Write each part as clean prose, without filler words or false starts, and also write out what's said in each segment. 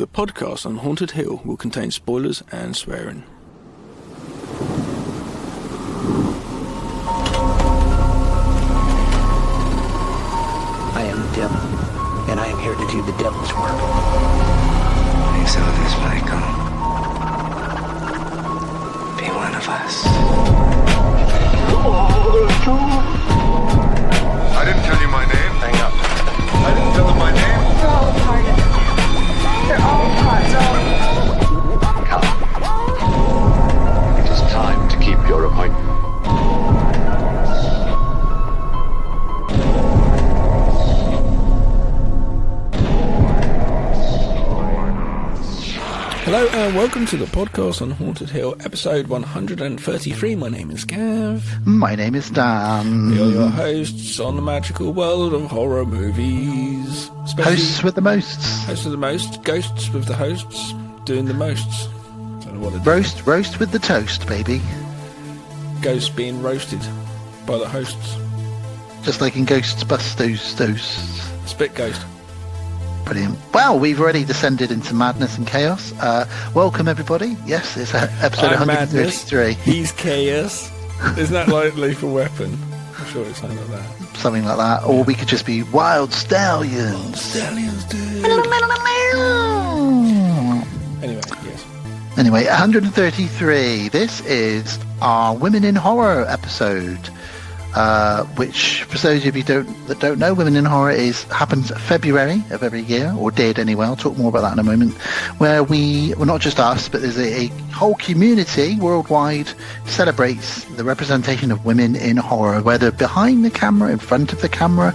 The podcast on Haunted Hill will contain spoilers and swearing. I am the devil, and I am here to do the devil's work. Please help us, Michael. Be one of us. I didn't tell you my name. Hang up. I didn't tell them my name. They're all part of it. They're all part of it. Come. It is time to keep your appointment. Hello and welcome to the podcast on Haunted Hill, episode 133. My name is Gav. My name is Dan. We are your hosts on the magical world of horror movies. Hosts with the mosts. Hosts with the most, ghosts with the hosts, doing the mosts. Don't know what it is. Roast with the toast, baby. Ghosts being roasted by the hosts. Just like in Ghostbusters. Spit ghost. Brilliant. Well, we've already descended into madness and chaos. Welcome, everybody. Yes, it's episode I'm 133. Madness. He's chaos. Isn't that like Lethal Weapon? I'm sure it's something like that. Something like that. Or we could just be Wild Stallions. Stallions, dude. Anyway, yes. Anyway, 133. This is our Women in Horror episode. Which, for those of you that don't know, Women in Horror happens February of every year, or did anyway. I'll talk more about that in a moment. Where well, not just us, but there's a whole community worldwide celebrates the representation of women in horror, whether behind the camera, in front of the camera,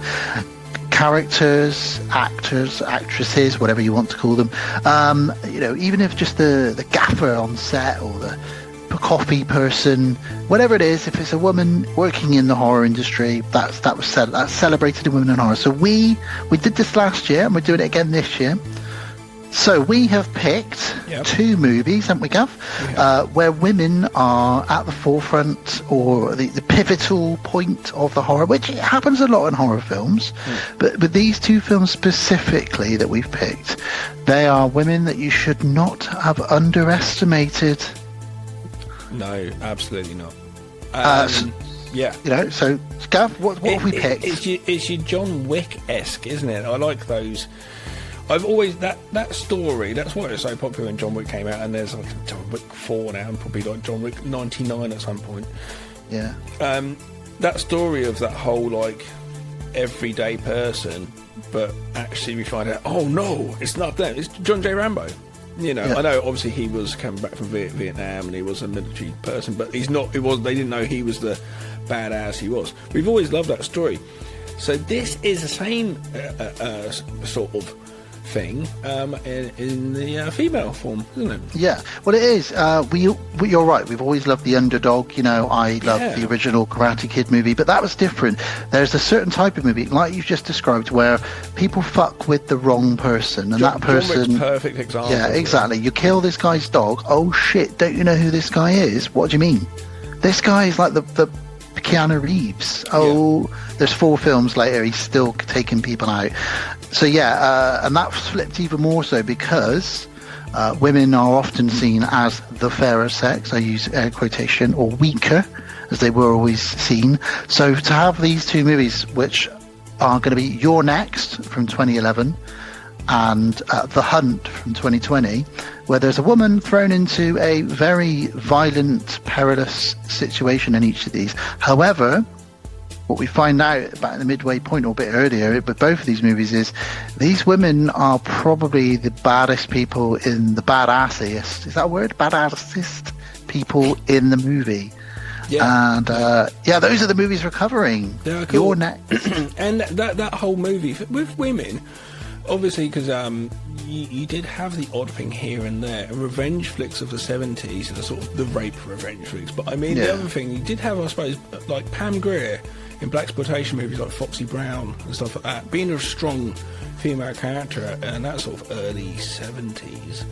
characters, actors, actresses, whatever you want to call them. Even if just the gaffer on set or the coffee person, whatever it is, if it's a woman working in the horror industry, that's celebrated in Women in Horror. So we did this last year and we're doing it again this year. So we have picked two movies, haven't we, Gav? Where women are at the forefront or the pivotal point of the horror, which happens a lot in horror films. But these two films specifically that we've picked, they are women that you should not have underestimated. No, absolutely not. Yeah. So, Gav, what have we picked? It's your John Wick-esque, isn't it? I like those. I've always... That story, that's why it's so popular when John Wick came out, and there's like John Wick 4 now, and probably like John Wick 99 at some point. Yeah. That story of that whole, like, everyday person, but actually we find out, oh no, it's not them, it's John J. Rambo. You know, I know obviously he was coming back from Vietnam and he was a military person, but he's not. They didn't know he was the badass he was. We've always loved that story. So this is the same sort of thing in the female form, isn't it? Yeah, well it is. You're right, we've always loved the underdog. I love the original Karate Kid movie, but that was different. There's a certain type of movie, like you've just described, where people fuck with the wrong person, and that person... John Wick's perfect example. Yeah, exactly. You kill this guy's dog, oh shit, don't you know who this guy is? What do you mean? This guy is like the Keanu Reeves. There's 4 films later, he's still taking people out. So and that's flipped even more so because women are often seen as the fairer sex, I use air quotation, or weaker, as they were always seen. So to have these two movies, which are going to be You're Next from 2011 and The Hunt from 2020, where there's a woman thrown into a very violent, perilous situation in each of these. However, what we find out about the midway point or a bit earlier with both of these movies is these women are probably the baddest people in the badassiest. Is that a word? Badassest people in the movie. Yeah. And those are the movies we're covering. Yeah, cool. You're Next. And that whole movie with women, obviously, because you did have the odd thing here and there, revenge flicks of the 70s, the sort of the rape revenge flicks. But I mean, the other thing you did have, I suppose, like Pam Grier in blaxploitation movies like Foxy Brown and stuff like that, being a strong female character in that sort of early 70s.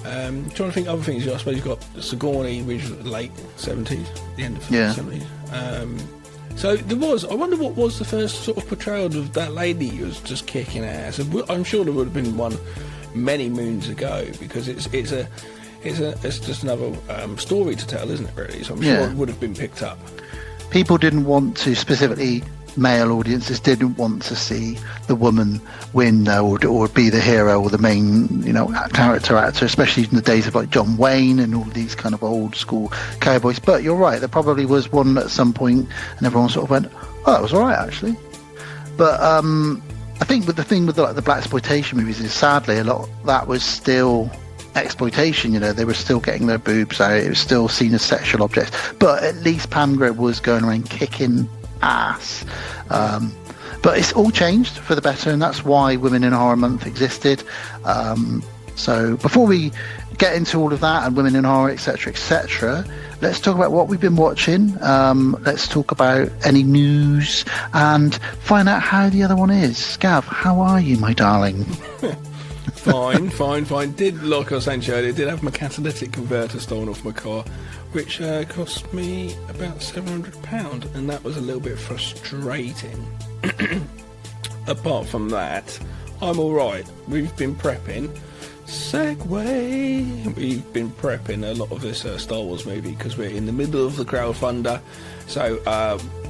Trying to think other things. I suppose you've got Sigourney, which was late 70s, the end of the 70s. So there was, I wonder what was the first sort of portrayal of that lady who was just kicking ass. I'm sure there would have been one many moons ago, because it's just another story to tell, isn't it? Really, so I'm sure it would have been picked up. People didn't want to, specifically male audiences didn't want to see the woman win or be the hero or the main character actor, especially in the days of like John Wayne and all these kind of old school cowboys. But you're right, there probably was one at some point and everyone sort of went, oh, that was all right actually. But I think with the thing with the blaxploitation movies is, sadly, a lot of that was still exploitation. They were still getting their boobs out, it was still seen as sexual objects, but at least Pam Grier was going around kicking ass. But it's all changed for the better, and that's why Women in Horror Month existed. So before we get into all of that and Women in Horror, etc., let's talk about what we've been watching. Let's talk about any news and find out how the other one is. Gav, how are you, my darling? Fine. Did, like I was saying earlier, did have my catalytic converter stolen off my car, which cost me about £700, and that was a little bit frustrating. Apart from that, I'm alright. We've been prepping. Segue! We've been prepping a lot of this Star Wars movie because we're in the middle of the crowdfunder. So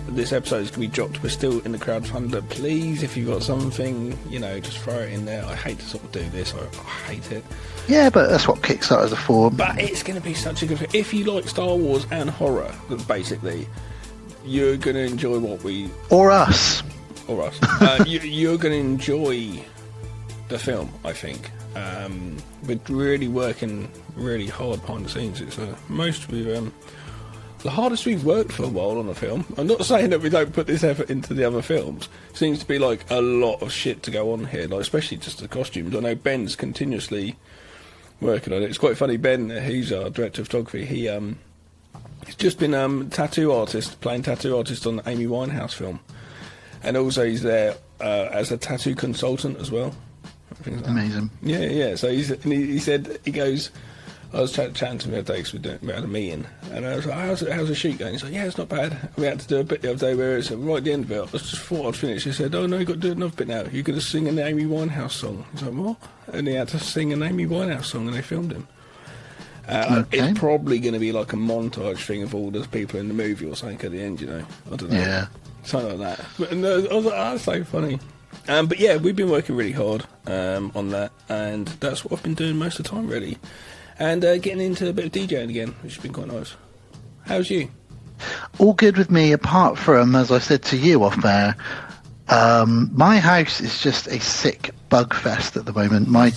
this episode is going to be dropped. We're still in the crowdfunder. Please, if you've got something, just throw it in there. I hate to sort of do this. I hate it. Yeah, but that's what Kickstarters are for. But it's going to be such a good film. If you like Star Wars and horror, basically, you're going to enjoy what we... Or us. You're going to enjoy the film, I think. We're really working really hard behind the scenes. It's the hardest we've worked for a while on a film. I'm not saying that we don't put this effort into the other films. Seems to be like a lot of shit to go on here, like especially just the costumes. I know Ben's continuously working on it. It's quite funny. Ben, he's our director of photography. He's just been playing tattoo artist on the Amy Winehouse film, and also he's there as a tattoo consultant as well. Amazing. Yeah. So he said, he goes, I was chatting to him the other day because we had a meeting, and I was like, how's the shoot going? He's like, yeah, it's not bad. We had to do a bit the other day where it's right at the end of it. I just thought I'd finish. He said, oh no, you've got to do another bit now. You're going to sing an Amy Winehouse song. He's like, what? And he had to sing an Amy Winehouse song, and they filmed him. Okay. It's probably going to be like a montage thing of all the people in the movie or something at the end, I don't know. Yeah. Something like that. But I was like, that's so funny. But yeah, we've been working really hard on that, and that's what I've been doing most of the time, really. And getting into a bit of DJing again, which has been quite nice. How's you? All good with me, apart from, as I said to you off there, my house is just a sick bug fest at the moment. My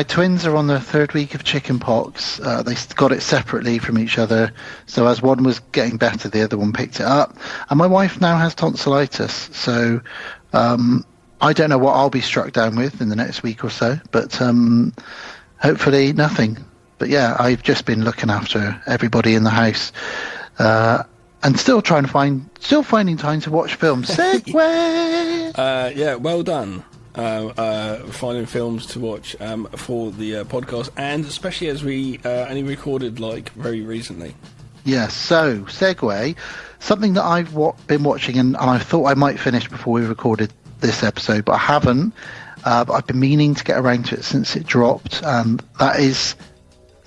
twins are on their third week of chicken pox. They got it separately from each other, so as one was getting better, the other one picked it up. And my wife now has tonsillitis, so I don't know what I'll be struck down with in the next week or so, but hopefully nothing. But yeah, I've just been looking after everybody in the house. And still finding time to watch films. Segway! Yeah, well done. Finding films to watch for the podcast, and especially as we only recorded very recently. Yes, so segue, something that I've been watching and I thought I might finish before we recorded this episode, but I haven't. But I've been meaning to get around to it since it dropped, and that is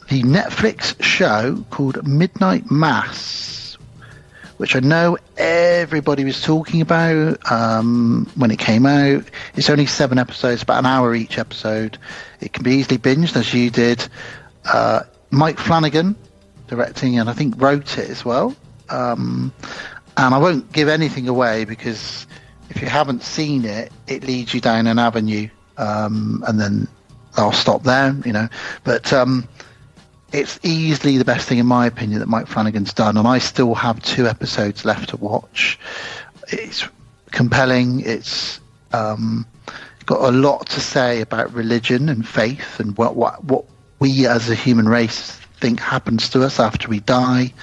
the Netflix show called Midnight Mass, which I know everybody was talking about when it came out. It's only 7 episodes, about an hour each episode. It can be easily binged, as you did. Mike Flanagan directing, and I think wrote it as well. And I won't give anything away, because if you haven't seen it, it leads you down an avenue, and then I'll stop there, But it's easily the best thing, in my opinion, that Mike Flanagan's done, and I still have 2 episodes left to watch. It's compelling. It's got a lot to say about religion and faith and what we as a human race think happens to us after we die.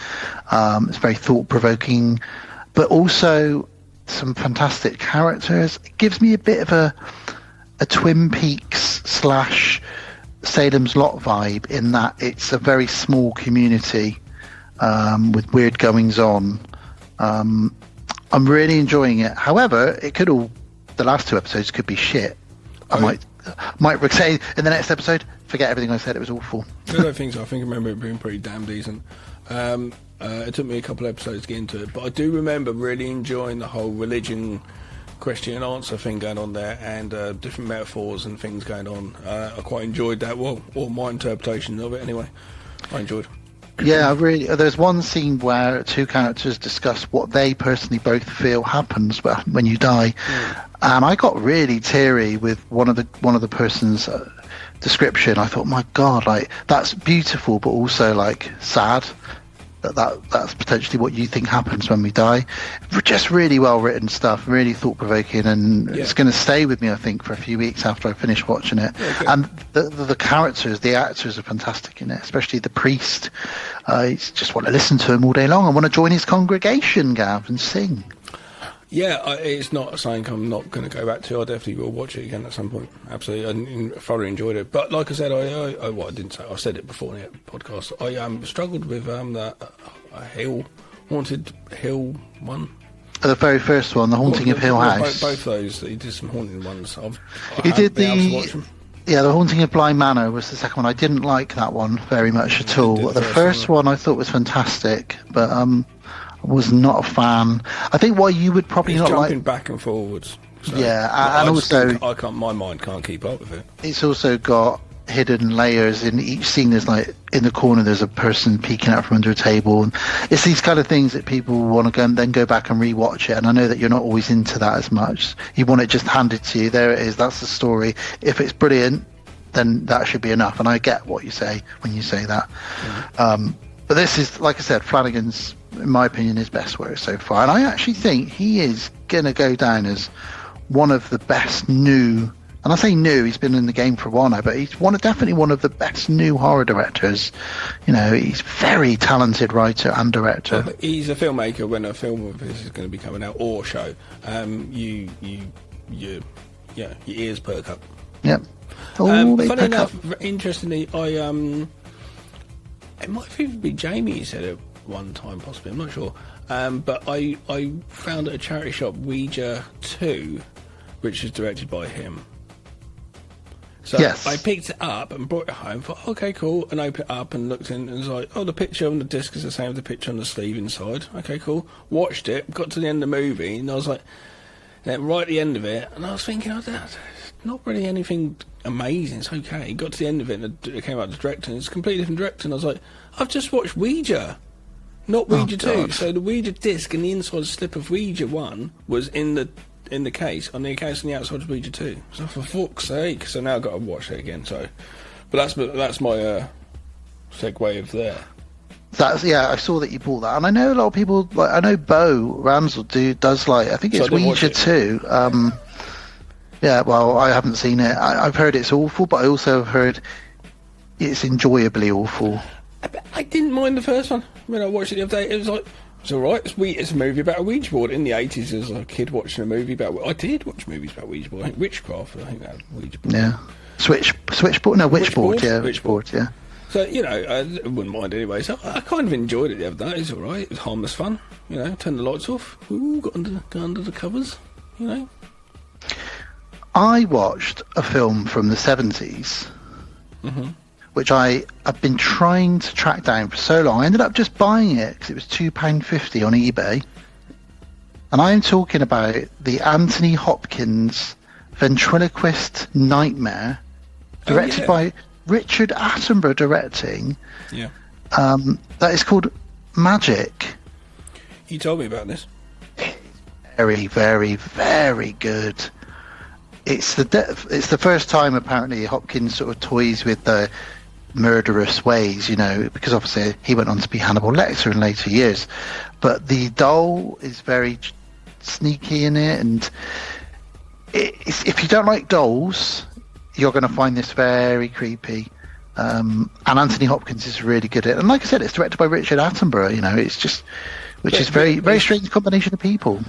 It's very thought-provoking, but also some fantastic characters. It gives me a bit of a Twin Peaks / Salem's Lot vibe, in that it's a very small community with weird goings on. I'm really enjoying it. However, the last 2 episodes could be shit. I Mike say in the next episode, forget everything I said, it was awful. I don't think so. I think I remember it being pretty damn decent. It took me a couple of episodes to get into it, but I do remember really enjoying the whole religion question and answer thing going on there, and different metaphors and things going on. I quite enjoyed that. Well, or my interpretation of it anyway. I enjoyed. Yeah, there's one scene where two characters discuss what they personally both feel happens when you die, and I got really teary with one of the person's description. I thought, my God, like that's beautiful, but also like sad. That's potentially what you think happens when we die. Just really well written stuff, really thought provoking, and it's going to stay with me, I think, for a few weeks after I finish watching it. Okay. And the characters, the actors are fantastic in it, especially the priest. I just want to listen to him all day long. I want to join his congregation, Gav, and sing. Yeah, it's not something I'm not going to go back to. I definitely will watch it again at some point. Absolutely, I thoroughly enjoyed it. But like I said, I didn't say. I said it before in the podcast. I struggled with the Haunted Hill one. The very first one, the Haunting of Hill House. Both those. He did some haunting ones. He did the Haunting of Bly Manor was the second one. I didn't like that one very much at all. The first one I thought was fantastic, but was not a fan. I think why you would probably not like jumping back and forwards. So, and also I can't. My mind can't keep up with it. It's also got hidden layers in each scene. There's like in the corner there's a person peeking out from under a table, and it's these kind of things that people want to go back and rewatch it. And I know that you're not always into that as much. You want it just handed to you. There it is. That's the story. If it's brilliant, then that should be enough. And I get what you say when you say that. But this is, like I said, Flanagan's, in my opinion, his best work so far. And I actually think he is going to go down as one of the best new, and I say new, he's been in the game for a while now, but he's definitely one of the best new horror directors. You know, he's a very talented writer and director. Well, he's a filmmaker. When a film of his is going to be coming out, or show, your ears perk up. Yep. Funny enough, interestingly, it might even be Jamie who said it one time, possibly, I'm not sure. But I found at a charity shop Ouija 2, which is directed by him. So yes. I picked it up and brought it home, thought, okay, cool, and opened it up and looked in and was like, oh, the picture on the disc is the same as the picture on the sleeve inside. Okay, cool. Watched it, got to the end of the movie, and I was like, right at the end of it, and I was thinking, that's not really anything amazing, it's okay. Got to the end of it, and it came out to director, and it's a completely different director, and I was like, I've just watched Ouija, not Ouija 2. So the Ouija disc and the inside slip of Ouija 1 was in the case, on the case on the outside of Ouija 2. So for fuck's sake, so now I've got to watch it again. So, but that's my segue of there. I saw that you bought that, and I know a lot of people. Like, I know Bo Ramsel does like. I think it's Ouija 2. Yeah, well, I haven't seen it. I've heard it's awful, but I also have heard it's enjoyably awful. I didn't mind the first one when I watched it the other day. It was like, it's all right. It's a movie about a Ouija board. In the 80s, as a kid watching a movie about. I did watch movies about Ouija board. I think Witchcraft. I think that was Ouija board. Yeah, Switchboard. No, Witchboard. Yeah, Witchboard. Yeah. So I wouldn't mind anyway. So I kind of enjoyed it the other day. It's all right. It was harmless fun. Turn the lights off. Ooh, got under the covers. I watched a film from the 70s, which I have been trying to track down for so long. I ended up just buying it because it was £2.50 on eBay. And I am talking about the Anthony Hopkins Ventriloquist Nightmare, directed by Richard Attenborough directing. Yeah. That is called Magic. You told me about this. Very, very, very good. It's the first time apparently Hopkins sort of toys with the murderous ways, because obviously he went on to be Hannibal Lecter in later years. But the doll is very sneaky in it, and if you don't like dolls, you're going to find this very creepy. And Anthony Hopkins is really good at it. And like I said, it's directed by Richard Attenborough, it's just, which is very, very strange combination of people.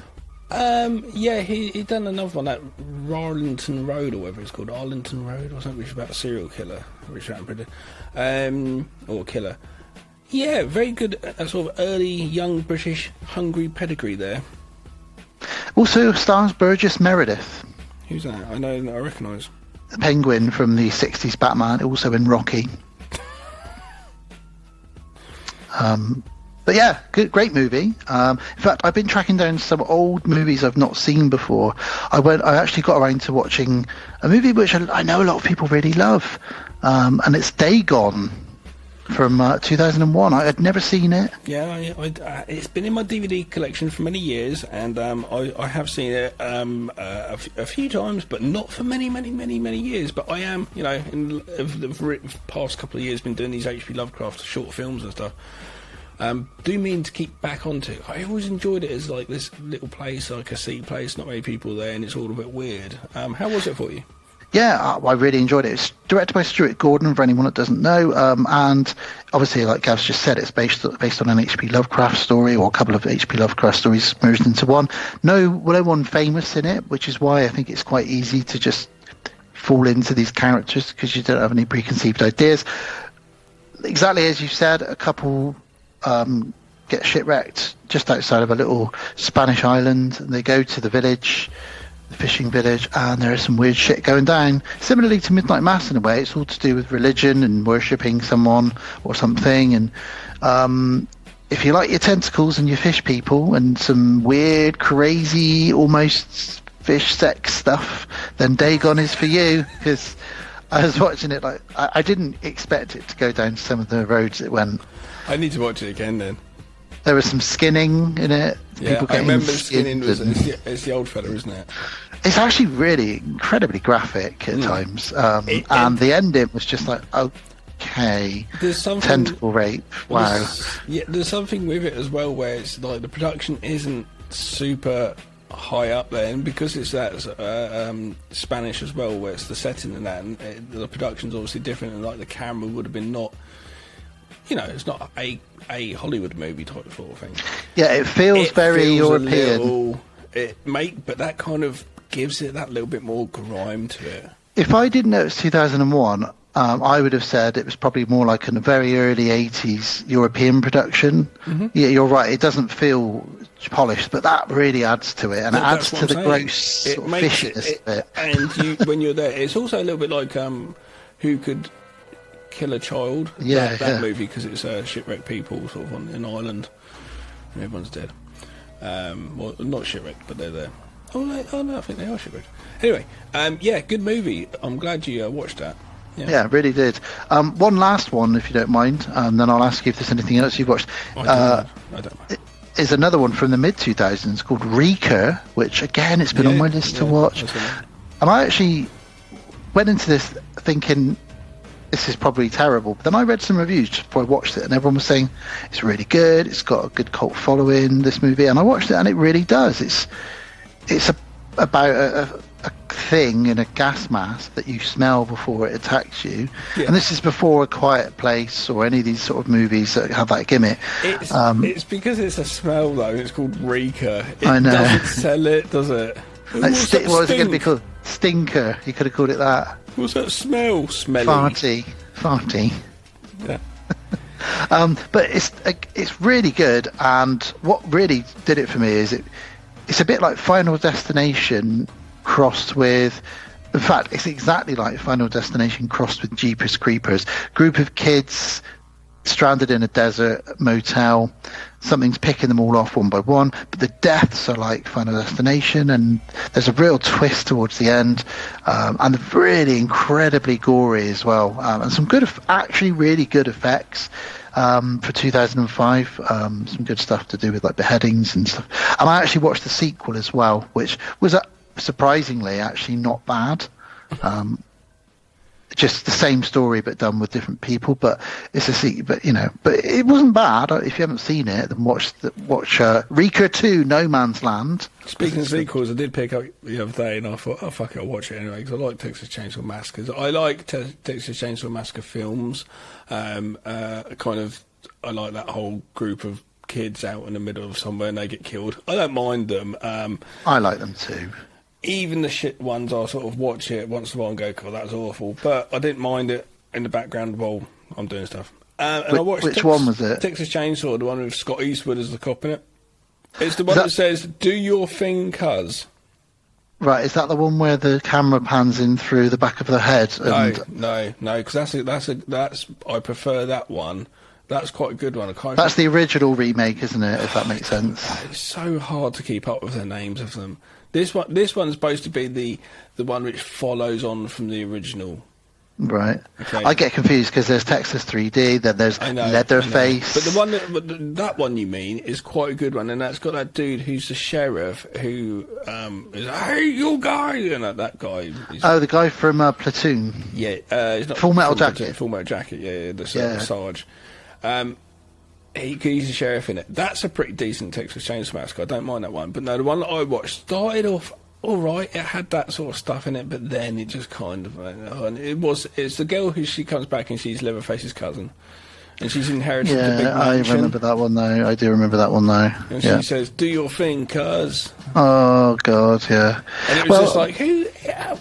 He done another one, that Arlington Road, or whatever it's called, Arlington Road or something, which is about a serial killer, Richard Attenborough, or killer. Yeah, very good, sort of early, young British, hungry pedigree there. Also stars Burgess Meredith. Who's that? I know, I recognise. Penguin from the 60s Batman, also in Rocky. But yeah, great movie. In fact, I've been tracking down some old movies I've not seen before. I actually got around to watching a movie which I know a lot of people really love, and it's Dagon from 2001. I had never seen it. Yeah, it's been in my DVD collection for many years, and I have seen it a few times, but not for many years. But I am, in the past couple of years, been doing these H.P. Lovecraft short films and stuff. Do mean to keep back onto it. I always enjoyed it as like this little place, like a sea place, not many people there, and it's all a bit weird. How was it for you? Yeah, I really enjoyed it. It's directed by Stuart Gordon, for anyone that doesn't know, and obviously, like Gav's just said, it's based on an H.P. Lovecraft story, or a couple of H.P. Lovecraft stories merged into one. No one famous in it, which is why I think it's quite easy to just fall into these characters, because you don't have any preconceived ideas. Exactly as you said, a couple get shipwrecked just outside of a little Spanish island, and they go to the village, the fishing village, and there is some weird shit going down. Similarly to Midnight Mass in a way, it's all to do with religion and worshipping someone or something. And if you like your tentacles and your fish people and some weird, crazy, almost fish sex stuff, then Dagon is for you, because I was watching it like I didn't expect it to go down some of the roads it went. I need to watch it again then. There was some skinning in it. Yeah, I remember skinning. It's the old fella, isn't it? It's actually really incredibly graphic at times. And the ending was just like, okay, tentacle rape. Wow. There's something with it as well where it's like the production isn't super high up there, and because it's that Spanish as well, where it's the setting and that, and the production's obviously different, and like the camera would have been not. It's not a Hollywood movie type sort of thing. Yeah, it feels very European. But that kind of gives it that little bit more grime to it. If I didn't know it was 2001, I would have said it was probably more like a very early 80s European production. Mm-hmm. Yeah, you're right. It doesn't feel polished, but that really adds to it, and it adds to the gross sort of fishiness of it. And when you're there, it's also a little bit like Who Could Kill a Child? That movie, because it's shipwrecked people sort of on an island and everyone's dead. Well, not shipwrecked, but they're there. Oh no, I think they are shipwrecked. Anyway, good movie. I'm glad you watched that. Yeah, really did. One last one, if you don't mind, and then I'll ask you if there's anything else you've watched. I don't mind. Is another one from the mid-2000s called Reeker, which again, it's been on my list to watch. And I actually went into this thinking, this is probably terrible. But then I read some reviews just before I watched it, and everyone was saying it's really good. It's got a good cult following, this movie, and I watched it, and it really does. It's about a thing in a gas mask that you smell before it attacks you, and this is before A Quiet Place or any of these sort of movies that have that gimmick. It's because it's a smell though. It's called Reeker. I know. Doesn't sell it, does it? What was it going to be called? Stinker. You could have called it that. What's that smell? Smelly. Farty. Yeah. But it's really good, and what really did it for me is it's a bit like Final Destination crossed with. In fact, it's exactly like Final Destination crossed with Jeepers Creepers. Group of kids stranded in a desert motel. Something's picking them all off one by one, but the deaths are like Final Destination, and there's a real twist towards the end, and really incredibly gory as well, and some good, actually really good effects for 2005. Some good stuff to do with like beheadings and stuff. And I actually watched the sequel as well, which was surprisingly actually not bad. Just the same story but done with different people, but it's a sequel. But it wasn't bad. If you haven't seen it, then watch Reeker 2: No Man's Land. Speaking of sequels, I did pick up the other day, and I thought, oh fuck it, I'll watch it anyway, because I like Texas Chainsaw Massacre. I like Texas Chainsaw Massacre films. I like that whole group of kids out in the middle of somewhere and they get killed. I don't mind them. I like them too. Even the shit ones, I sort of watch it once in a while and go, "God, that was awful." But I didn't mind it in the background while I'm doing stuff. And I watched which one was it? Texas Chainsaw, the one with Scott Eastwood as the cop in it. It's the one that says, "Do your thing, cuz." Right, is that the one where the camera pans in through the back of the head? And No, because that's I prefer that one. That's quite a good one. That's the original remake, isn't it? If that makes sense. It's so hard to keep up with the names of them. This one's supposed to be the one which follows on from the original. Right. Okay. I get confused because there's Texas 3D, then there's Leatherface. But the one that one you mean is quite a good one, and that's got that dude who's the sheriff who is, hey, you guy, and that guy. The guy from Platoon. Yeah, he's not Full Metal Jacket. Full Metal Jacket. Yeah, the Sarge. He's a sheriff in it. That's a pretty decent Texas Chainsaw Massacre. I don't mind that one. But no, the one that I watched started off all right. It had that sort of stuff in it, but then it just kind of and it's the girl who she comes back and she's Leatherface's cousin, and she's inherited the big mansion. I remember that one though. I do remember that one though. And she says, "Do your thing, cuz." Oh God, yeah. And it was just like,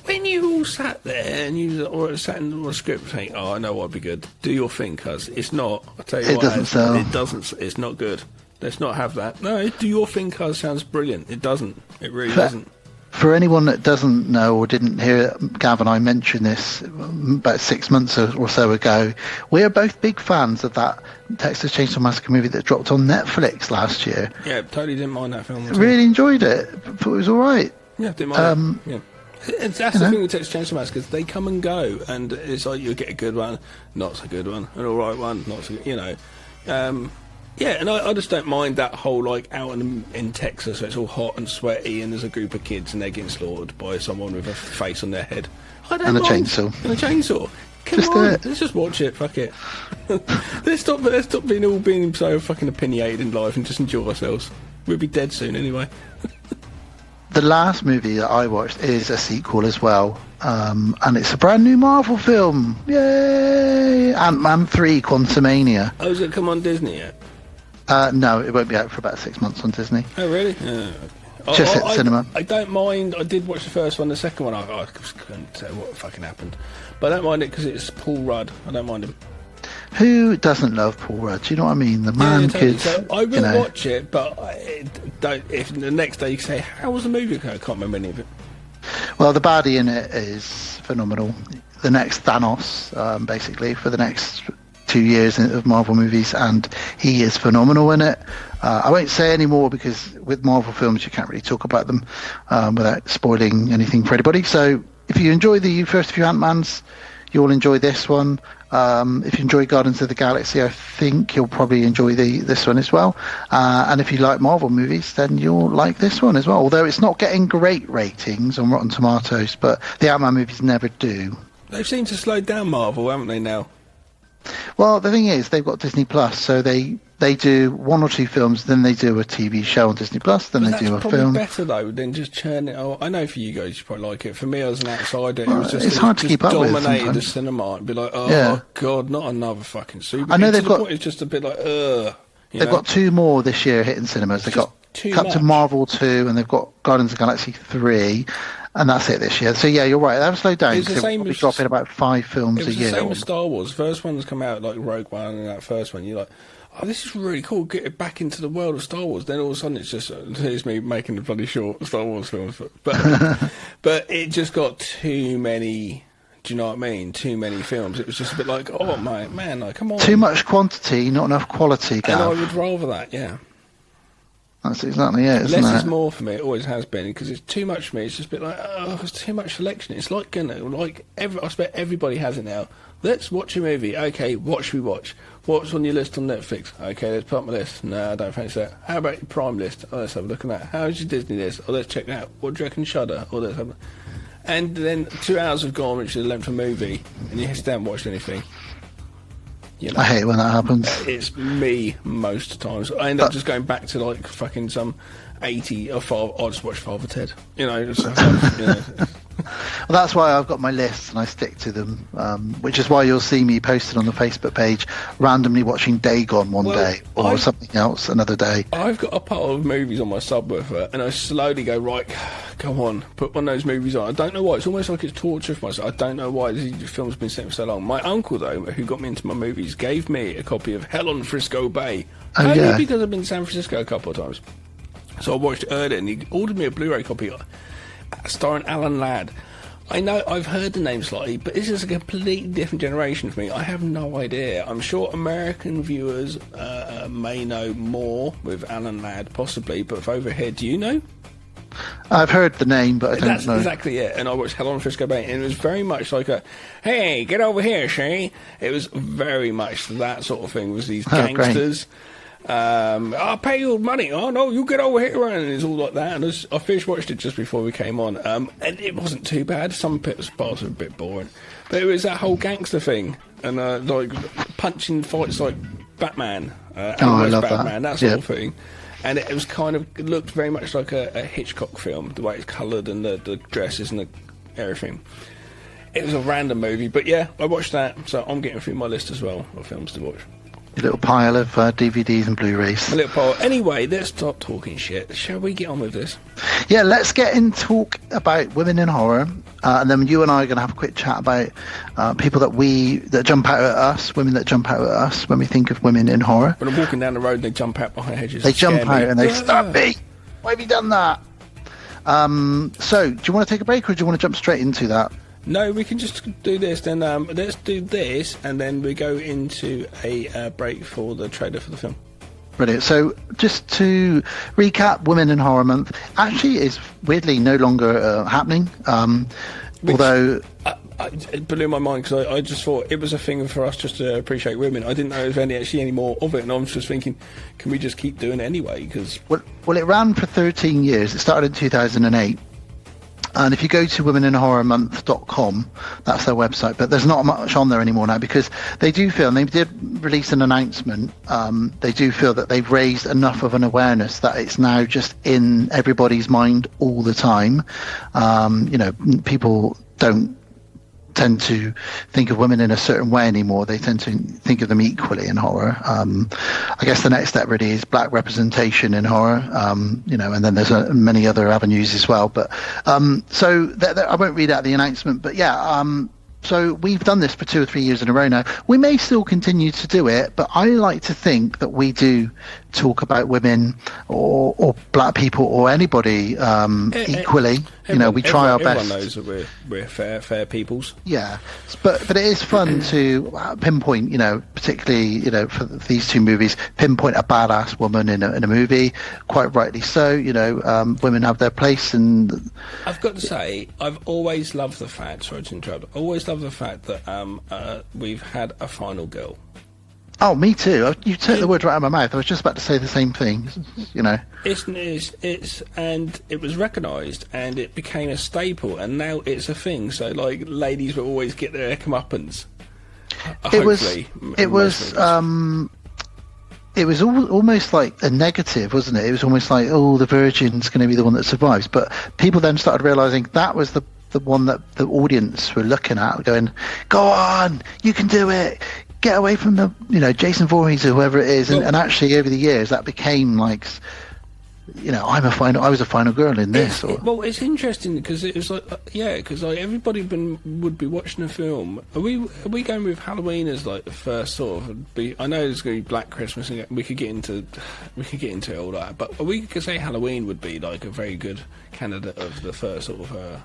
when you all sat there and you sat in the script saying, "Oh, I know what'd be good. Do your thing, cuz." It's not. I tell you it what, doesn't sell. It doesn't. It's not good. Let's not have that. No, do your thing, cuz sounds brilliant. It doesn't. It really doesn't. For anyone that doesn't know or didn't hear Gav and I mention this about 6 months or so ago, we are both big fans of that Texas Chainsaw Massacre movie that dropped on Netflix last year. Yeah, totally didn't mind that film. Really enjoyed it. Thought it was all right. Yeah, didn't mind it. Yeah. That's the thing with Texas Chainsaw Massacre, they come and go, and it's like you get a good one, not so good one, an all right one, not so good, Yeah, and I just don't mind that whole, like, out in Texas, so it's all hot and sweaty, and there's a group of kids, and they're getting slaughtered by someone with a face on their head. And a chainsaw. And a chainsaw. Come on, let's just watch it, fuck it. Let's stop being so fucking opinionated in life and just enjoy ourselves. We'll be dead soon anyway. The last movie that I watched is a sequel as well, and it's a brand new Marvel film. Yay! Ant-Man 3 Quantumania. Oh, has it come on Disney yet? No, it won't be out for about 6 months on Disney. Oh, really? Yeah. Just hit the cinema. I don't mind. I did watch the first one. The second one, I just couldn't tell what fucking happened. But I don't mind it because it's Paul Rudd. I don't mind him. Who doesn't love Paul Rudd? Do you know what I mean? The man totally. could... So I will watch it, but if the next day you say, how was the movie? I can't remember any of it. Well, the baddie in it is phenomenal. The next Thanos, basically, for the next 2 years of Marvel movies, and he is phenomenal in it. I won't say any more because with Marvel films you can't really talk about them without spoiling anything for anybody. So if you enjoy the first few Ant-Mans, you'll enjoy this one. If you enjoy Guardians of the Galaxy, I think you'll probably enjoy this one as well. And if you like Marvel movies, then you'll like this one as well. Although it's not getting great ratings on Rotten Tomatoes, but the Ant-Man movies never do. They've seemed to slow down Marvel, haven't they, now? Well, the thing is, they've got Disney Plus, so they do 1 or 2 films, then they do a TV show on Disney Plus, then they do a film. That's probably better though than just churn it. Oh, I know for you guys, you probably like it. For me, as an outsider, it was just it's hard to keep up with. Dominated the cinema and be like, oh god, not another fucking super. I know they've got. It's just a bit like, They've got 2 more this year hitting cinemas. They've got Captain Marvel 2, and they've got Guardians of the Galaxy 3. And that's it this year. So yeah, you're right. They haven't slowed down. They'll probably drop in about 5 films a year. It's the same as Star Wars. The first one's come out like Rogue One, and that first one, you're like, oh, this is really cool. Get it back into the world of Star Wars. Then all of a sudden, it's just here's me making the bloody short Star Wars films. But it just got too many. Do you know what I mean? Too many films. It was just a bit like, oh my man, like come on. Too much quantity, not enough quality. Gav. And I would rather that. Yeah. That's exactly it, isn't Less it? is more for me. It always has been, because it's too much for me. It's just a bit like, oh, there's too much selection. It's like, I expect everybody has it now. Let's watch a movie. Okay, what should we watch? What's on your list on Netflix? Okay, let's put up my list. No, I don't fancy that. How about your Prime list? Oh, let's have a look at that. How's your Disney list? Oh, let's check that out. What do you reckon, Shudder? Oh, let's have a... And then 2 hours have gone, which is the length of a movie, and you still haven't watched anything. You know, I hate when that happens. It's me most times. I end up just going back to like fucking some 80 or 5. I'll just watch Father Ted. You know, just, Well, that's why I've got my lists and I stick to them, which is why you'll see me posted on the Facebook page randomly watching Dagon one day or something else another day. I've got a pile of movies on my subwoofer and I slowly go, right, come on, put one of those movies on. I don't know why. It's almost like it's torture for myself. I don't know why this film's been set for so long. My uncle, though, who got me into my movies, gave me a copy of Hell on Frisco Bay. Only because I've been to San Francisco a couple of times. So I watched it earlier and he ordered me a Blu-ray copy. starring Alan Ladd. I know I've heard the name slightly, but this is a completely different generation for me. I have no idea. I'm sure American viewers may know more with Alan Ladd, possibly, but over here, do you know? I've heard the name, but I don't That's know. exactly it. And I watched Hell on Frisco Bay, and it was very much like a, hey, get over here, Shay. It was very much that sort of thing. It was these gangsters. I'll pay you money. Oh, no, you get over here. And it's all like that. And I finished watched it just before we came on. And it wasn't too bad. Some parts were a bit boring. But it was that whole gangster thing. And like punching fights like Batman. I love Batman, that sort Yep. of thing. And it was kind of, it looked very much like a Hitchcock film, the way it's coloured and the dresses and everything. It was a random movie, but yeah, I watched that, so I'm getting through my list as well of films to watch. A little pile of DVDs and Blu-rays. A little pile. Anyway, let's stop talking shit. Shall we get on with this? Yeah, let's get in talk about women in horror, and then you and I are going to have a quick chat about people that jump out at us, women that jump out at us when we think of women in horror. When I'm walking down the road, they jump out behind hedges. They and scare jump out me. and they stop me. Why have you done that? So, do you want to take a break, or do you want to jump straight into that? No, we can just do this. Then let's do this, and then we go into a break for the trailer for the film. Brilliant. So, just to recap, Women in Horror Month actually is weirdly no longer happening. Although it blew my mind because I just thought it was a thing for us just to appreciate women. I didn't know there was any more of it, and I was just thinking, can we just keep doing it anyway? Because well, it ran for 13 years. It started in 2008. And if you go to womeninhorrormonth.com, that's their website, but there's not much on there anymore now because they do feel, and they did release an announcement, they do feel that they've raised enough of an awareness that it's now just in everybody's mind all the time. People don't tend to think of women in a certain way anymore. They tend to think of them equally in horror. I guess the next step really is black representation in horror, and then there's many other avenues as well. But so I won't read out the announcement, but yeah, so we've done this for 2 or 3 years in a row now. We may still continue to do it, but I like to think that we do talk about women or black people or anybody equally. We try our best. Everyone knows that we're fair peoples. Yeah, but it is fun to pinpoint, particularly, for these two movies, pinpoint a badass woman in a movie. Quite rightly so. Women have their place, and I've got to say, I've always loved the fact. Sorry to interrupt. I always loved the fact that we've had a final girl. Oh, me too. You took the word right out of my mouth. I was just about to say the same thing. It's and it was recognised, and it became a staple, and now it's a thing. So, like, ladies will always get their comeuppance. It was almost like a negative, wasn't it? It was almost like, oh, the virgin's going to be the one that survives. But people then started realising that was the one that the audience were looking at, going, go on, you can do it. Get away from the, Jason Voorhees or whoever it is. And actually, over the years, that became like, I was a final girl in this. It's interesting because it was like, because like everybody would be watching a film. Are we going with Halloween as like the first sort of? I know there's going to be Black Christmas, and we could get into all that. But we could say Halloween would be like a very good candidate of the first sort of.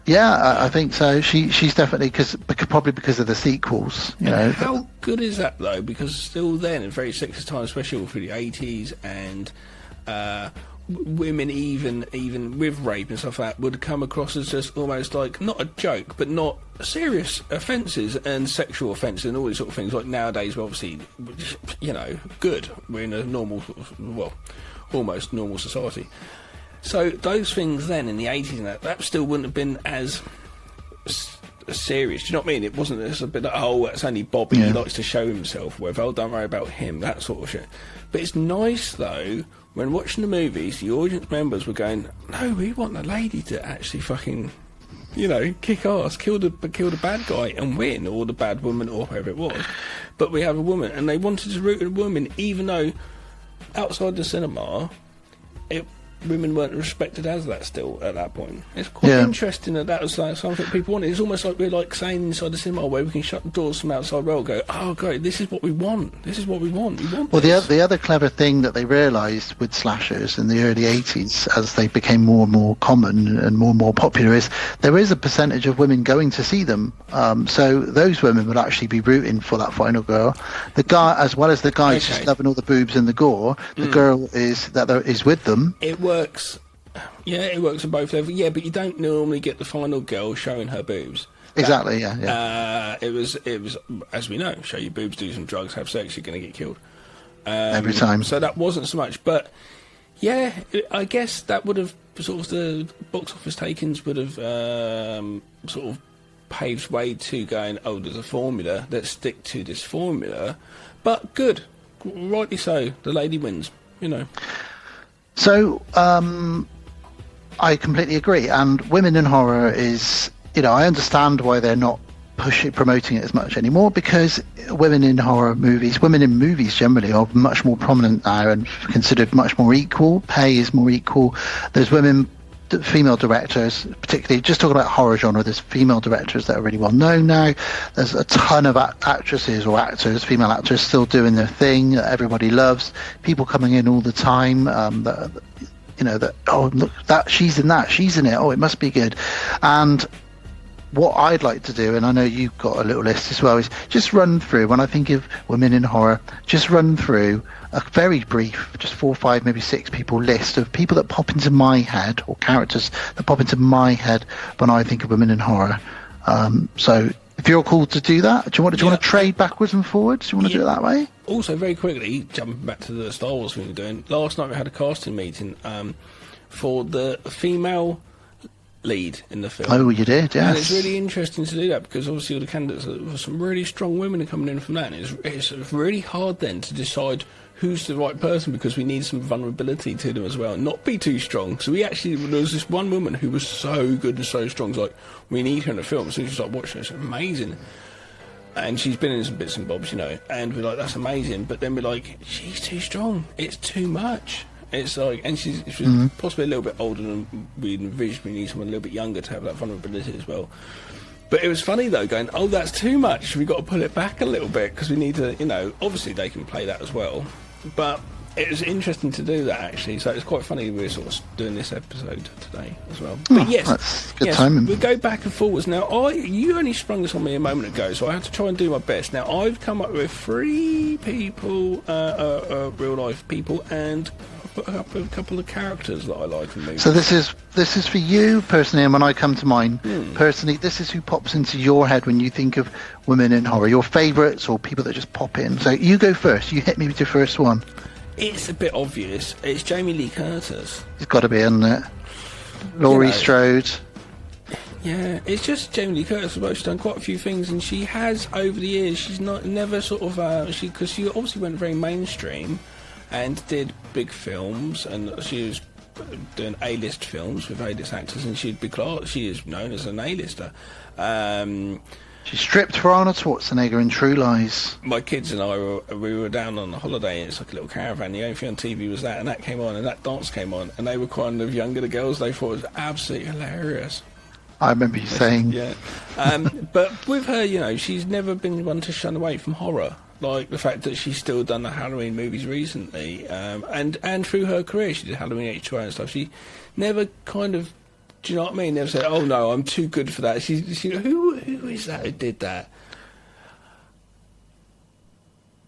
Yeah, I think so. She's definitely probably because of the sequels. How good is that though? Because still then, in very sexist time, especially for the 80s, and women even with rape and stuff like that would come across as just almost like not a joke, but not serious offences and sexual offences and all these sort of things. Like nowadays, we're obviously, good. We're in a normal, almost normal society. So those things then in the 80s and that still wouldn't have been as serious. Do you know what I mean? It wasn't just a bit like, oh, it's only Bobby, he likes to show himself, well, don't worry about him, that sort of shit. But it's nice, though, when watching the movies, the audience members were going, no, we want the lady to actually fucking, kick ass, kill the bad guy and win, or the bad woman, or whoever it was. But we have a woman, and they wanted to root a woman, even though outside the cinema, women weren't respected as that still at that point. It's quite interesting that was like something people wanted. It's almost like we're like saying inside the cinema where we can shut the doors from outside world, go, oh great, this is what we want. This is what we want. We want Well, this. the other clever thing that they realised with slashers in the early 80s, as they became more and more common and more popular, is there is a percentage of women going to see them. So those women would actually be rooting for that final girl. The guy, as well as the guy just loving all the boobs and the gore, the girl is with them. It works. Yeah, it works on both levels. Yeah, but you don't normally get the final girl showing her boobs. Exactly. Yeah. It was, as we know, show your boobs, do some drugs, have sex, you're going to get killed. Every time. So that wasn't so much, but yeah, I guess that would have sort of the box office takings would have sort of paved way to going, oh, there's a formula, let's stick to this formula. But good, rightly so, the lady wins, you know. So, I completely agree. And women in horror is, I understand why they're not promoting it as much anymore, because women in movies generally are much more prominent now and considered much more equal. Pay is more equal. There's female directors, particularly just talking about horror genre, there's female directors that are really well known now. There's a ton of actresses or actors, female actors, still doing their thing that everybody loves. People coming in all the time oh, look, she's in it, oh, it must be good. And what I'd like to do, and I know you've got a little list as well, is just run through, when I think of women in horror, just run through a very brief, just 4, 5, maybe 6 people list of people that pop into my head, or characters that pop into my head when I think of women in horror. So if you're cool to do that, do you want to trade backwards and forwards? Do you want to do it that way? Also, very quickly, jumping back to the Star Wars thing we're doing, last night we had a casting meeting for the female lead in the film. Oh, you did, yes. And it's really interesting to do that, because obviously all the candidates, there were some really strong women coming in from that, and it's really hard then to decide who's the right person, because we need some vulnerability to them as well, and not be too strong. So there was this one woman who was so good and so strong, it's like, we need her in the film. So she's like, watching this, amazing. And she's been in some bits and bobs, and we're like, that's amazing. But then we're like, she's too strong. It's too much. It's like, and she's possibly a little bit older than we envisioned. We need someone a little bit younger to have that vulnerability as well. But it was funny though, going, oh, that's too much. We've got to pull it back a little bit, because we need to, obviously they can play that as well. But it was interesting to do that, actually. So it's quite funny we're sort of doing this episode today as well. But that's good timing. We go back and forwards. Now, you only sprung this on me a moment ago, so I had to try and do my best. Now, I've come up with 3 people, real-life people, and a couple of characters that I like in movies. So this is for you personally, and when I come to mine personally, this is who pops into your head when you think of women in horror, your favourites or people that just pop in. So you go first. You hit me with your first one. It's a bit obvious. It's Jamie Lee Curtis. It's got to be, hasn't it? Laurie Strode. Yeah, it's just Jamie Lee Curtis. Well, she's done quite a few things, and she has over the years. She's never sort of because she obviously went very mainstream and did big films, and she was doing A-list films with A-list actors, and she is known as an A-lister. She stripped for Arnold Schwarzenegger in True Lies. My kids and I we were down on a holiday, and it's like a little caravan. The only thing on TV was that, and that came on, and that dance came on, and they were kind of younger, the girls. They thought it was absolutely hilarious. I remember you saying. Yeah. But with her, she's never been one to shun away from horror. Like the fact that she's still done the Halloween movies recently, and through her career, she did Halloween H2O and stuff. She never kind of, do you know what I mean? Never said, "Oh no, I'm too good for that." She who is that who did that?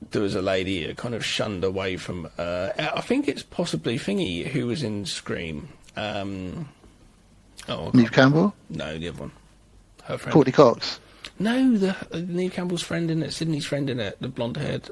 There was a lady who kind of shunned away from. I think it's possibly Thingy who was in Scream. Neve Campbell? No, the other one. Her friend. Courtney Cox. No, Neve Campbell's friend in it, Sydney's friend in it, the blonde-haired,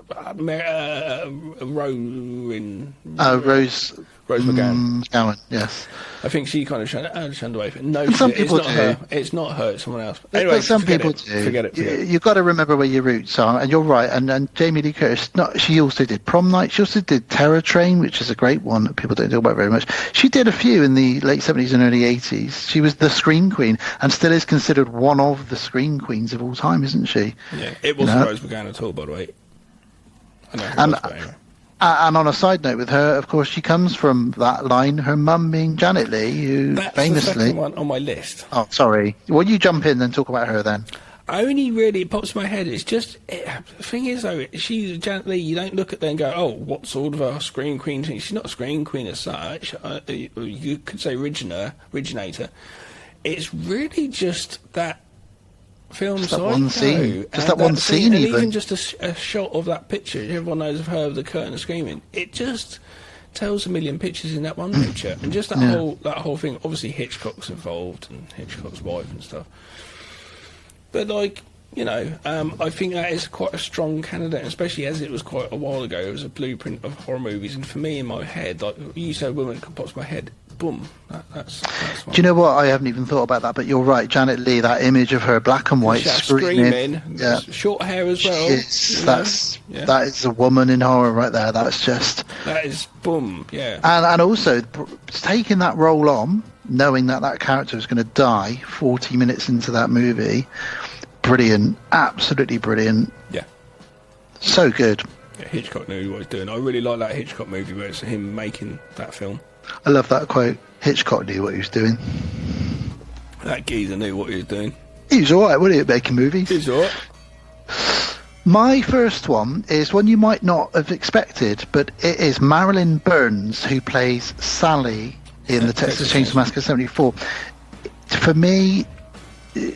Rose McGowan. Yes. I think she kind of shunned away from it. No, some it's people not do. her. It's not her. It's someone else. Anyway, but some people do. Forget it. You've got to remember where your roots are, and you're right. And Jamie Lee Curtis, she also did Prom Night. She also did Terror Train, which is a great one that people don't talk about very much. She did a few in the late 70s and early 80s. She was the Scream Queen, and still is considered one of the Scream Queens of all time, isn't she? Yeah, it wasn't Rose McGowan at all, by the way. I know who it was, but anyway. And on a side note with her, of course, she comes from that line, her mum being Janet Leigh, who That's famously... the second one on my list. Oh, sorry. Well, you jump in and talk about her then. Only really it pops in my head. It's just the thing is though, she's Janet Leigh. You don't look at her and go, "Oh, what sort of a scream queen?" She's not a scream queen as such. You could say originator. It's really just that film Just that Psycho. one scene. Just and that one scene, and even. even just a shot of that picture. Everyone knows of her with the curtain screaming. It just tells a million pictures in that one picture, and just that whole thing. Obviously, Hitchcock's involved and Hitchcock's wife and stuff. But, like, you know, I think that is quite a strong candidate, especially as it was quite a while ago. It was a blueprint of horror movies, and for me, in my head, like, you said, woman that pops my head, boom, that's one. Do you know what? I haven't even thought about that, but you're right. Janet Leigh, that image of her black and white screaming. Yeah. Short hair as well. That is a woman in horror right there. That's just... That is, boom, yeah. And also, taking that role on, knowing that character was going to die 40 minutes into that movie, brilliant, absolutely brilliant. Yeah. So good. Yeah, Hitchcock knew what he was doing. I really like that Hitchcock movie where it's him making that film. I love that quote. Hitchcock knew what he was doing. That geezer knew what he was doing. He was alright, wasn't he, at making movies? He was alright. My first one is one you might not have expected, but it is Marilyn Burns, who plays Sally in the Texas Chainsaw Massacre 74. For me,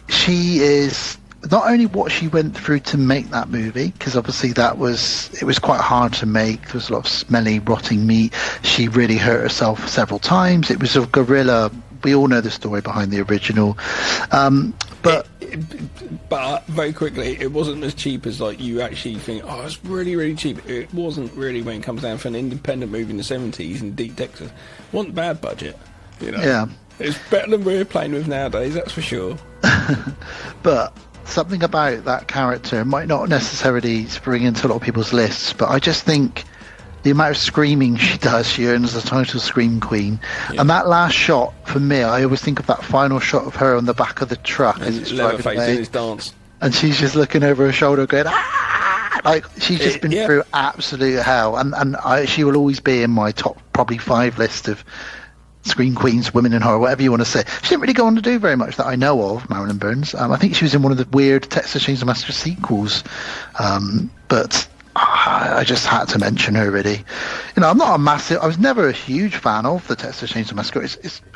she is not only what she went through to make that movie, because obviously it was quite hard to make. There was a lot of smelly, rotting meat. She really hurt herself several times. It was a guerrilla. We all know the story behind the original. But very quickly, it wasn't as cheap as like you actually think. Oh, it's really, really cheap. It wasn't really when it comes down for an independent movie in the 70s in deep Texas. It wasn't bad budget, you know. Yeah, it's better than we're playing with nowadays. That's for sure. But something about that character might not necessarily spring into a lot of people's lists, but I just think the amount of screaming she does, she earns the title Scream Queen. Yeah. And that last shot, for me, I always think of that final shot of her on the back of the truck as it's driving away. In his dance. And she's just looking over her shoulder going, ah! Like, she's just been through absolute hell. And she will always be in my top probably 5 list of Scream Queens, women in horror, whatever you want to say. She didn't really go on to do very much that I know of, Marilyn Burns. I think she was in one of the weird Texas Chainsaw Massacre sequels. But I just had to mention her, really. You know, I was never a huge fan of the Texas Chainsaw Massacre.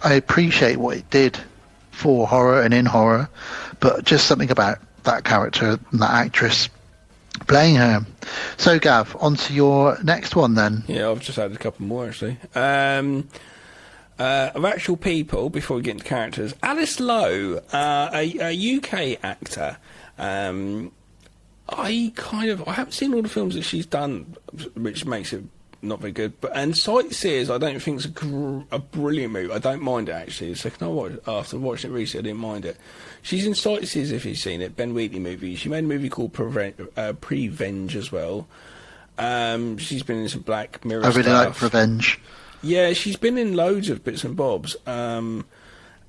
I appreciate what it did for horror and in horror, but just something about that character and that actress playing her. So, Gav, on to your next one then. Yeah, I've just added a couple more, actually. Of actual people, before we get into characters, Alice Lowe, a UK actor. I haven't seen all the films that she's done, which makes it not very good. And Sightseers, I don't think is a brilliant movie. I don't mind it, actually. The second I watched, after watching it recently, I didn't mind it. She's in Sightseers, if you've seen it, Ben Wheatley movie. She made a movie called Prevenge as well. She's been in some Black Mirror stuff. I really like Revenge. Yeah, she's been in loads of bits and bobs. And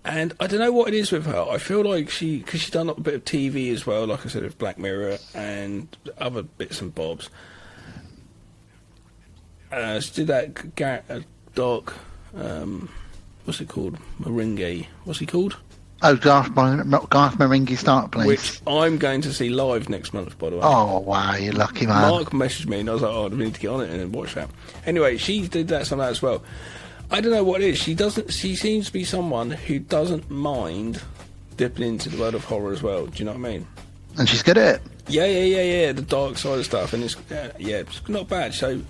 I don't know what it is with her. I feel like because she's done a bit of TV as well, like I said, with Black Mirror and other bits and bobs. She did that doc, what's it called? Marenghi. What's he called? Oh, Garth Marenghi's Dark Place. Which I'm going to see live next month, by the way. Oh, wow, you lucky man. Mark messaged me and I was like, I need to get on it and watch that. Anyway, she did that some of that as well. I don't know what it is. She seems to be someone who doesn't mind dipping into the world of horror as well. Do you know what I mean? And she's good at it. Yeah. The dark side of stuff, and it's not bad. So,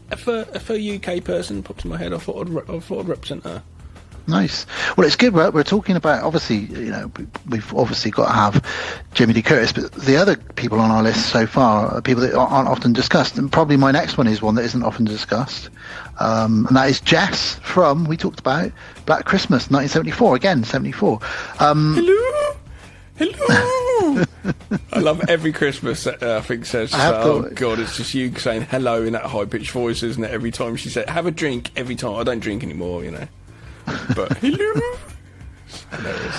if a UK person pops in my head, I thought I'd represent her. Nice. Well, it's good. We're talking about, obviously, you know, we've obviously got to have Jamie Lee Curtis, but the other people on our list so far are people that aren't often discussed, and probably my next one is one that isn't often discussed, and that is Jess from, we talked about, Black Christmas, 1974, again, 74. Hello! I love every Christmas I think says, oh God, it's just you saying hello in that high-pitched voice, isn't it, every time she said, have a drink, every time. I don't drink anymore, you know. But hello.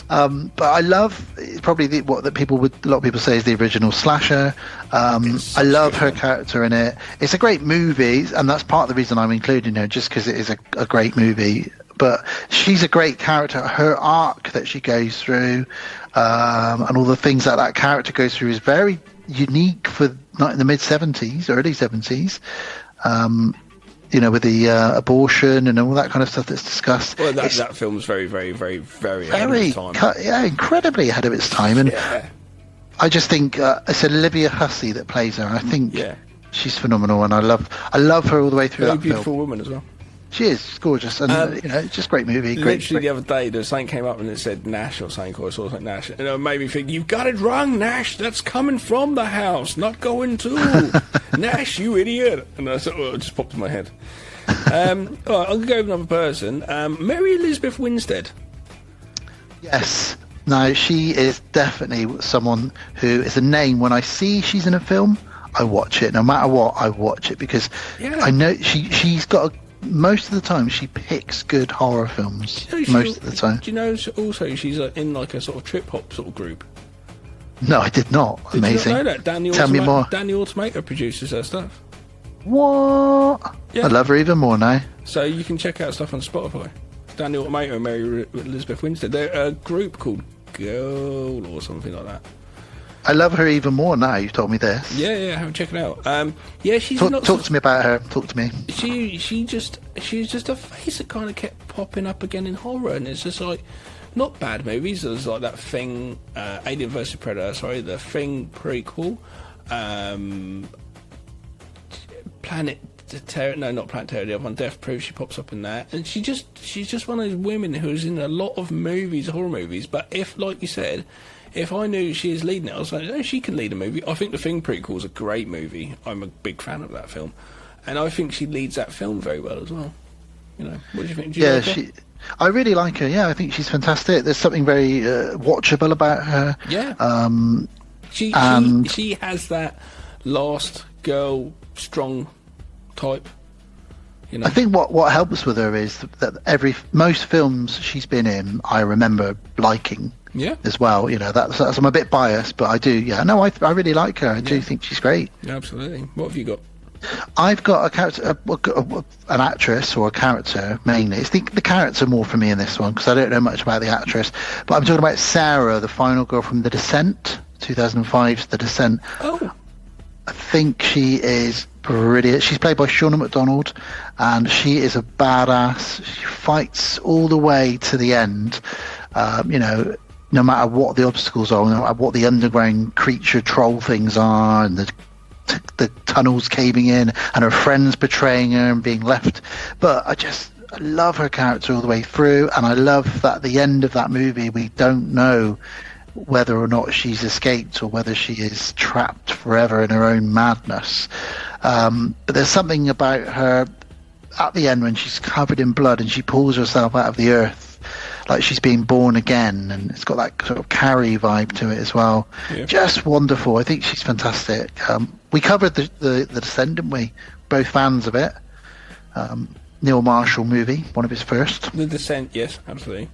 But I love probably a lot of people say is the original slasher. I love her character in it. It's a great movie, and that's part of the reason I'm including her, just because it is a great movie. But she's a great character. Her arc that she goes through, and all the things that character goes through, is very unique for not in the mid 70s, early 70s. With the abortion and all that kind of stuff that's discussed. Well, that film's very, very, very, very ahead of its time. Incredibly ahead of its time. And I just think it's Olivia Hussey that plays her. I think she's phenomenal, and I love her all the way through very that beautiful film. woman as well. She is. She's gorgeous, and it's just a great movie. Literally the other day, there was something came up and it said Nash or something, or I saw something Nash, and it made me think, you've got it wrong, Nash. That's coming from the house, not going to. Nash, you idiot. And I thought, it just popped in my head. All right, I'll go with another person. Mary Elizabeth Winstead. Yes. No, she is definitely someone who is a name. When I see she's in a film, I watch it. No matter what, I watch it, because I know she's got most of the time she picks good horror films. Most of the time. Do you know also she's in like a sort of trip hop sort of group? No, I did not. Amazing. Did you not know that? Tell me more. Danny Automator produces her stuff. What? Yeah. I love her even more now. So you can check out stuff on Spotify. Danny Automator and Mary Elizabeth Winstead. They're a group called Girl or something like that. I love her even more now. You've told me this. Yeah, check it out. She's talk to me about her. Talk to me. She's just a face that kind of kept popping up again in horror, and it's just like not bad movies. There's like that Thing, Alien vs Predator. Sorry, the Thing prequel, Planet Terror. No, not Planet Terror. The other one, Death Proof. She pops up in that, and she's just one of those women who's in a lot of movies, horror movies. But if, like you said, if I knew she is leading it, I was like, oh, she can lead a movie. I think the Thing prequel is a great movie. I'm a big fan of that film, and I think she leads that film very well as well. What do you think? Do you like her? I really like her. Yeah, I think she's fantastic. There's something very watchable about her. Yeah. She has that last girl strong type. I think what helps with her is that most films she's been in, I remember liking. Yeah. As well, that's I'm a bit biased, but I do. Yeah. No, I really like her. I do think she's great. Absolutely. What have you got? I've got a character, an actress or a character mainly. It's the character more for me in this one, because I don't know much about the actress. But I'm talking about Sarah, the final girl from The Descent, 2005's The Descent. Oh. I think she is brilliant. She's played by Shauna McDonald, and she is a badass. She fights all the way to the end. No matter what the obstacles are, no matter what the underground creature troll things are, and the tunnels caving in, and her friends betraying her and being left. But I love her character all the way through, and I love that at the end of that movie we don't know whether or not she's escaped or whether she is trapped forever in her own madness. But there's something about her at the end when she's covered in blood and she pulls herself out of the earth like she's being born again, and it's got that sort of Carrie vibe to it as well. Yeah. Just wonderful. I think she's fantastic. We covered the Descent, didn't we? Both fans of it. Neil Marshall movie, one of his first. The Descent, yes, absolutely.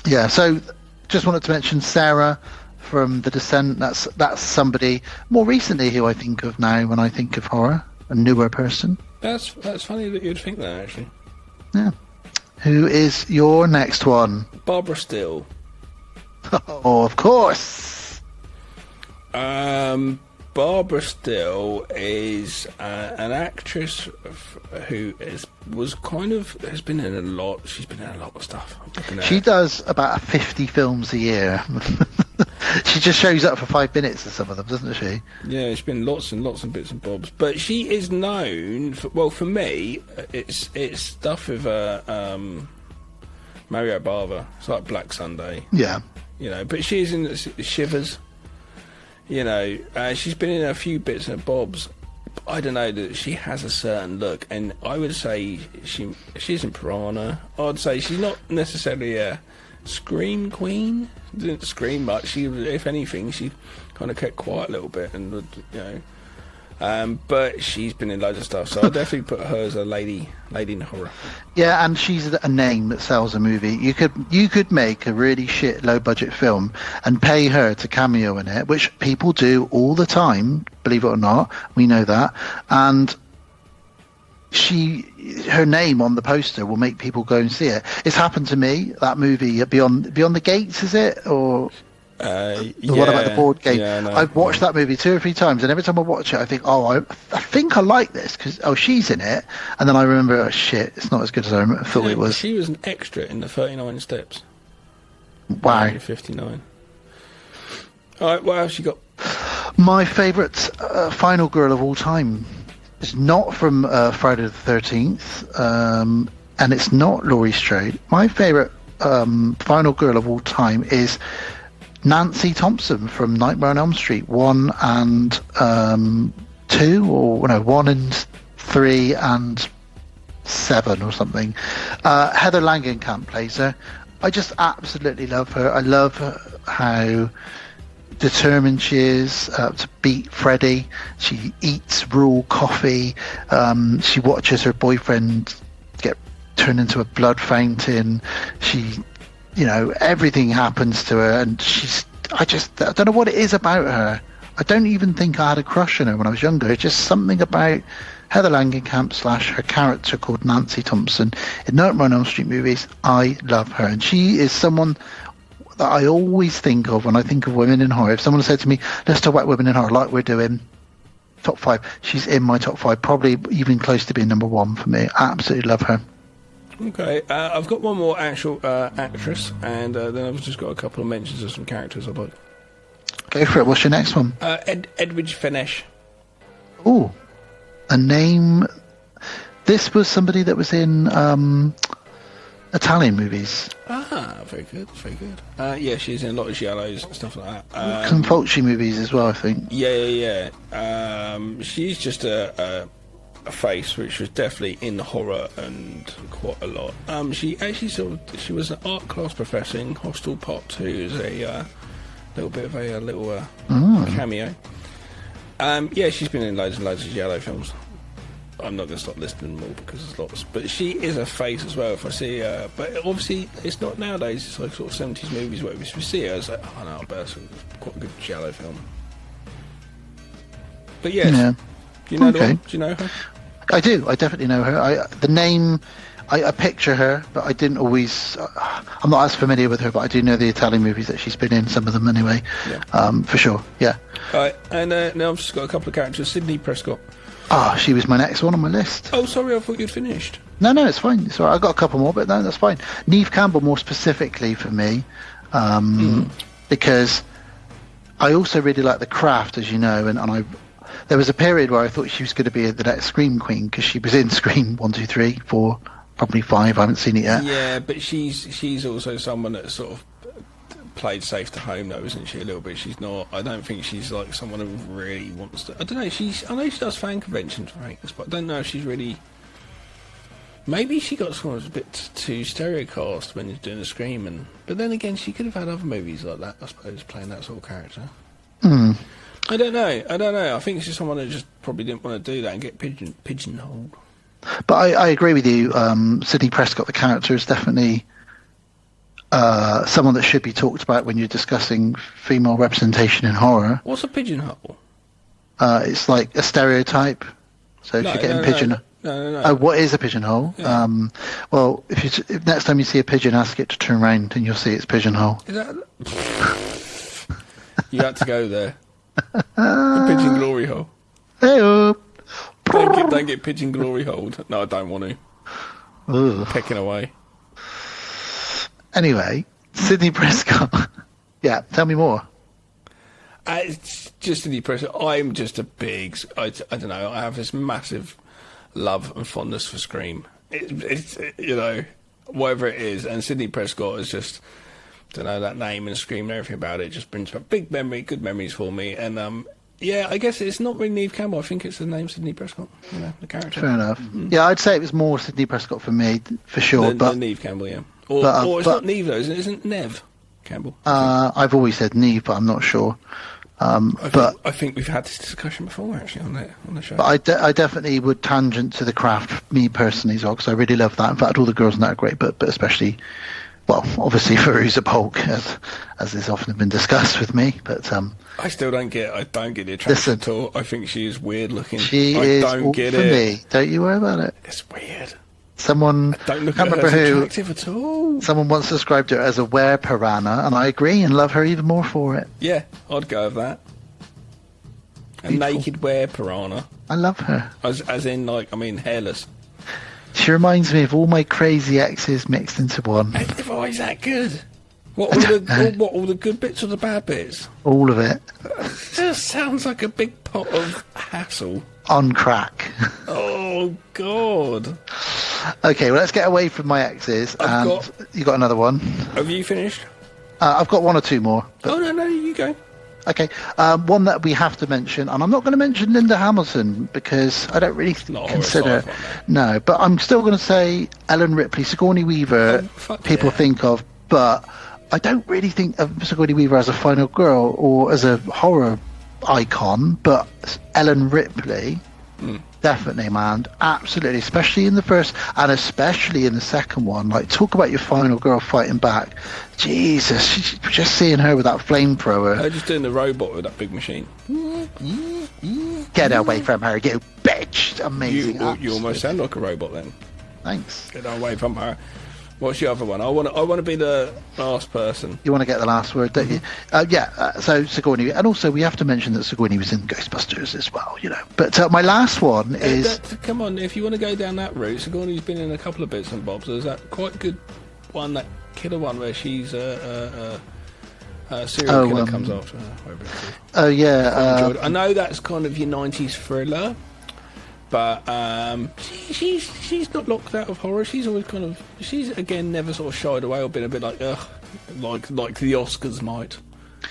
Yeah, so just wanted to mention Sarah from The Descent. That's somebody more recently who I think of now when I think of horror, a newer person. That's funny that you'd think that, actually. Yeah. Who is your next one? Barbara Steele. Oh, of course. Barbara Steele is an actress who has been in a lot. She's been in a lot of stuff. She does about 50 films a year. She just shows up for 5 minutes in some of them, doesn't she? Yeah, she's been lots and lots of bits and bobs. But she is known for me, it's stuff with Mario Bava. It's like Black Sunday. Yeah. But she's in Shivers. She's been in a few bits and bobs. I don't know, that she has a certain look, and I would say she's in Piranha. I'd say she's not necessarily a scream queen. Didn't scream much. If anything, she kind of kept quiet a little bit, and But she's been in loads of stuff, so I'll definitely put her as a lady in horror. Yeah, and she's a name that sells a movie. You could make a really shit low budget film and pay her to cameo in it, which people do all the time, believe it or not. We know that. And her name on the poster will make people go and see it. It's happened to me, that movie Beyond the Gates, is it? Or the one about the board game. Yeah, no, I've watched that movie 2 or 3 times, and every time I watch it I think, I think I like this because she's in it, and then I remember, oh shit, it's not as good as I thought it was. She was an extra in the 39 Steps. Wow. 59. Alright, what else you got? My favourite final girl of all time is not from Friday the 13th, and it's not Laurie Strode. My favourite final girl of all time is Nancy Thompson from Nightmare on Elm Street 1 and 2, or no, 1 and 3 and 7 or something. Heather Langenkamp plays her. I just absolutely love her. I love how determined she is to beat Freddy. She eats raw coffee. She watches her boyfriend get turned into a blood fountain. She, everything happens to her, and I don't know what it is about her. I don't even think I had a crush on her when I was younger. It's just something about Heather Langenkamp / her character called Nancy Thompson in Nightmare on Elm Street movies. I love her, and she is someone that I always think of when I think of women in horror. If someone said to me, let's talk about women in horror like we're doing, top 5, she's in my top 5, probably even close to being number 1 for me. I absolutely love her. Okay, I've got one more actual actress, and then I've just got a couple of mentions of some characters I'd like. Go for it. What's your next one? Edwidge Fenech. Oh, a name. This was somebody that was in Italian movies. Ah, very good, very good. Yeah, she's in a lot of giallos and stuff like that. Some Fulci movies as well, I think. Yeah. She's just a face which was definitely in horror and quite a lot. She actually she was an art class professor in Hostel Part 2 as a little bit of a little cameo. Yeah, she's been in loads and loads of giallo films. I'm not going to start listing them all because there's lots, but she is a face as well. If I see her, but obviously it's not nowadays. It's like sort of 70s movies where if we see her, it's like, oh no, I bet it's quite a good giallo film. But yes, yeah. Do you know okay. Do you know her? I do. I definitely know her. The name, I picture her, but I didn't always. I'm not as familiar with her, but I do know the Italian movies that she's been in. Some of them, anyway. Yeah. For sure. Yeah. All right, and now I've just got a couple of characters. Sidney Prescott. Ah, she was my next one on my list. Oh, sorry, I thought you'd finished. No, it's fine. It's all right. I got a couple more, but no, that's fine. Neve Campbell, more specifically for me, because I also really like The Craft, as you know, and there was a period where I thought she was going to be the next Scream Queen because she was in Scream 1, 2, 3, 4, probably 5. I haven't seen it yet. Yeah, but she's also someone that sort of played safe to home, though, isn't she? A little bit. She's not. I don't think she's like someone who really wants to. I don't know. I know she does fan conventions for Angus, but I don't know if she's really. Maybe she got someone who's a bit too stereocast when he's doing the Scream, but then again, she could have had other movies like that, I suppose, playing that sort of character. I don't know. I think it's just someone who just probably didn't want to do that and get pigeonholed. But I agree with you. Sidney Prescott, the character, is definitely someone that should be talked about when you're discussing female representation in horror. What's a pigeonhole? It's like a stereotype. So if you're getting pigeon. No. Oh, what is a pigeonhole? Yeah. Well, if next time you see a pigeon, ask it to turn around, and you'll see its pigeonhole. Is that? You had to go there. The pigeon glory hole. Hey-oh. Don't get pigeon glory holed. No, I don't want to. Ugh. Pecking away. Anyway, Sidney Prescott. Yeah, tell me more. It's just Sidney Prescott. I'm just a big. I don't know. I have this massive love and fondness for Scream. It's whatever it is, and Sidney Prescott is just. Don't know, that name and Scream and everything about it just brings back good memories for me. And yeah, I guess it's not really Neve Campbell. I think it's the name Sidney Prescott. The character. Fair enough. Yeah, I'd say it was more Sidney Prescott for me, for sure. Than Neve Campbell, yeah. Or it's not Neve though, isn't it? Isn't Nev Campbell? I've always said Neve, but I'm not sure. I think we've had this discussion before, actually, on the show. But I definitely would tangent to The Craft, me personally, as well, because I really love that. In fact, all the girls in that are great, but especially, well, obviously Veruza Balk, as has often been discussed with me. But I still don't get the attraction at all. I think she is weird looking. She I is don't all get for it. me. Don't you worry about it. It's weird. Someone, Don't look I at her can't as remember who, attractive at all. someone once described her as a were piranha, and I agree and love her even more for it. Yeah, I'd go with that. A Beautiful. naked were piranha. I love her. As in, like, I mean, hairless. She reminds me of all my crazy exes mixed into one. Why is that good? What, all the good bits or the bad bits? All of it. It just sounds like a big pot of hassle. On crack. Oh, God. Okay, well, let's get away from my exes. You got another one. Have you finished? I've got one or two more. Oh, no, you go. Okay, one that we have to mention, and I'm not going to mention Linda Hamilton because I don't really consider. No, but I'm still going to say Ellen Ripley, Sigourney Weaver. People think of, but I don't really think of Sigourney Weaver as a final girl or as a horror icon. But Ellen Ripley, definitely, man, absolutely, especially in the first and especially in the second one. Like, talk about your final girl fighting back. Jesus, just seeing her with that flamethrower. Her just doing the robot with that big machine. Get away from her, you bitch! Amazing. You almost sound like a robot then. Thanks. Get away from her. What's the other one? I want to be the last person. You want to get the last word, don't you? So Sigourney, and also we have to mention that Sigourney was in Ghostbusters as well, you know. But my last one is... come on, if you want to go down that route, Sigourney's been in a couple of bits and bobs. There's that quite good one, that killer one, where she's a serial killer comes after her. Oh, yeah. I know that's kind of your 90s thriller, but she's not locked out of horror. She's always she's again never sort of shied away or been a bit like ugh, like the Oscars might.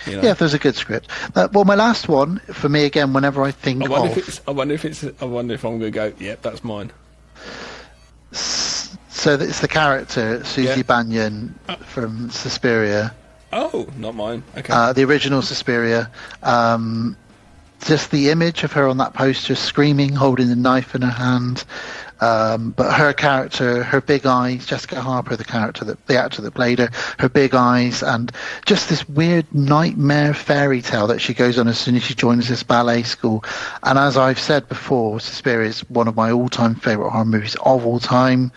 You know? Yeah, if there's a good script. Well, my last one for me again. Whenever I think I wonder if I'm going to go. Yep, that's mine. So it's the character Susie Bannion from Suspiria. Oh, not mine. Okay. The original Suspiria. Just the image of her on that poster, screaming, holding the knife in her hand. But her character, her big eyes, Jessica Harper, the actor that played her, her big eyes, and just this weird nightmare fairy tale that she goes on as soon as she joins this ballet school. And as I've said before, Suspiria is one of my all-time favourite horror movies of all time.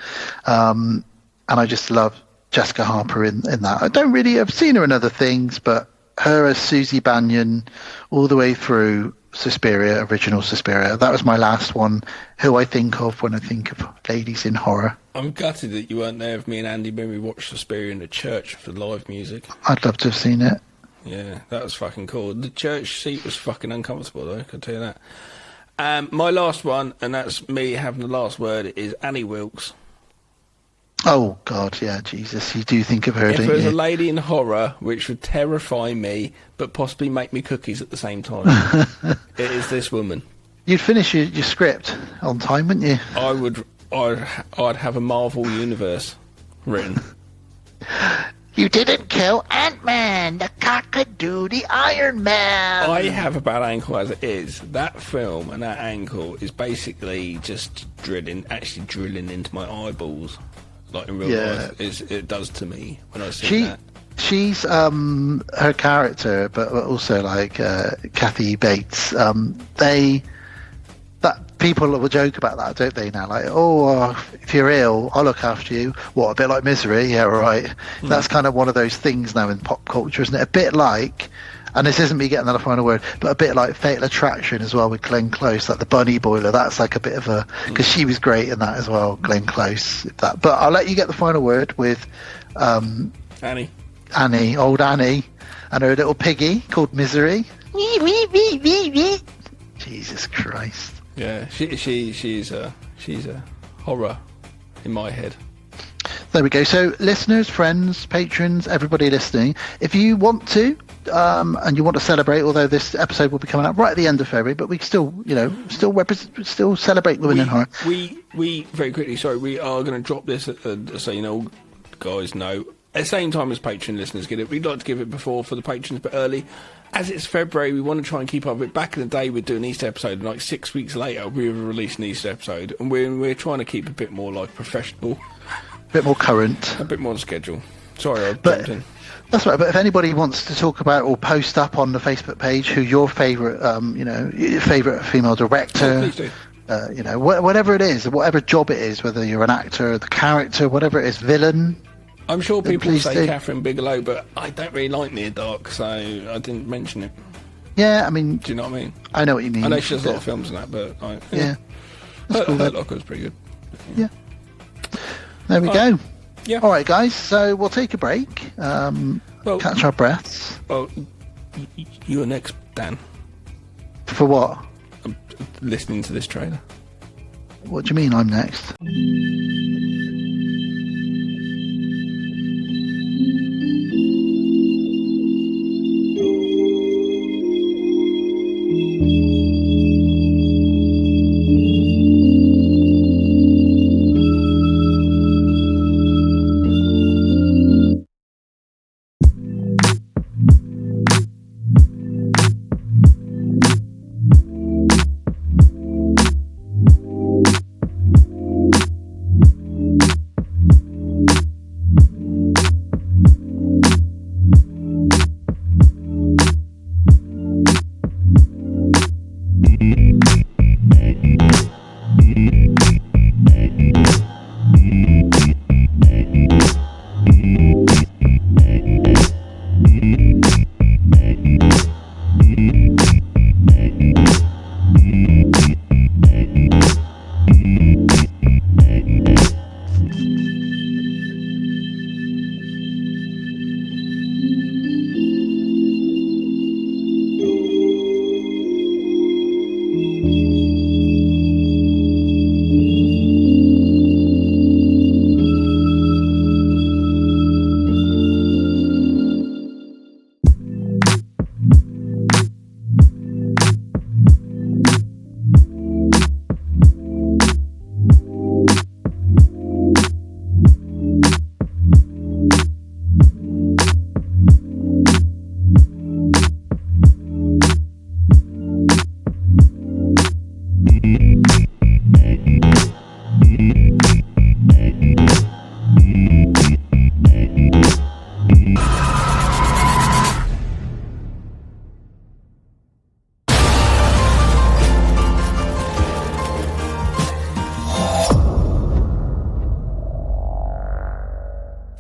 And I just love Jessica Harper in that. I've seen her in other things, but her as Susie Bannion all the way through Suspiria, original Suspiria. That was my last one, who I think of when I think of ladies in horror. I'm gutted that you weren't there with me and Andy when we watched Suspiria in the church for live music. I'd love to have seen it. Yeah, that was fucking cool. The church seat was fucking uncomfortable, though, I can tell you that. My last one, and that's me having the last word, is Annie Wilkes. Oh, God, yeah, Jesus. You do think of her, don't you? If there's a lady in horror which would terrify me, but possibly make me cookies at the same time, it is this woman. You'd finish your script on time, wouldn't you? I'd have a Marvel universe written. You didn't kill Ant-Man, the cock-a-doodle Iron Man. I have a bad ankle as it is. That film and that ankle is basically just drilling into my eyeballs. Like in real life, it does to me when I see that. She's her character, but also like Kathy Bates. People will joke about that, don't they? Now, like, if you're ill, I'll look after you. What, a bit like Misery? Yeah, right. That's kind of one of those things now in pop culture, isn't it? A bit like, and this isn't me getting that final word, but a bit like Fatal Attraction as well with Glenn Close, like the bunny boiler. That's like a bit of a, because she was great in that as well, Glenn Close. But I'll let you get the final word with Annie, old Annie, and her little piggy called Misery. Jesus Christ. Yeah, she's a horror in my head. There we go. So, listeners, friends, patrons, everybody listening, if you want to, and you want to celebrate, although this episode will be coming out right at the end of February, but we still celebrate women in horror. We very quickly, sorry, we are going to drop this, so you know, guys know, at the same time as Patreon listeners get it. We'd like to give it before for the patrons, but early. As it's February, we want to try and keep up with it. Back in the day, we'd do an Easter episode, and like 6 weeks later, we would release an Easter episode, and we're trying to keep a bit more like professional, A bit more current. a bit more on schedule. Sorry, I jumped in. That's right. But if anybody wants to talk about or post up on the Facebook page who your favourite, your favourite female director, Please do. Whatever it is, whatever job it is, whether you're an actor, the character, whatever it is, villain. I'm sure people please say do. Catherine Bigelow, but I don't really like Near Dark, so I didn't mention it. Yeah, I mean, Do you know what I mean? I know what you mean. I know she does a lot of films and that, but Yeah, Hurt Locker was pretty good. yeah. There we go. Yeah. All right, guys. So we'll take a break. Well, Catch our breaths. well, you're next, Dan. For what? I'm listening to this trailer. What do you mean I'm next?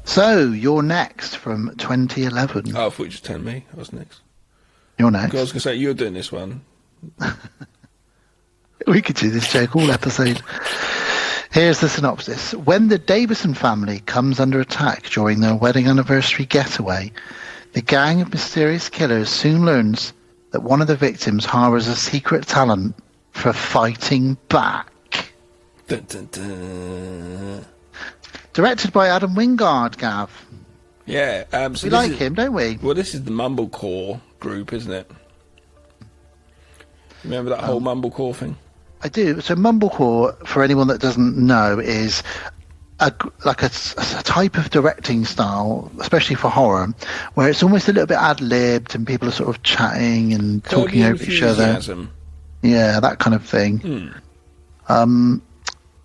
So, you're next from 2011. Oh, I thought you just telling me I was next. You're I was next. going to say, you're doing this one. We could do this joke all episode. Here's the synopsis. When the Davison family comes under attack during their wedding anniversary getaway, the gang of mysterious killers soon learns that one of the victims harbours a secret talent for fighting back. Dun, dun, dun. Directed by Adam Wingard, Gav. Yeah. So We this like is- him, don't we? Well, this is the Mumblecore group, isn't it? Remember that whole Mumblecore thing? I do. So Mumblecore, for anyone that doesn't know, is a type of directing style, especially for horror, where it's almost a little bit ad-libbed and people are sort of chatting and talking Curb over each other. Enthusiasm. Yeah, that kind of thing.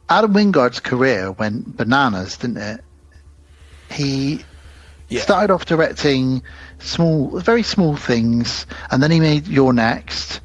Adam Wingard's career went bananas, didn't it? He Yeah. started off directing very small things, and then he made You're Next.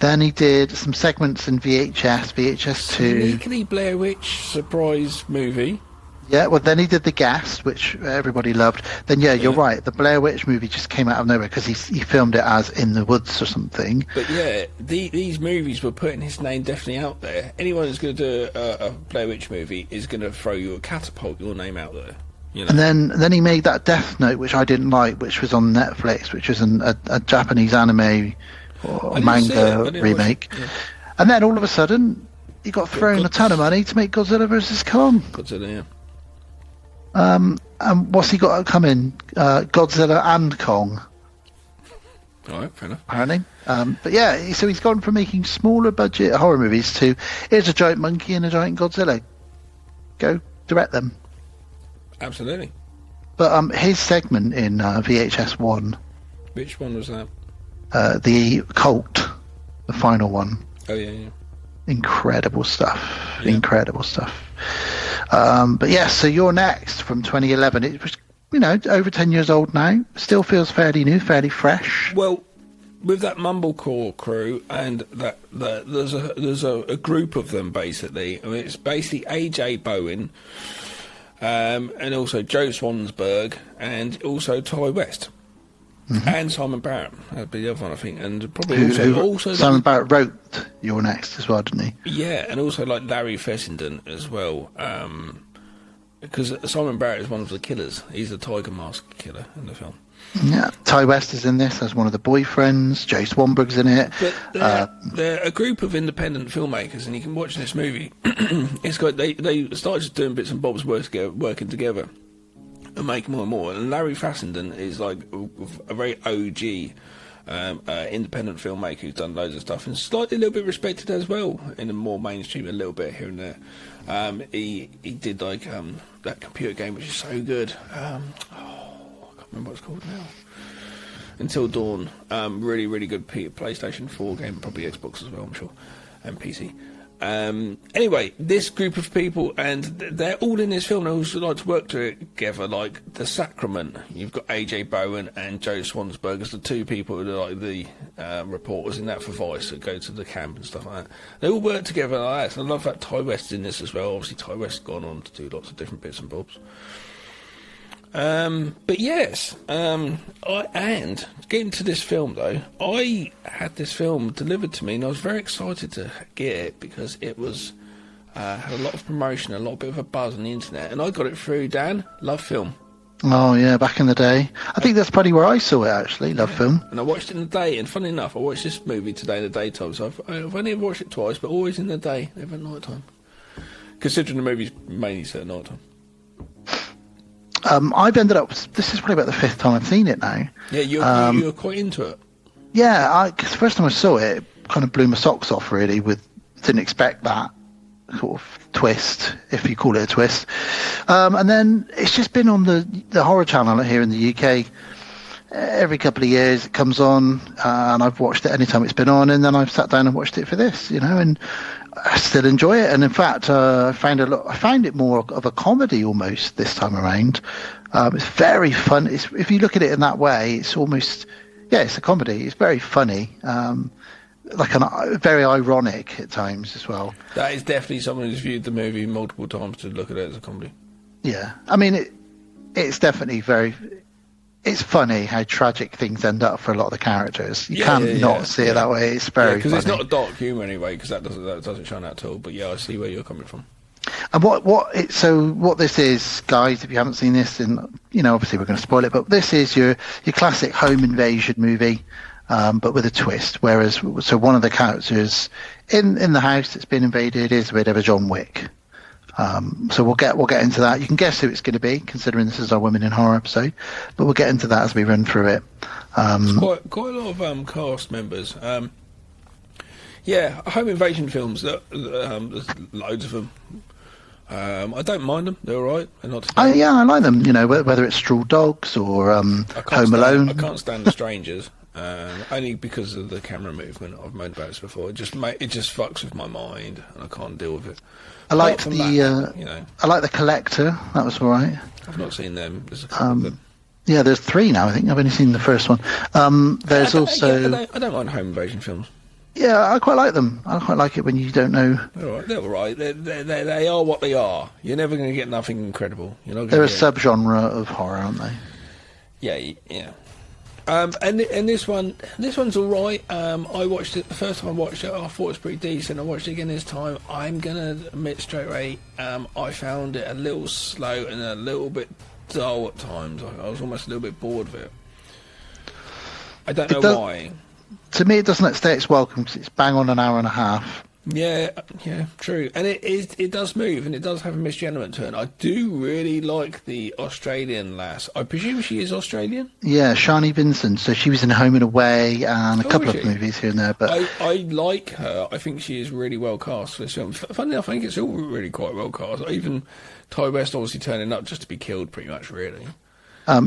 Then he did some segments in VHS 2. Sneakily Blair Witch surprise movie. Yeah, well, then he did The Guest, which everybody loved. Then, you're right, the Blair Witch movie just came out of nowhere because he filmed it as In the Woods or something. But yeah, these movies were putting his name definitely out there. Anyone who's going to do a Blair Witch movie is going to throw you a catapult your name out there. You know? And then he made that Death Note, which I didn't like, which was on Netflix, which was a Japanese anime or I didn't see it. I manga didn't remake. watch it, yeah. And then all of a sudden, he got thrown a ton of money to make Godzilla vs. Kong. Godzilla, yeah. And what's he got coming? Godzilla and Kong, All right, fair enough. apparently. But yeah, so he's gone from making smaller budget horror movies to here's a giant monkey and a giant Godzilla. Go direct them. Absolutely. But his segment in VHS 1, Which one was that? the Cult, the final one, Oh, yeah. incredible stuff. Yeah. Incredible stuff. But yes, so you're next from 2011. It was, over 10 years old now. Still feels fairly new, fairly fresh. Well, with that Mumblecore crew, and that there's a group of them basically. I mean, it's basically AJ Bowen, and also Joe Swansberg, and also Ty West, and Simon Barrett. That'd be the other one, I think, and probably also Simon Barrett wrote You're Next as well, didn't he? Yeah, and also like Larry Fessenden as well, because Simon Barrett is one of the killers. He's the Tiger Mask killer in the film. Yeah, Ty West is in this as one of the boyfriends. Joe Swanberg's in it. But they're a group of independent filmmakers, and you can watch this movie. It's got they started just doing bits and bobs working together and making more and more. And Larry Fessenden is like a very OG independent filmmaker who's done loads of stuff and slightly a little bit respected as well in the more mainstream, a little bit here and there. He did like that computer game which is so good. I can't remember what it's called now. Until Dawn, really, really good PlayStation 4 game, probably Xbox as well, I'm sure, and PC. Anyway, this group of people, and they're all in this film, they also like to work together, like The Sacrament. You've got AJ Bowen and Joe Swansberg as the two people who are like the reporters in that for Vice that go to the camp and stuff like that. They all work together like that, so I love that Ty West's in this as well. Obviously, Ty West's gone on to do lots of different bits and bobs. But yes, and getting to this film though, I had this film delivered to me and I was very excited to get it because it was had a lot of promotion, a lot bit of a buzz on the internet, and I got it through Dan Love Film. Oh yeah, back in the day. I think that's probably where I saw it actually, Love Film. And I watched it in the day, and funny enough, I watched this movie today in the daytime, so I've only ever watched it twice, but always in the day, never at night time. Considering the movie's mainly set at night time. I've ended up. This is probably about the fifth time I've seen it now. Yeah, you're quite into it. Yeah, because the first time I saw it, it kind of blew my socks off. Really, didn't expect that sort of twist, if you call it a twist. And then it's just been on the horror channel here in the UK. Every couple of years it comes on, and I've watched it anytime it's been on, and then I've sat down and watched it for this, and I still enjoy it. And in fact, I find it more of a comedy almost this time around. It's very fun. If you look at it in that way, it's almost, it's a comedy. It's very funny, very ironic at times as well. That is definitely someone who's viewed the movie multiple times to look at it as a comedy. Yeah, I mean, it's definitely it's funny how tragic things end up for a lot of the characters. You can't not see it that way. It's very funny. Because it's not a dark humour anyway, because that doesn't shine out at all. But yeah, I see where you're coming from. And what this is, guys, if you haven't seen this, and obviously we're going to spoil it, but this is your classic home invasion movie, but with a twist. Whereas, one of the characters in the house that's been invaded is a bit of a John Wick. So we'll get into that. You can guess who it's going to be, considering this is our Women in Horror episode. But we'll get into that as we run through it. Quite a lot of cast members. Home invasion films. There's loads of them. I don't mind them. They're all right. They're not. I like them. Whether it's Straw Dogs or Home Alone. I can't stand The Strangers. Only because of the camera movement. I've moaned about this before. It just fucks with my mind, and I can't deal with it. I like the Collector. That was all right. I've not seen them. There's a couple of them. Yeah, there's 3 now. I think I've only seen the first one. There's also. I don't mind home invasion films. Yeah, I quite like them. I quite like it when you don't know. They're all right. They are what they are. You're never going to get nothing incredible. They're a subgenre of horror, aren't they? Yeah. And this one's all right. I watched it the first time I watched it. I thought it was pretty decent. I watched it again this time. I'm gonna admit straight away, I found it a little slow and a little bit dull at times. I was almost a little bit bored of it. I don't know why. To me, it doesn't outstay its welcome because it's bang on an hour and a half. Yeah, true. And it does move, and it does have a mystery element to it. I do really like the Australian lass. I presume she is Australian? Yeah, Shani Vincent. So she was in Home and Away and a couple of movies here and there. But I like her. I think she is really well cast for this film. Funny enough, I think it's all really quite well cast. Even Ty West obviously turning up just to be killed, pretty much, really.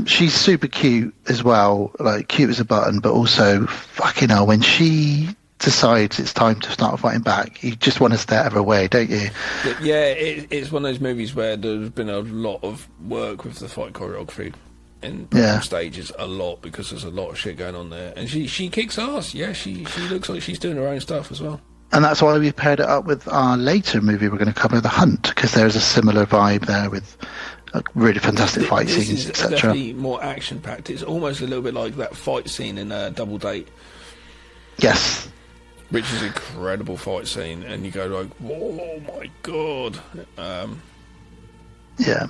She's super cute as well, like cute as a button, but also fucking hell, when she decides it's time to start fighting back, you just want to stay out of her way, don't you? Yeah, it's one of those movies where there's been a lot of work with the fight choreography in stages, a lot, because there's a lot of shit going on there, and she kicks ass. Yeah, she looks like she's doing her own stuff as well. And that's why we paired it up with our later movie we're going to cover, The Hunt, because there's a similar vibe there with really fantastic fight scenes, etc. Definitely more action packed. It's almost a little bit like that fight scene in Double Date. Yes. Which is an incredible fight scene, and you go like, "Oh my god!" Yeah,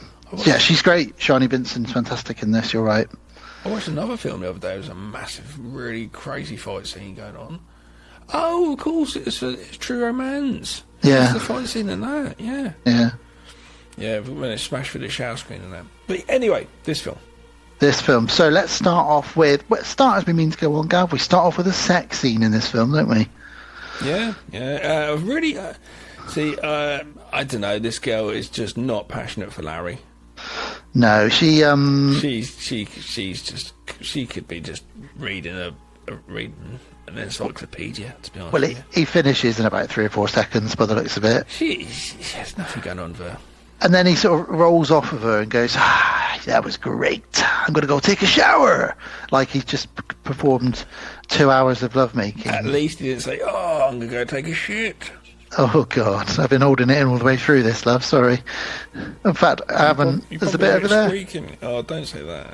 she's great. Shani Vincent's fantastic in this. You're right. I watched another film the other day. It was a massive, really crazy fight scene going on. Oh, of course, it's True Romance. Yeah, it's the fight scene in that. Yeah, when they smash through the shower screen and that. But anyway, this film. So let's start off with as we mean to go on, Gav. We start off with a sex scene in this film, don't we? Yeah. Really, see, I don't know. This girl is just not passionate for Larry. No, she's just, she could be just reading reading an encyclopedia, to be honest. Well, he finishes in about 3 or 4 seconds by the looks of it. She has nothing going on for her. And then he sort of rolls off of her and goes, that was great. I'm going to go take a shower. Like he's just performed 2 hours of lovemaking. At least he didn't say, I'm going to go take a shit. Oh, God. I've been holding it in all the way through this, love. Sorry. In fact, I haven't. There's a bit over there. Squeaking. Oh, don't say that.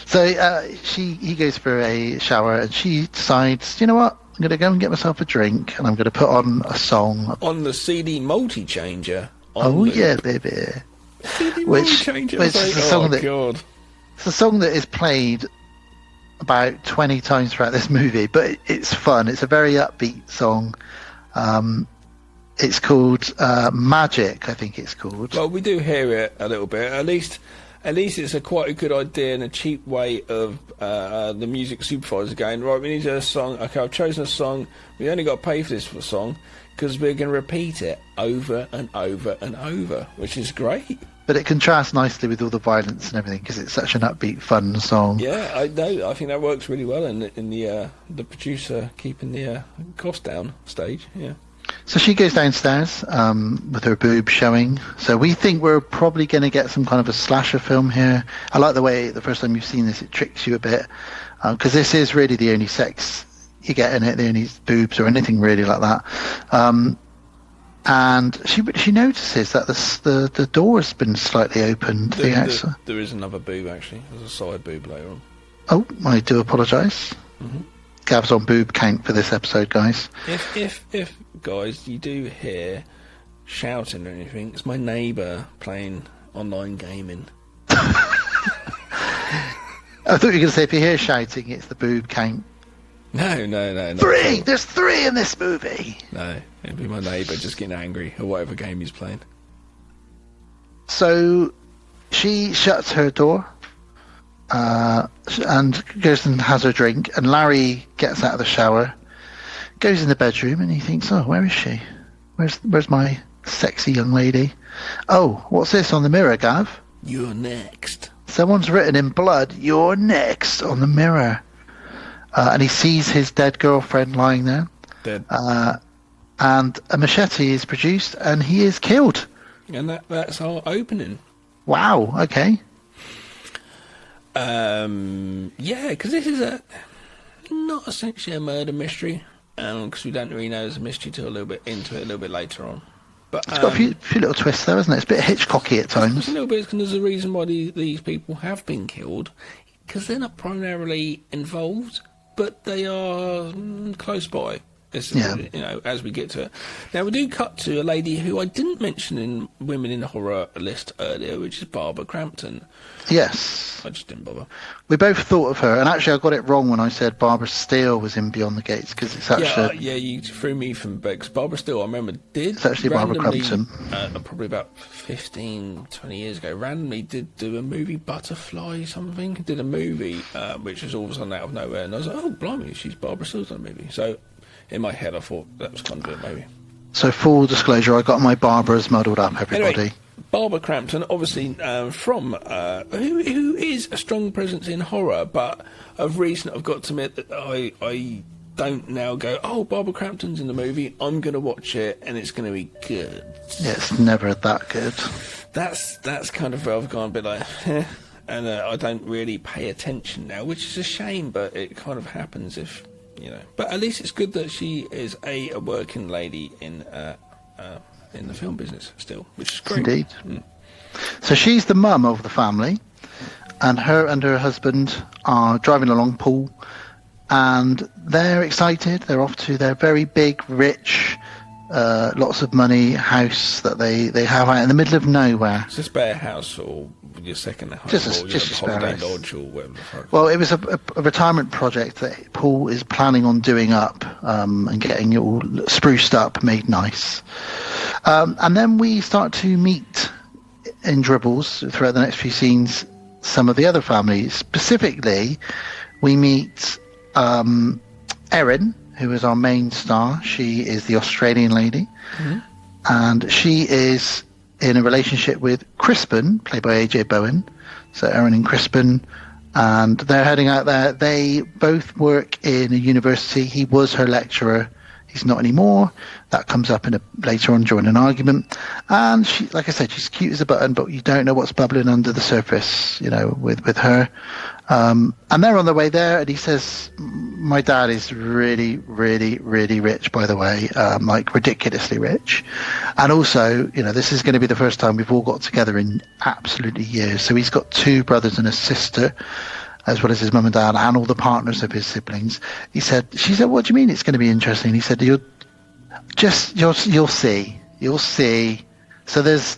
So he goes for a shower and she decides, you know what? I'm going to go and get myself a drink and I'm going to put on a song. On the CD multi-changer. Yeah, baby. Which is a song God. It's a song that is played about 20 times throughout this movie, but it's fun. It's a very upbeat song. It's called Magic, I think it's called. Well, we do hear it a little bit. At least it's quite a good idea and a cheap way of the music supervisor going, right, we need a song. Okay, I've chosen a song. We only got to pay for this song because we're going to repeat it over and over and over, which is great. But it contrasts nicely with all the violence and everything because it's such an upbeat, fun song. Yeah, I know. I think that works really well in the producer keeping the cost down stage. Yeah. So she goes downstairs with her boob showing. So we think we're probably going to get some kind of a slasher film here. I like the way the first time you've seen this, it tricks you a bit because this is really the only sex you get in it, the only boobs or anything really like that. And she notices that the door's been slightly opened. There is another boob actually. There's a side boob later on. Oh, I do apologise. Mm-hmm. Gav's on boob count for this episode, guys. If guys, you do hear shouting or anything, it's my neighbour playing online gaming. I thought you were going to say if you hear shouting, it's the boob count. No. 3! There's 3 in this movie! No, it'd be my neighbour just getting angry at whatever game he's playing. So she shuts her door and goes and has her drink, and Larry gets out of the shower, goes in the bedroom, and he thinks, oh, where is she? Where's my sexy young lady? Oh, what's this on the mirror, Gav? You're next. Someone's written in blood, you're next, on the mirror. And he sees his dead girlfriend lying there. Dead. And a machete is produced, and he is killed. And that's our opening. Wow, okay. Yeah, because this is not essentially a murder mystery, because we don't really know there's a mystery till a little bit into it, a little bit later on. But it's got a few little twists there, isn't it? It's a bit Hitchcocky at times. A little bit, because there's a reason why these people have been killed, because they're not primarily involved, but they are close by. As we get to it. Now, we do cut to a lady who I didn't mention in Women in Horror list earlier, which is Barbara Crampton. Yes. I just didn't bother. We both thought of her, and actually I got it wrong when I said Barbara Steele was in Beyond the Gates, because it's actually... Yeah, you threw me from because Barbara Steele, I remember, It's actually Barbara Crampton. Probably about 15, 20 years ago, randomly did do a movie, Butterfly something, did a movie, which was all of a sudden out of nowhere, and I was like, oh, blimey, she's Barbara Steele's in a movie. So... in my head, I thought that was kind of it, maybe. So, full disclosure, I got my Barbaras muddled up, everybody. Anyway, Barbara Crampton, obviously from who is a strong presence in horror, but of recent I've got to admit that I don't now go, oh, Barbara Crampton's in the movie, I'm going to watch it and it's going to be good. Yeah, it's never that good. That's kind of where I've gone a bit like, and I don't really pay attention now, which is a shame, but it kind of happens if, you know. But at least it's good that she is a working lady in the film business still, which is great. Indeed. So she's the mum of the family, and her husband are driving along, Paul, and they're excited. They're off to their very big, rich, lots of money house that they have out in the middle of nowhere. It's a spare house or your second home, Just or a your spare holiday house. lodge or whatever the fuck. Well, it was a retirement project that Paul is planning on doing up and getting it all spruced up, made nice. And then we start to meet in dribbles throughout the next few scenes some of the other families. Specifically, we meet Erin, who is our main star. She is the Australian lady. And she is in a relationship with Crispin, played by AJ Bowen. So Erin and Crispin, and they're heading out there. They both work in a university. He was her lecturer. He's not anymore. That comes up later on during an argument. And she, like I said, she's cute as a button, but you don't know what's bubbling under the surface, you know, with her. And they're on their way there, and he says, my dad is really, really, really rich, by the way, like ridiculously rich. And also, you know, this is going to be the first time we've all got together in absolutely years. So he's got 2 brothers and a sister, as well as his mum and dad and all the partners of his siblings. She said, what do you mean it's going to be interesting? He said, you'll see. So there's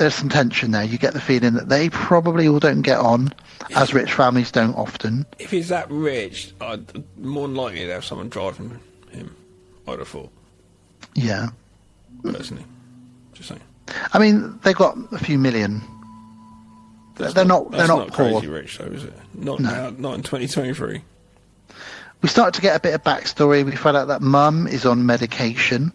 some tension there. You get the feeling that they probably all don't get on, as rich families don't often. If he's that rich, I'd more than likely to have someone driving him, I'd have thought. Yeah. Personally. Just saying. I mean, they've got a few million. They're not poor. Crazy rich, though, is it? Not now, not in 2023. We start to get a bit of backstory. We find out that mum is on medication.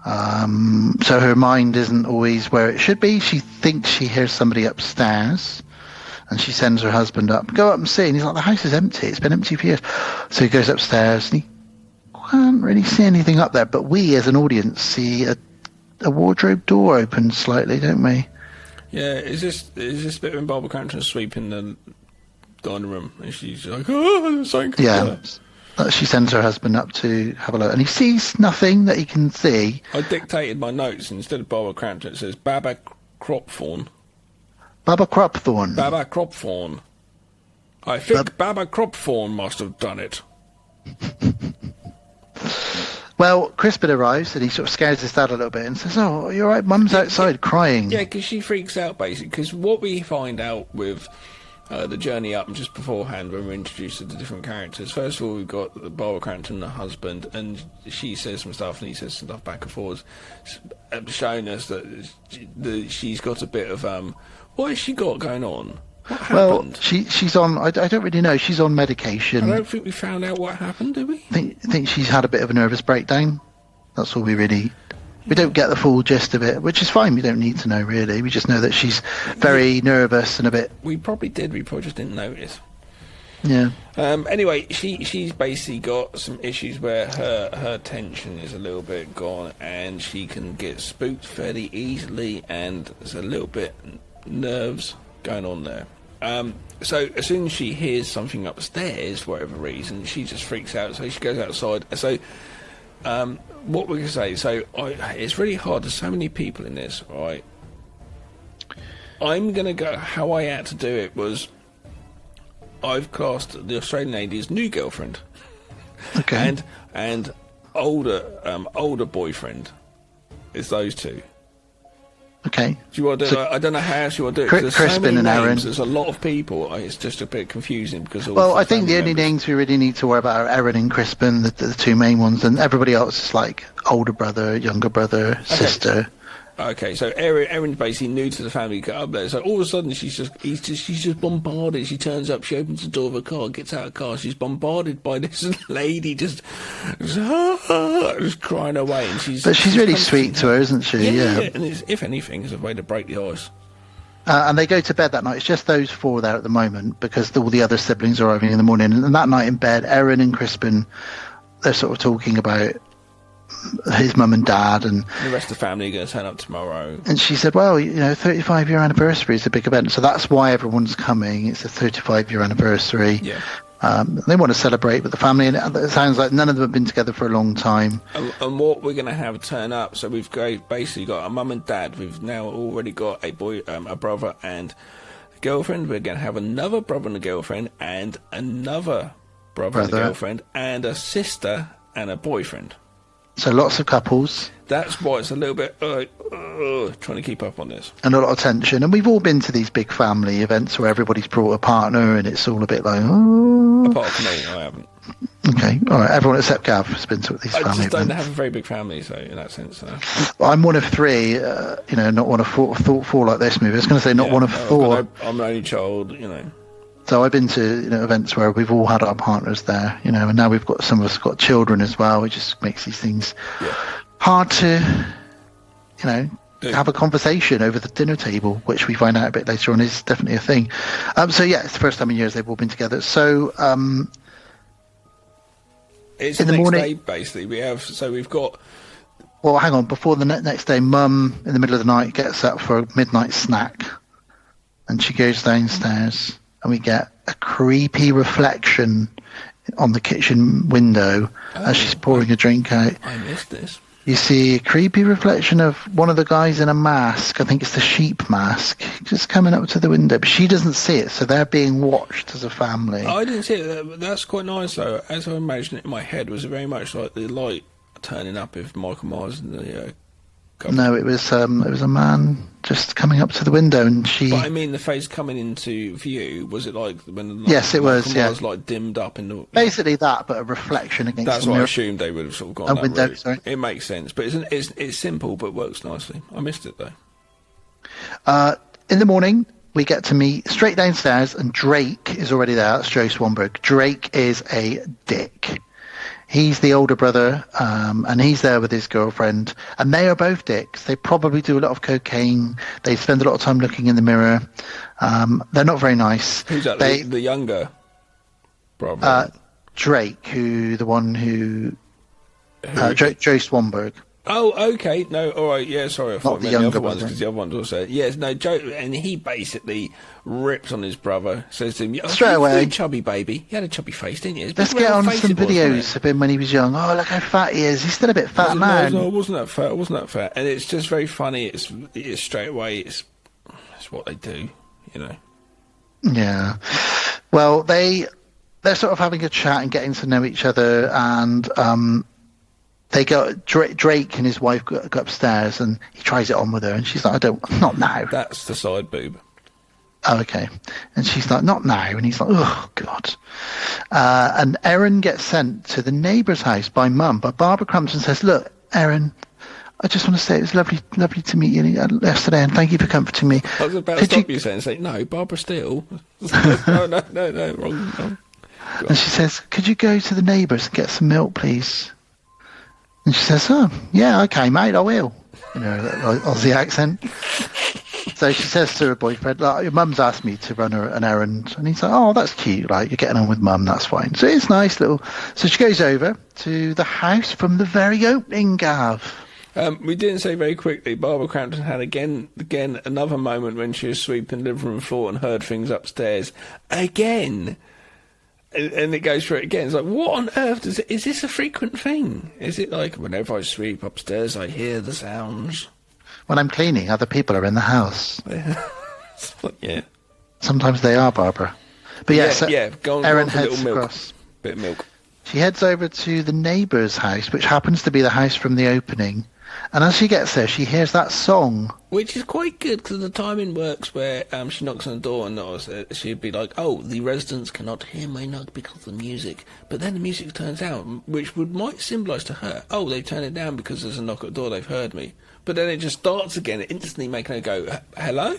So her mind isn't always where it should be. She thinks she hears somebody upstairs, and she sends her husband up. Go up and see. And he's like, the house is empty. It's been empty for years. So he goes upstairs, and he can't really see anything up there. But we, as an audience, see a wardrobe door open slightly, don't we? Yeah, is this bit when Barbara Crampton's sweeping the dining room, and she's like, oh, there's something. Yeah. She sends her husband up to have a look, and he sees nothing that he can see. I dictated my notes, and instead of Barbara Crampton, it says Baba Cropthorne. Baba Cropthorne. Baba Cropthorne. I think Baba Cropthorne must have done it. Well, Crispin arrives, and he sort of scares his dad a little bit and says, oh, you're right, Mum's outside crying. Yeah, because she freaks out, basically. Because what we find out with the journey up just beforehand, when we're introduced to the different characters, first of all, we've got Barbara Crampton, the husband, and she says some stuff, and he says some stuff back and forwards, showing us that she's got a bit of, what has she got going on? What happened? Well, she's on, I don't really know, she's on medication. I don't think we found out what happened, did we? I think she's had a bit of a nervous breakdown. That's all we don't get the full gist of it, which is fine. We don't need to know, really. We just know that she's very nervous and a bit... We probably did. We probably just didn't notice. Yeah. Anyway, she's basically got some issues where her tension is a little bit gone, and she can get spooked fairly easily, and there's a little bit nerves going on there. So as soon as she hears something upstairs, for whatever reason, she just freaks out. So she goes outside. So what we're going to say, it's really hard. There's so many people in this, right? I'm going to go, how I had to do it was, I've classed the Australian lady as new girlfriend. Okay. And older boyfriend. It's those two. Okay. Do you want to do I don't know how else you want to do it. There's Crispin so many and names, Erin. There's a lot of people. It's just a bit confusing because. Well, I think the only names we really need to worry about are Erin and Crispin, the two main ones, and everybody else is like older brother, younger brother, sister. Okay, so Erin's basically new to the family, got up there. So all of a sudden she's just bombarded. She turns up, she opens the door of her car, gets out of the car, she's bombarded by this lady just crying away, and she's really sweet to her, isn't she? Yeah. And if anything, it's a way to break the ice. And they go to bed that night. It's just those four there at the moment because all the other siblings are arriving in the morning. And that night in bed, Erin and Crispin, they're sort of talking about his mum and dad, and The rest of the family are going to turn up tomorrow. and she said, well, 35-year anniversary is a big event, so that's why everyone's coming. It's a 35-year anniversary. Yeah. They want to celebrate with the family, and it sounds like none of them have been together for a long time. And what we're going to have turn up, so we've basically got a mum and dad. We've now already got a brother and a girlfriend. We're going to have another brother and a girlfriend, and another brother and a girlfriend, and a sister and a boyfriend. So lots of couples. That's why it's a little bit trying to keep up on this. And a lot of tension. And we've all been to these big family events where everybody's brought a partner and it's all a bit like, oh. Apart from me, I haven't. Okay, all right. Everyone except Gav has been to these I family just don't events. have a very big family, so in that sense. I'm one of three, not one of four like this movie. I was going to say not one of four. I'm an only child, So I've been to events where we've all had our partners there, and now we've got some of us got children as well. It just makes these things hard to, have a conversation over the dinner table, which we find out a bit later on is definitely a thing. So yeah, it's the first time in years they've all been together. So it's in the the next morning, day, basically. We've got. Well, hang on. Before the next day, Mum in the middle of the night gets up for a midnight snack, and she goes downstairs. And we get a creepy reflection on the kitchen window as she's pouring a drink out. I missed this. You see a creepy reflection of one of the guys in a mask. I think it's the sheep mask, just coming up to the window. But she doesn't see it, so they're being watched as a family. I didn't see it. That's quite nice, though. As I imagined it in my head, was very much like the light turning up if Michael Myers and the couple. No, it was a man just coming up to the window, and she. But I mean, the face coming into view, was it like when? Yes, it was. Michael Yeah, Myers, like dimmed up in the. Basically that, but a reflection against. That's the what I mirror. assumed they would have sort of gone A that window, route. sorry. It makes sense, but it's simple, but works nicely. I missed it though. In the morning, we get to meet straight downstairs, and Drake is already there. That's Joe Swanberg. Drake is a dick. He's the older brother, and he's there with his girlfriend, and they are both dicks. They probably do a lot of cocaine. They spend a lot of time looking in the mirror. They're not very nice. Who's that? The younger brother. Drake, the one who Joe Swanberg. Oh, okay. No, all right. Yeah, sorry. I thought the I meant the younger other ones brother. because the other ones also. Yes, no, Joe, and he basically rips on his brother. Says to him, Straight you're away. a chubby baby. You had a chubby face, didn't you? It's Let's big get round on face some it was, wasn't videos it? of him when he was young. Oh, look how fat he is. He's still a bit fat now. No, I wasn't that fat. I wasn't that fat. And it's just very funny. It's straight away. It's what they do, Yeah. Well, they're sort of having a chat and getting to know each other, and they go. Drake and his wife go upstairs, and he tries it on with her, and she's like, not now." That's the side boob. Oh, okay. And she's like, "Not now," and he's like, "Oh God." And Erin gets sent to the neighbour's house by Mum, but Barbara Crampton says, "Look, Erin, I just want to say it was lovely to meet you yesterday, and thank you for comforting me." I was about to stop you saying, and say, no, Barbara Steele. no, wrong. And she says, "Could you go to the neighbours and get some milk, please?" And she says, "Oh, yeah, okay, mate, I will." That Aussie accent. So she says to her boyfriend, "Like, your mum's asked me to run her an errand." And he's like, "Oh, that's cute. Like, you're getting on with mum, that's fine." So it's nice little... So she goes over to the house from the very opening, Gav. We didn't say very quickly, Barbara Crampton had again another moment when she was sweeping the living room floor and heard things upstairs. Again! And it goes through it again. It's like, what on earth is this a frequent thing? Is it like, whenever I sweep upstairs, I hear the sounds? When I'm cleaning, other people are in the house. Yeah. Sometimes they are, Barbara. But yes, go on, Erin for a little heads milk. across. Bit of milk. She heads over to the neighbour's house, which happens to be the house from the opening. And as she gets there, she hears that song. Which is quite good, because the timing works where she knocks on the door and she'd be like, "Oh, the residents cannot hear my knock because of the music." But then the music turns out, which might symbolise to her, "Oh, they've turned it down because there's a knock at the door, they've heard me." But then it just starts again, instantly making her go, "Hello?"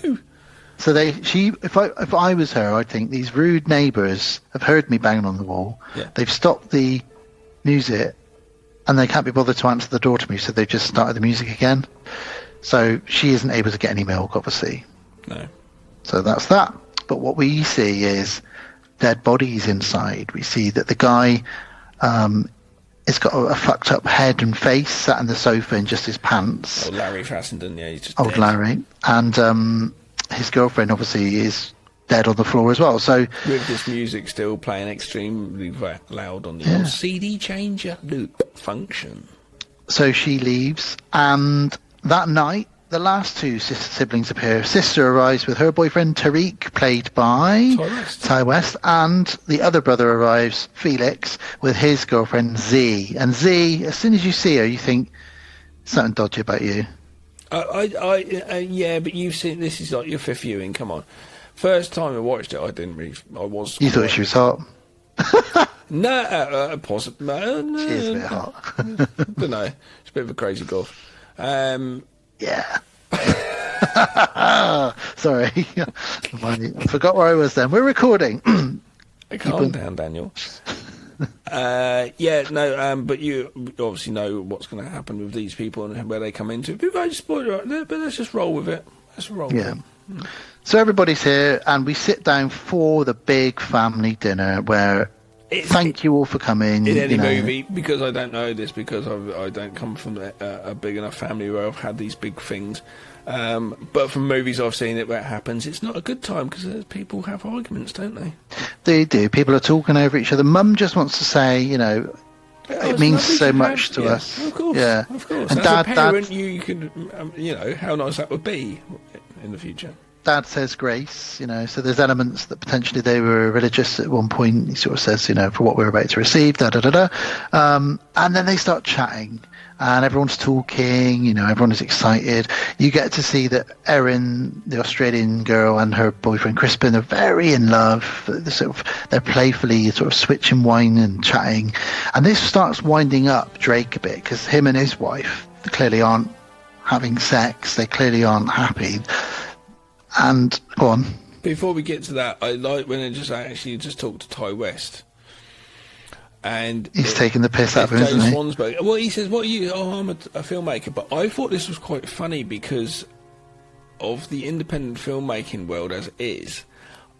So if I was her, I'd think these rude neighbours have heard me banging on the wall. Yeah. They've stopped the music, and they can't be bothered to answer the door to me, so they've just started the music again. So she isn't able to get any milk, obviously. No. So that's that. But what we see is dead bodies inside. We see that the guy has got a fucked up head and face, sat on the sofa in just his pants. Old Larry Fassenden, yeah, he's just Old dead. Larry. And his girlfriend obviously is dead on the floor as well. So with this music still playing extremely loud on the old CD changer loop function. So she leaves, and that night the last two siblings appear. Sister arrives with her boyfriend Tariq, played by Ty West, and the other brother arrives, Felix, with his girlfriend Z. And Z, as soon as you see her, you think something dodgy about you. Yeah, but you've seen, this is like your fifth viewing. Come on. First time I watched it, I didn't really. You thought she was hot? No, possibly. No, she is a bit hot. Don't know. She's a bit of a crazy goth. Yeah. Sorry. I forgot where I was then. We're recording. Calm down, Daniel. But you obviously know what's going to happen with these people and where they come into. People just spoil it, but let's just roll with it. Let's roll with it. So everybody's here, and we sit down for the big family dinner where thank you all for coming. In any movie, because I don't know this, because I don't come from a big enough family where I've had these big things. But from movies I've seen it where it happens, it's not a good time because people have arguments, don't they? They do. People are talking over each other. Mum just wants to say, it means so much to us. Of course, yeah, of course. And as a parent, you can, how nice that would be in the future. Dad says grace, so there's elements that potentially they were religious at one point. He sort of says, for what we're about to receive, and then they start chatting, and everyone's talking, everyone is excited. You get to see that Erin, the Australian girl, and her boyfriend Crispin are very in love. They're playfully sort of switching wine and chatting, and this starts winding up Drake a bit because him and his wife clearly aren't having sex. They clearly aren't happy. And go on. Before we get to that, I like when I just talked to Ty West, and he's taking the piss out of him, isn't he? Swansburg. Well, he says, "What are you? Oh, I'm a filmmaker." But I thought this was quite funny because of the independent filmmaking world as it is.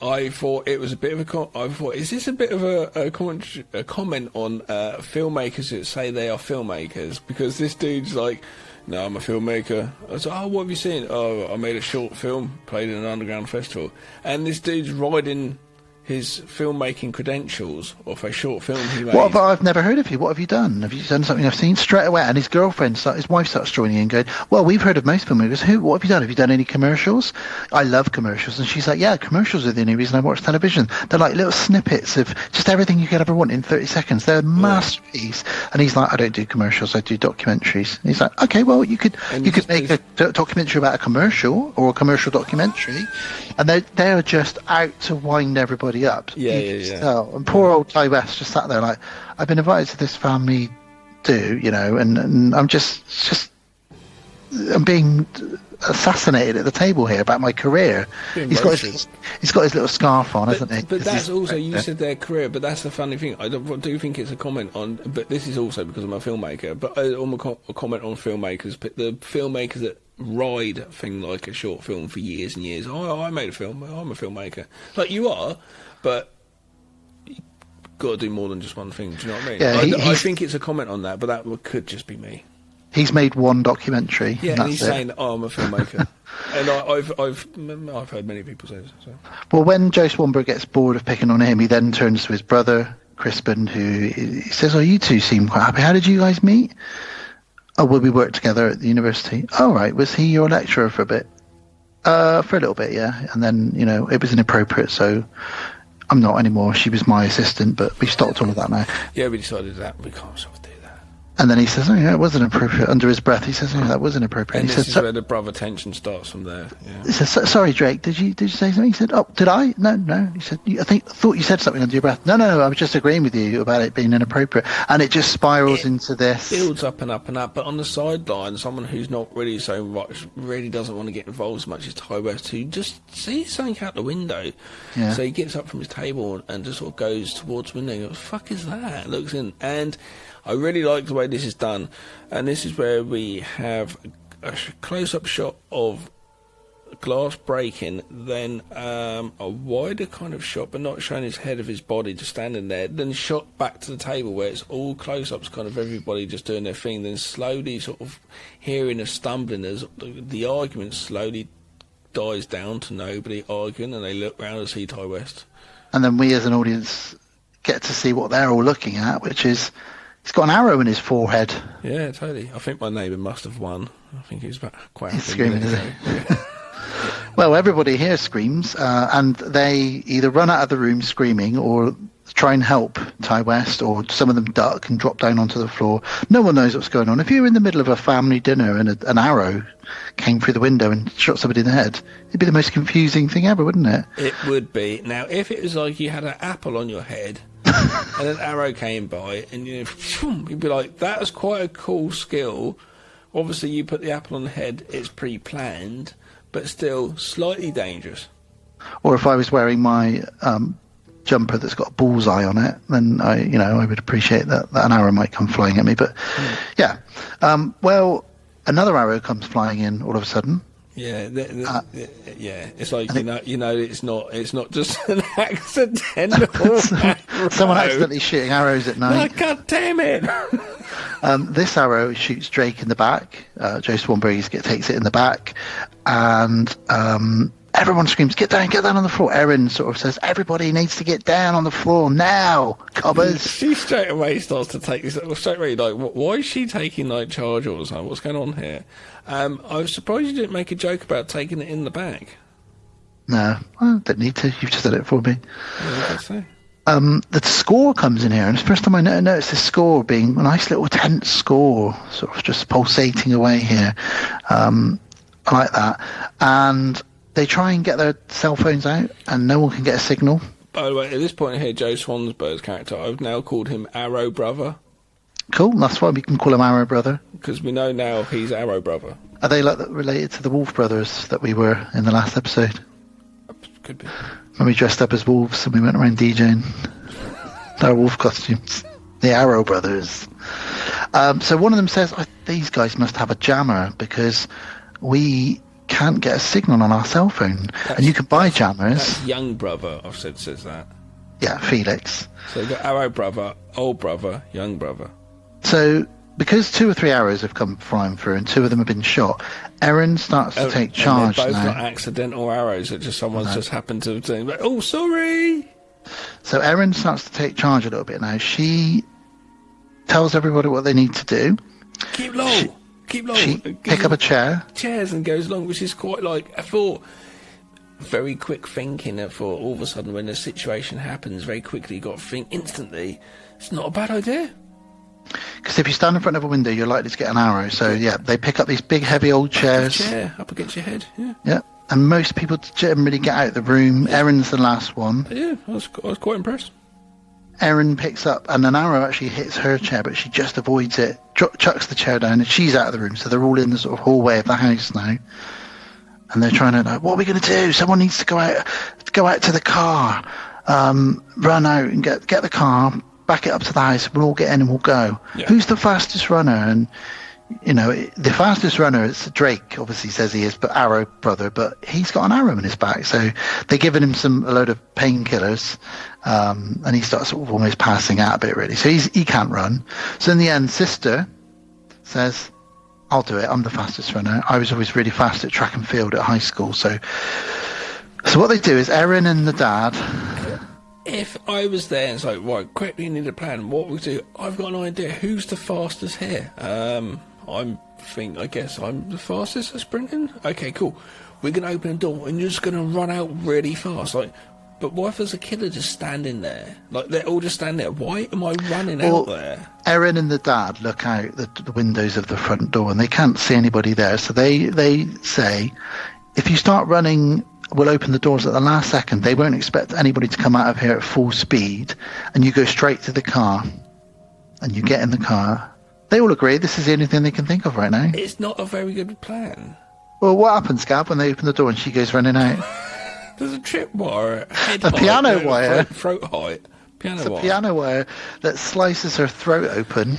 I thought it was a bit of I thought, is this a bit of a comment on filmmakers that say they are filmmakers? Because this dude's like, no, I'm a filmmaker. I was like, what have you seen? Oh, I made a short film, played in an underground festival. And this dude's riding his filmmaking credentials off a short film he made. But I've never heard of you. What have you done? Have you done something I've seen? Straight away. And his wife starts joining in going, well, we've heard of most filmmakers. What have you done? Have you done any commercials? I love commercials. And she's like, yeah, commercials are the only reason I watch television. They're like little snippets of just everything you could ever want in 30 seconds. They're a masterpiece. And he's like, I don't do commercials. I do documentaries. And he's like, okay, well, you could make a documentary about a commercial or a commercial documentary. And they are just out to wind everybody up. Yeah. And poor old Ty West just sat there like, I've been invited to this family and I'm I'm being assassinated at the table here about my career. He's got his little scarf on, hasn't he? But that's also, you said their career, but that's the funny thing. I do think it's a comment on, but this is also because I'm a filmmaker, but I'm a comment on filmmakers, but the filmmakers that ride a thing like a short film for years and years. Oh, I made a film. I'm a filmmaker. Like you are, but you've got to do more than just one thing. Do you know what I mean? Yeah, I think it's a comment on that, but that could just be me. He's made one documentary. Yeah, and he's saying, "Oh, I'm a filmmaker," and I've heard many people say this. So. Well, when Joe Swanberg gets bored of picking on him, he then turns to his brother Crispin, who he says, "Oh, you two seem quite happy. How did you guys meet?" "Oh, well, we worked together at the university." "Oh, right. Was he your lecturer for a bit?" For a little bit, yeah. And then it was inappropriate, so I'm not anymore. She was my assistant, but we've stopped all of that now. Yeah, we decided that we can't sort of do that. And then he says, "Oh yeah, it wasn't appropriate." Under his breath, he says, "Oh, that was inappropriate." And he this says, is where the brother tension starts from there. Yeah. He says, "Sorry, Drake, did you say something?" He said, "Oh, did I? No." He said, "I thought you said something under your breath." No, I was just agreeing with you about it being inappropriate." And it just spirals into this. Builds up and up and up. But on the sideline, someone who's not really so much, really doesn't want to get involved as much as Ty West, who just sees something out the window. Yeah. So he gets up from his table and just sort of goes towards the window and goes, "What the fuck is that?" Looks in. And I really like the way this is done. And this is where we have a close-up shot of glass breaking, then a wider kind of shot, but not showing his head of his body just standing there, then shot back to the table where it's all close-ups, kind of everybody just doing their thing, then slowly sort of hearing a stumbling as the argument slowly dies down to nobody arguing, and they look round and see Ty West. And then we as an audience get to see what they're all looking at, which is he's got an arrow in his forehead. Yeah, totally. I think my neighbour must have won. I think he was quite He's happy. screaming, isn't he? Well, everybody here screams, and they either run out of the room screaming or try and help Ty West, or some of them duck and drop down onto the floor. No one knows what's going on. If you're in the middle of a family dinner and an arrow came through the window and shot somebody in the head, it'd be the most confusing thing ever, wouldn't it? It would be. Now, if it was like you had an apple on your head and an arrow came by and you'd be like, that was quite a cool skill. Obviously, you put the apple on the head, it's pre-planned, but still slightly dangerous. Or if I was wearing my jumper that's got a bullseye on it, then I would appreciate that an arrow might come flying at me. But yeah, well, another arrow comes flying in all of a sudden. Yeah, yeah. It's like it's not just an accidental. Someone accidentally shooting arrows at night. Oh, God damn it! This arrow shoots Drake in the back. Joe Swanberry takes it in the back, and everyone screams, "Get down on the floor!" Erin sort of says, "Everybody needs to get down on the floor now, cobbers." She straight away starts to take this. Straight away, like, why is she taking like charge all the time? What's going on here? I was surprised you didn't make a joke about taking it in the bag. No, I don't need to. You've just done it for me. Yeah, I say. The score comes in here, and it's the first time I noticed this score being a nice little tense score, sort of just pulsating away here. I like that. And they try and get their cell phones out, and no one can get a signal. By the way, at this point here, Joe Swansburg's character, I've now called him Arrow Brother. Cool, that's why we can call him Arrow Brother. Because we know now he's Arrow Brother. Are they related to the Wolf Brothers that we were in the last episode? Could be. When we dressed up as wolves and we went around DJing. Our wolf costumes. The Arrow Brothers. So one of them says, these guys must have a jammer because we can't get a signal on our cell phone. And you can buy jammers. That's young brother, I've says that. Yeah, Felix. So you've got Arrow Brother, Old Brother, Young Brother. So because 2 or 3 arrows have come flying through and 2 of them have been shot, Erin starts to take charge now. They're both now. not accidental arrows that someone's just happened to say, oh, sorry. So Erin starts to take charge a little bit now. She tells everybody what they need to do. Keep low. Keep low. She pick up a chair. Chairs and goes along, which is quite like, I thought, very quick thinking for all of a sudden when a situation happens, very quickly you've got to think instantly, it's not a bad idea. Because if you stand in front of a window, you're likely to get an arrow. So, yeah, they pick up these big, heavy old chairs. Chair up against your head, yeah. Yeah, and most people generally get out of the room. Erin's the last one. Yeah, I was quite impressed. Erin picks up, and an arrow actually hits her chair, but she just avoids it, chucks the chair down, and she's out of the room. So they're all in the sort of hallway of the house now. And they're trying to, what are we going to do? Someone needs to go out to the car, run out and get the car, back it up to the house, we'll all get in and we'll go. Yeah. Who's the fastest runner? And, the fastest runner is Drake, obviously says he is, but Arrow Brother, but he's got an arrow in his back. So they're giving him a load of painkillers, and he starts sort of almost passing out a bit, really. So he can't run. So in the end, Sister says, I'll do it. I'm the fastest runner. I was always really fast at track and field at high school. So what they do is Erin and the dad... If I was there and it's like, right, quickly need a plan, what we do? I've got an idea. Who's the fastest here? I guess I'm the fastest at sprinting. Okay, cool. We're going to open a door and you're just going to run out really fast. Like, but what if there's a killer just standing there? Like, they're all just standing there. Why am I running out there? Erin and the dad look out the windows of the front door and they can't see anybody there. So they say, if you start running... We'll open the doors at the last second. They won't expect anybody to come out of here at full speed. And you go straight to the car. And you get in the car. They all agree this is the only thing they can think of right now. It's not a very good plan. Well, what happens, Gab, when they open the door and she goes running out? There's a trip wire. A piano wire. Throat height. Piano wire that slices her throat open.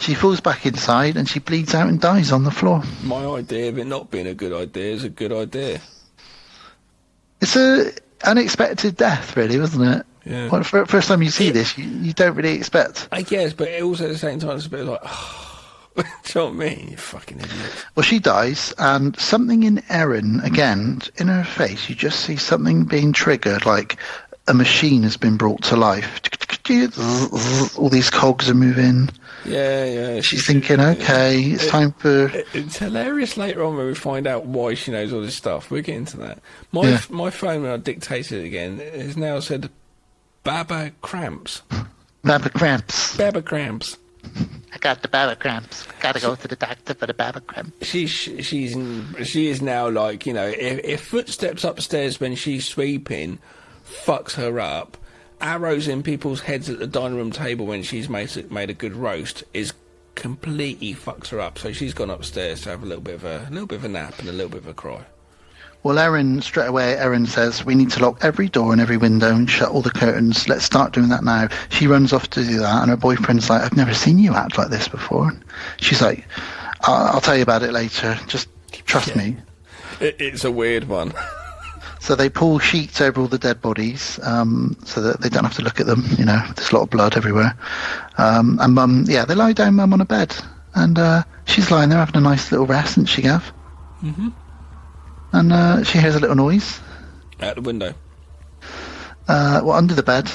She falls back inside and she bleeds out and dies on the floor. My idea of it not being a good idea is a good idea. It's a unexpected death, really, wasn't it? Yeah. Well, first time you see this, you don't really expect. I guess, but it also at the same time it's a bit like, do you know what I mean? You fucking idiot. Well, she dies, and something in Erin, again, in her face, you just see something being triggered, like a machine has been brought to life. All these cogs are moving. Yeah. She's thinking, okay, it's time for... It's hilarious later on when we find out why she knows all this stuff. We'll get into that. My phone, when I dictated it again, has now said Baba Cramps. Baba cramps. Baba Cramps. I got the baba cramps. Gotta go to the doctor for the baba cramps. She is now like, you know, if footsteps upstairs when she's sweeping fucks her up, arrows in people's heads at the dining room table when she's made a good roast is completely fucks her up. So she's gone upstairs to have a little bit of a nap and a little bit of a cry. Well, Erin says, we need to lock every door and every window and shut all the curtains. Let's start doing that now. She runs off to do that, and her boyfriend's like, I've never seen you act like this before. She's like, I'll tell you about it later. Just trust me. It's a weird one. So they pull sheets over all the dead bodies so that they don't have to look at them. You know, there's a lot of blood everywhere. And Mum, they lie down Mum on a bed. And she's lying there having a nice little rest, isn't she, Gav? Mm-hmm. And she hears a little noise. Out the window. Under the bed.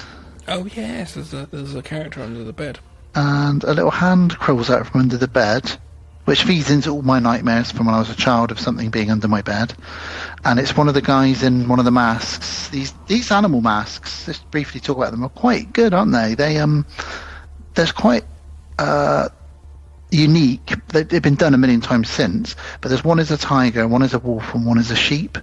Oh, yes, there's a character under the bed. And a little hand crawls out from under the bed, which feeds into all my nightmares from when I was a child of something being under my bed. And it's one of the guys in one of the masks. These animal masks, just briefly talk about them, are quite good, aren't they? There's quite... unique. They've been done a million times since, but there's one is a tiger, one is a wolf, and one is a sheep.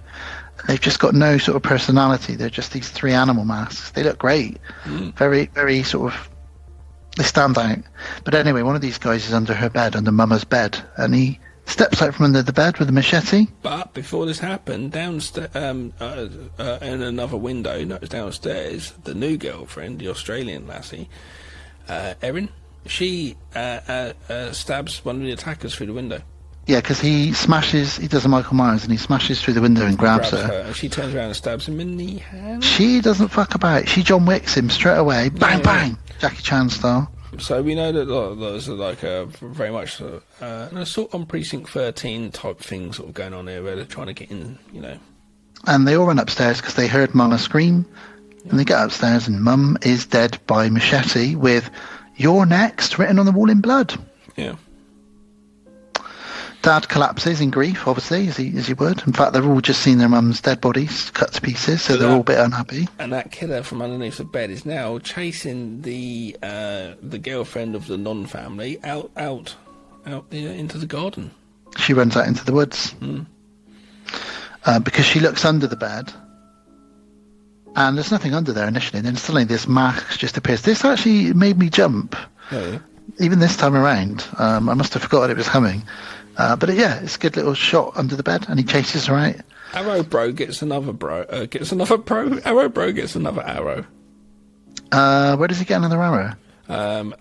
They've just got no sort of personality. They're just these three animal masks. They look great. Very, very sort of... They stand out. But anyway, one of these guys is under her bed, under Mama's bed, and he steps out from under the bed with a machete. But before this happened, downstairs, in another window, not downstairs, the new girlfriend, the Australian lassie, Erin, she stabs one of the attackers through the window. Yeah, because he does a Michael Myers, and he smashes through the window and grabs her. And she turns around and stabs him in the hand. She doesn't fuck about. She John Wicks him straight away. Bang, bang! Jackie Chan style. So we know that there's like a very much an assault on Precinct 13 type thing sort of going on here where they're trying to get in, you know. And they all run upstairs because they heard Mama scream. And they get upstairs and Mum is dead by machete with "You're next" written on the wall in blood. Yeah. Dad collapses in grief, obviously, as he would. In fact, they've all just seen their mum's dead bodies cut to pieces, so they're all a bit unhappy. And that killer from underneath the bed is now chasing the girlfriend of the non-family out into the garden. She runs out into the woods because she looks under the bed, and there's nothing under there initially. And then suddenly this mask just appears. This actually made me jump. Oh, yeah. Even this time around, I must have forgotten it was coming. But it's a good little shot under the bed, and he chases her out. Arrow Bro gets another bro. Arrow Bro gets another arrow. Where does he get another arrow? I'm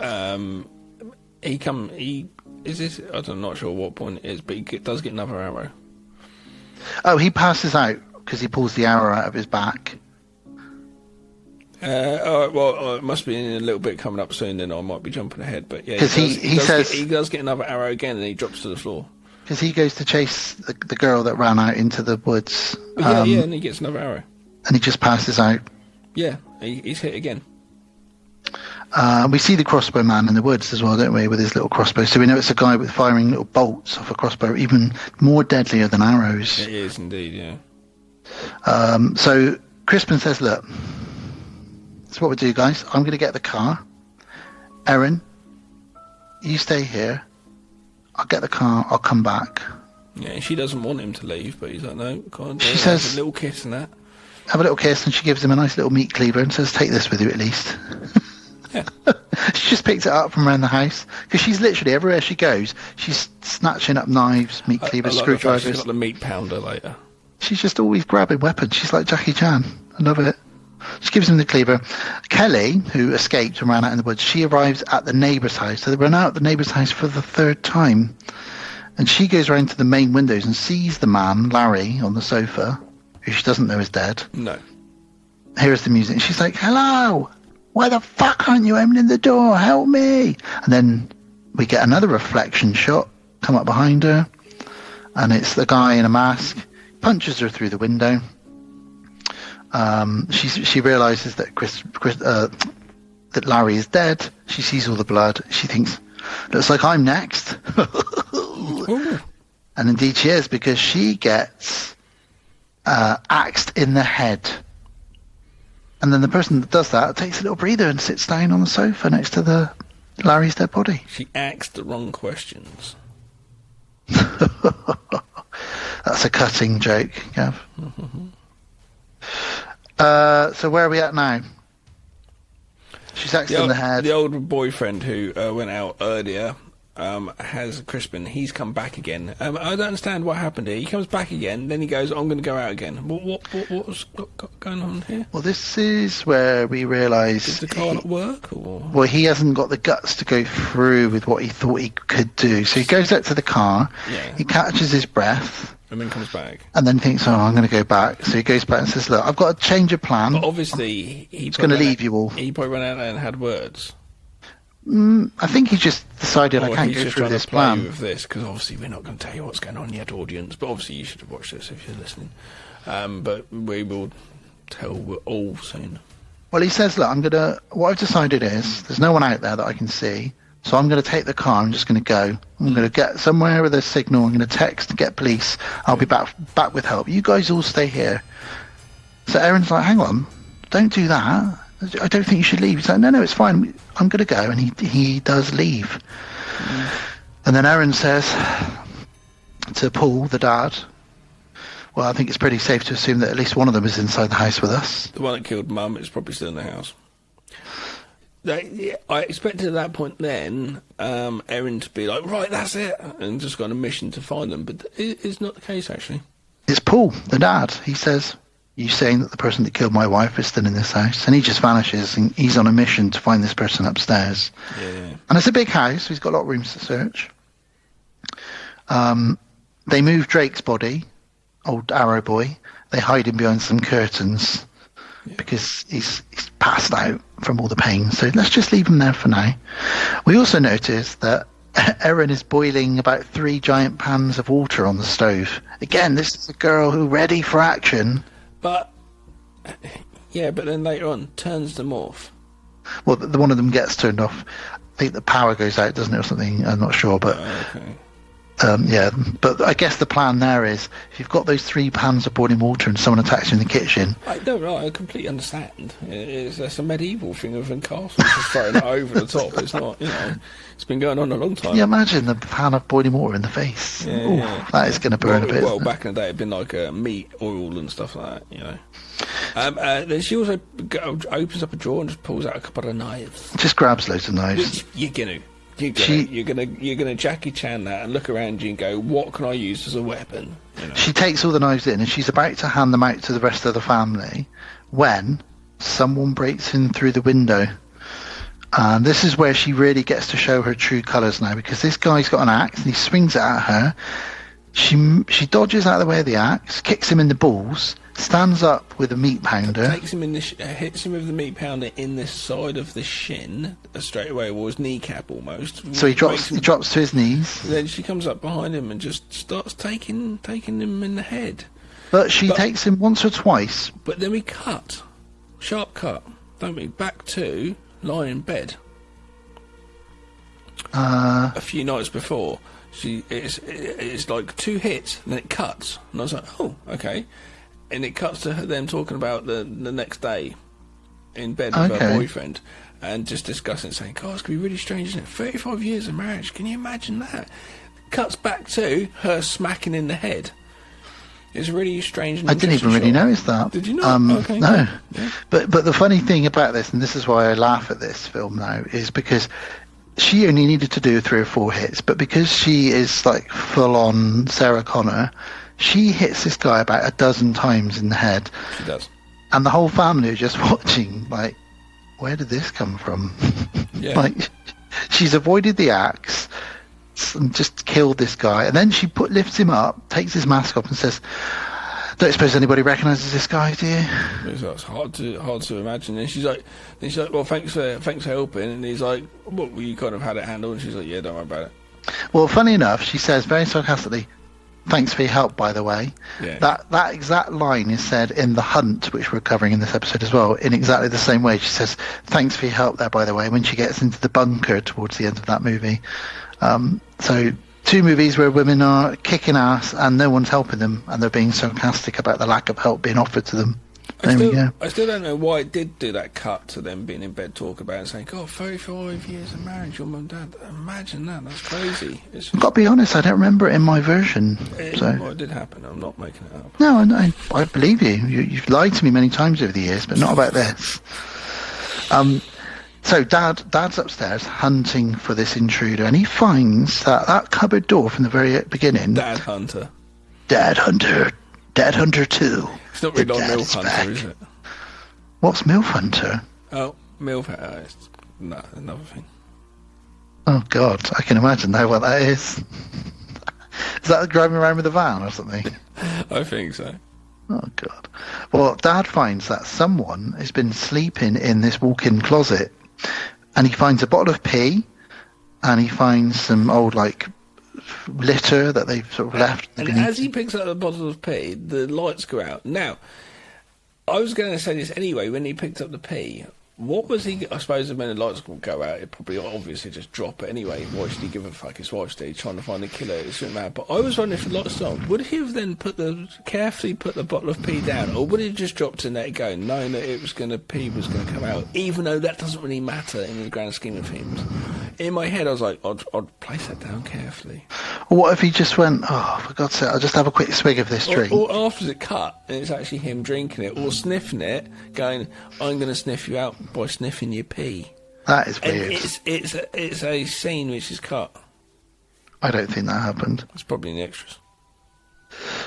not sure what point it is, but he does get another arrow. Oh, he passes out because he pulls the arrow out of his back. It must be in a little bit coming up soon. Then I might be jumping ahead, but yeah, because he does get another arrow again, and he drops to the floor. Because he goes to chase the girl that ran out into the woods. And he gets another arrow, and he just passes out. Yeah, he's hit again. We see the crossbow man in the woods as well, don't we, with his little crossbow? So we know it's a guy with firing little bolts off a crossbow, even more deadlier than arrows. It is indeed, yeah. So Crispin says, "Look. That's what we do, guys. I'm going to get the car. Erin, you stay here. I'll get the car. I'll come back." Yeah, she doesn't want him to leave, but he's like, "No, can't." She says, have a little kiss and that. Have a little kiss, and she gives him a nice little meat cleaver and says, "Take this with you at least." Yeah. She just picked it up from around the house because she's literally everywhere she goes. She's snatching up knives, meat cleavers, screwdrivers. She's got the meat pounder later. She's just always grabbing weapons. She's like Jackie Chan. I love it. She gives him the cleaver. Kelly, who escaped and ran out in the woods, she arrives at the neighbour's house. So they run out at the neighbour's house for the third time. And she goes round to the main windows and sees the man, Larry, on the sofa, who she doesn't know is dead. No. Here's the music. She's like, hello, why the fuck aren't you opening the door? Help me. And then we get another reflection shot come up behind her. And it's the guy in a mask. Punches her through the window. She realizes that that Larry is dead. She sees all the blood. She thinks, looks like I'm next. And indeed she is, because she gets axed in the head. And then the person that does that takes a little breather and sits down on the sofa next to the Larry's dead body. She asked the wrong questions. That's a cutting joke, Gav. So where are we at now? She's axed in the head. The old boyfriend who went out earlier has Crispin. He's come back again. I don't understand what happened here. He comes back again, then he goes, I'm going to go out again. What's going on here? Well, this is where we realise... Did the car not work? Or? Well, he hasn't got the guts to go through with what he thought he could do. So he goes out to the car, he catches his breath... And then comes back. And then thinks, I'm going to go back. So he goes back and says, look, I've got to change of plan. But obviously, he's going to leave you all. He probably went out there and had words. I think he just decided I can't go through this plan. With this, because obviously we're not going to tell you what's going on yet, audience. But obviously you should have watched this if you're listening. But we will tell all soon. Well, he says, look, what I've decided is, there's no one out there that I can see. So I'm going to take the car. I'm just going to go. I'm going to get somewhere with a signal. I'm going to text and get police. I'll be back with help. You guys all stay here. So Aaron's like, hang on, don't do that. I don't think you should leave. He's like, no, it's fine. I'm going to go. And he does leave. And then Aaron says to Paul, the dad, well, I think it's pretty safe to assume that at least one of them is inside the house with us. The one that killed Mum is probably still in the house. I expected at that point then Erin to be like, right, that's it, and just got on a mission to find them, but it's not the case, actually. It's Paul, the dad. He says, you saying that the person that killed my wife is still in this house? And he just vanishes, and he's on a mission to find this person upstairs. Yeah. And it's a big house, so he's got a lot of rooms to search. They move Drake's body, old Arrow Boy. They hide him behind some curtains. Yeah. Because he's passed out from all the pain. So let's just leave him there for now. We also notice that Erin is boiling about 3 giant pans of water on the stove. Again, this is a girl who's ready for action. But then later on, turns them off. Well, the one of them gets turned off. I think the power goes out, doesn't it, or something? I'm not sure, but... Okay. But I guess the plan there is, if you've got those 3 pans of boiling water and someone attacks you in the kitchen... I completely understand. It's a medieval thing of castles, just throwing it over the top. It's not, it's been going on a long time. Can you imagine the pan of boiling water in the face? Yeah. That is going to burn a bit. Well, back in the day, it'd been like meat, oil and stuff like that, Then she also opens up a drawer and just pulls out a couple of knives. Just grabs loads of knives. You're gonna Jackie Chan that and look around you and go, what can I use as a weapon? She takes all the knives in and she's about to hand them out to the rest of the family when someone breaks in through the window. And this is where she really gets to show her true colours now, because this guy's got an axe and he swings it at her. She dodges out of the way of the axe, kicks him in the balls, stands up with a meat pounder, takes him in hits him with the meat pounder in the side of the shin straight away, or his kneecap almost. So he drops to his knees. Then she comes up behind him and just starts taking him in the head. But she takes him once or twice. But then we sharp cut, don't we? Back to lying in bed. A few nights before. It's like 2 hits, and then it cuts, and I was like, oh, okay. And it cuts to them talking about the next day in bed with her boyfriend, and just discussing it, saying, God, it's going to be really strange, isn't it? 35 years of marriage, can you imagine that? Cuts back to her smacking in the head. It's really strange. I didn't even really notice that. Did you not? Okay. No. Yeah. But the funny thing about this, and this is why I laugh at this film now, is because she only needed to do 3 or 4 hits, but because she is like full-on Sarah Connor, she hits this guy about 12 times in the head. She does. and the whole family are just watching, like, where did this come from? Yeah. Like, she's avoided the axe and just killed this guy, and then she lifts him up, takes his mask off, and says, "Don't suppose anybody recognises this guy, do you?" It's hard to imagine. And she's like, "Well, thanks for helping." And he's like, "Well, you kind of had it handled." And she's like, "Yeah, don't worry about it." Well, funny enough, she says very sarcastically, "Thanks for your help, by the way." Yeah. That exact line is said in The Hunt, which we're covering in this episode as well, in exactly the same way. She says, "Thanks for your help there, by the way," when she gets into the bunker towards the end of that movie. So 2 movies where women are kicking ass and no one's helping them, and they're being sarcastic about the lack of help being offered to them. There we go. I still don't know why it did do that cut to them being in bed talk about it and saying, "God, 35 years of marriage, your mum and dad." Imagine that. That's crazy. It's I've got to be honest, I don't remember it in my version. well, it did happen. I'm not making it up. No, I believe you. You've lied to me many times over the years, but not about this. So Dad's upstairs hunting for this intruder, and he finds that cupboard door from the very beginning. Dad Hunter. Dad Hunter 2. It's not really The like Dad's MILF Hunter, back. is it? What's MILF Hunter? Oh, MILF Hunter. It's another thing. Oh God, I can imagine now what that is. Is that driving around with a van or something? I think so. Oh God. Well, Dad finds that someone has been sleeping in this walk-in closet, and he finds a bottle of pee, and he finds some old litter that they've sort of left. And as he picks up the bottle of pee, the lights go out. Now, I was going to say this anyway. When he picked up the pee, what was he? I suppose when the lights would go out, it'd probably obviously just drop it anyway. Why should he give a fuck? His wife's dead, trying to find the killer. It shouldn't matter. But I was wondering if the lights on, would he have then carefully put the bottle of pee down, or would he have just dropped in there going, knowing that pee was going to come out, even though that doesn't really matter in the grand scheme of things. In my head, I was like, I'd place that down carefully. Or what if he just went, "Oh, for God's sake, I'll just have a quick swig of this drink." Or after it cut, and it's actually him drinking it, or sniffing it, going, "I'm going to sniff you out by sniffing your pee." That is And weird. it's a scene which is cut. I don't think that happened. It's probably in the extras.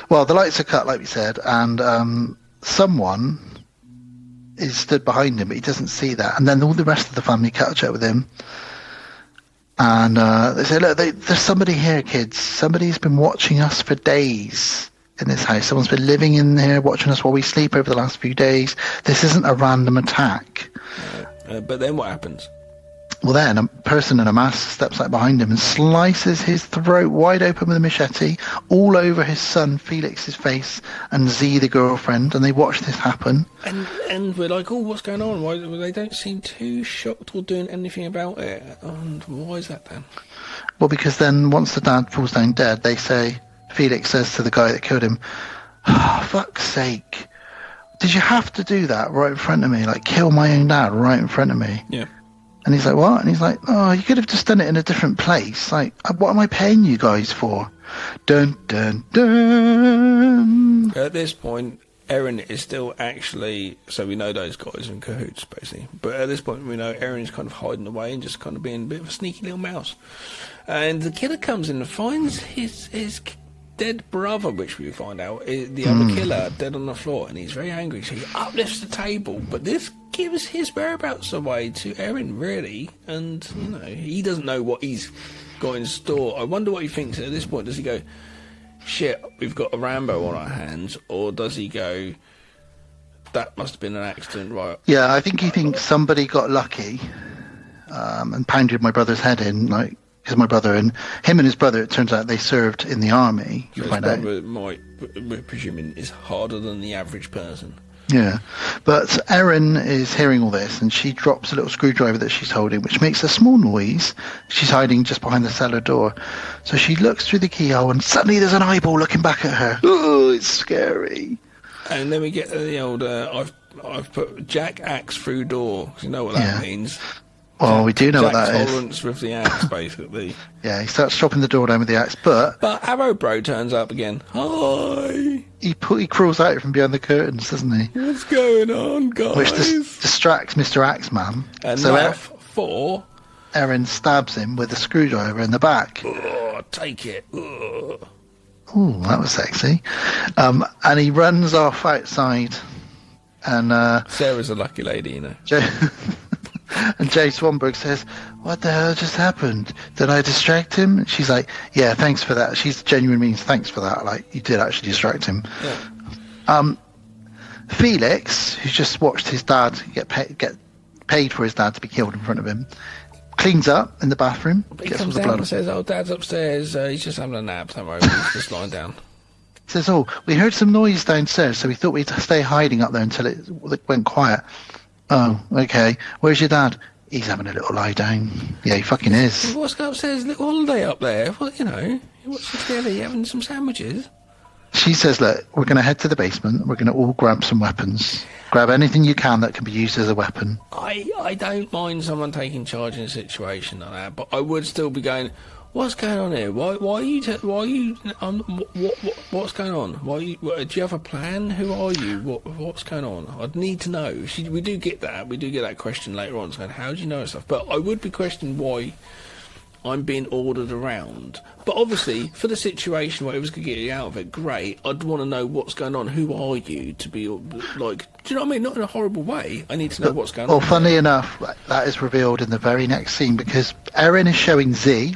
Well, the lights are cut, like we said, and someone is stood behind him, but he doesn't see that. And then all the rest of the family catch up with him. And they say, "Look, there's somebody here, kids. Somebody's been watching us for days in this house. Someone's been living in here watching us while we sleep over the last few days. This isn't a random attack." But then what happens? Well, then a person in a mask steps out behind him and slices his throat wide open with a machete, all over his son Felix's face and Z, the girlfriend, and they watch this happen. And we're like, "Oh, what's going on?" Why they don't seem too shocked or doing anything about it? And why is that then? Well, because then once the dad falls down dead, they say, Felix says to the guy that killed him, "Oh, fuck's sake, did you have to do that right in front of me? Like, kill my own dad right in front of me?" Yeah. And he's like, "What?" And he's like, "Oh, you could have just done it in a different place. Like, what am I paying you guys for?" Dun, dun, dun. At this point, Erin is still actually, so we know those guys are in cahoots, basically. But at this point, we know Erin's kind of hiding away and just kind of being a bit of a sneaky little mouse. And the killer comes in and finds his dead brother, which we find out is the other killer, dead on the floor, and he's very angry. So he uplifts the table, but this gives his whereabouts away to Erin, really. And, you know, he doesn't know what he's got in store. I wonder what he thinks at this point. Does he go, "Shit, we've got a Rambo on our hands," or does he go, "That must have been an accident, right?" Yeah, I think he thinks somebody got lucky and pounded my brother's head in, like, because my brother and his brother, it turns out they served in the army. You His find out. brother might, we're presuming, is harder than the average person. Yeah, but Erin is hearing all this, and she drops a little screwdriver that she's holding, which makes a small noise. She's hiding just behind the cellar door. So she looks through the keyhole, and suddenly there's an eyeball looking back at her. Oh, it's scary. And then we get the old, I've put Jack axe through door, 'cause you know what that means. Well, we do know what Jack that is. tolerance with the axe, basically. Yeah, he starts chopping the door down with the axe, but But Arrow Bro turns up again. "Hi, he crawls out from behind the curtains, doesn't he? what's going on, guys?" Which distracts Mr. Axeman. And So enough for, Erin stabs him with a screwdriver in the back. "Oh, take it." Oh. Ooh, that was sexy. And he runs off outside And Sarah's a lucky lady, you know. And Jay Swanberg says, "What the hell just happened? Did I distract him?" And she's like, "Yeah, thanks for that." She's genuine means thanks for that. Like, you did actually distract him. Yeah. Felix, who's just watched his dad get paid for his dad to be killed in front of him, cleans up in the bathroom. He comes down and says, "Oh, Dad's upstairs. He's just having a nap. Don't worry, he's just lying down." Says, "Oh, we heard some noise downstairs, so we thought we'd stay hiding up there until it went quiet." "Oh, okay. Where's your dad?" "He's having a little lie down." "Yeah, he fucking is." What's going upstairs? Little holiday up there. Well, you know, you're watching together. You're having some sandwiches. She says, "Look, we're going to head to the basement. We're going to all grab some weapons. Grab anything you can that can be used as a weapon." I don't mind someone taking charge in a situation like that, but I would still be going, "What's going on here? Why are you? What's going on? Do you have a plan? Who are you? What's going on? I'd need to know." We do get that. We do get that question later on, saying, "How do you know stuff?" But I would be questioning why I'm being ordered around. But obviously, for the situation where it was going to get you out of it, great. I'd want to know what's going on. Who are you to be like? Do you know what I mean? Not in a horrible way. I need to know what's going on. Well, funnily enough, that is revealed in the very next scene, because Erin is showing Z,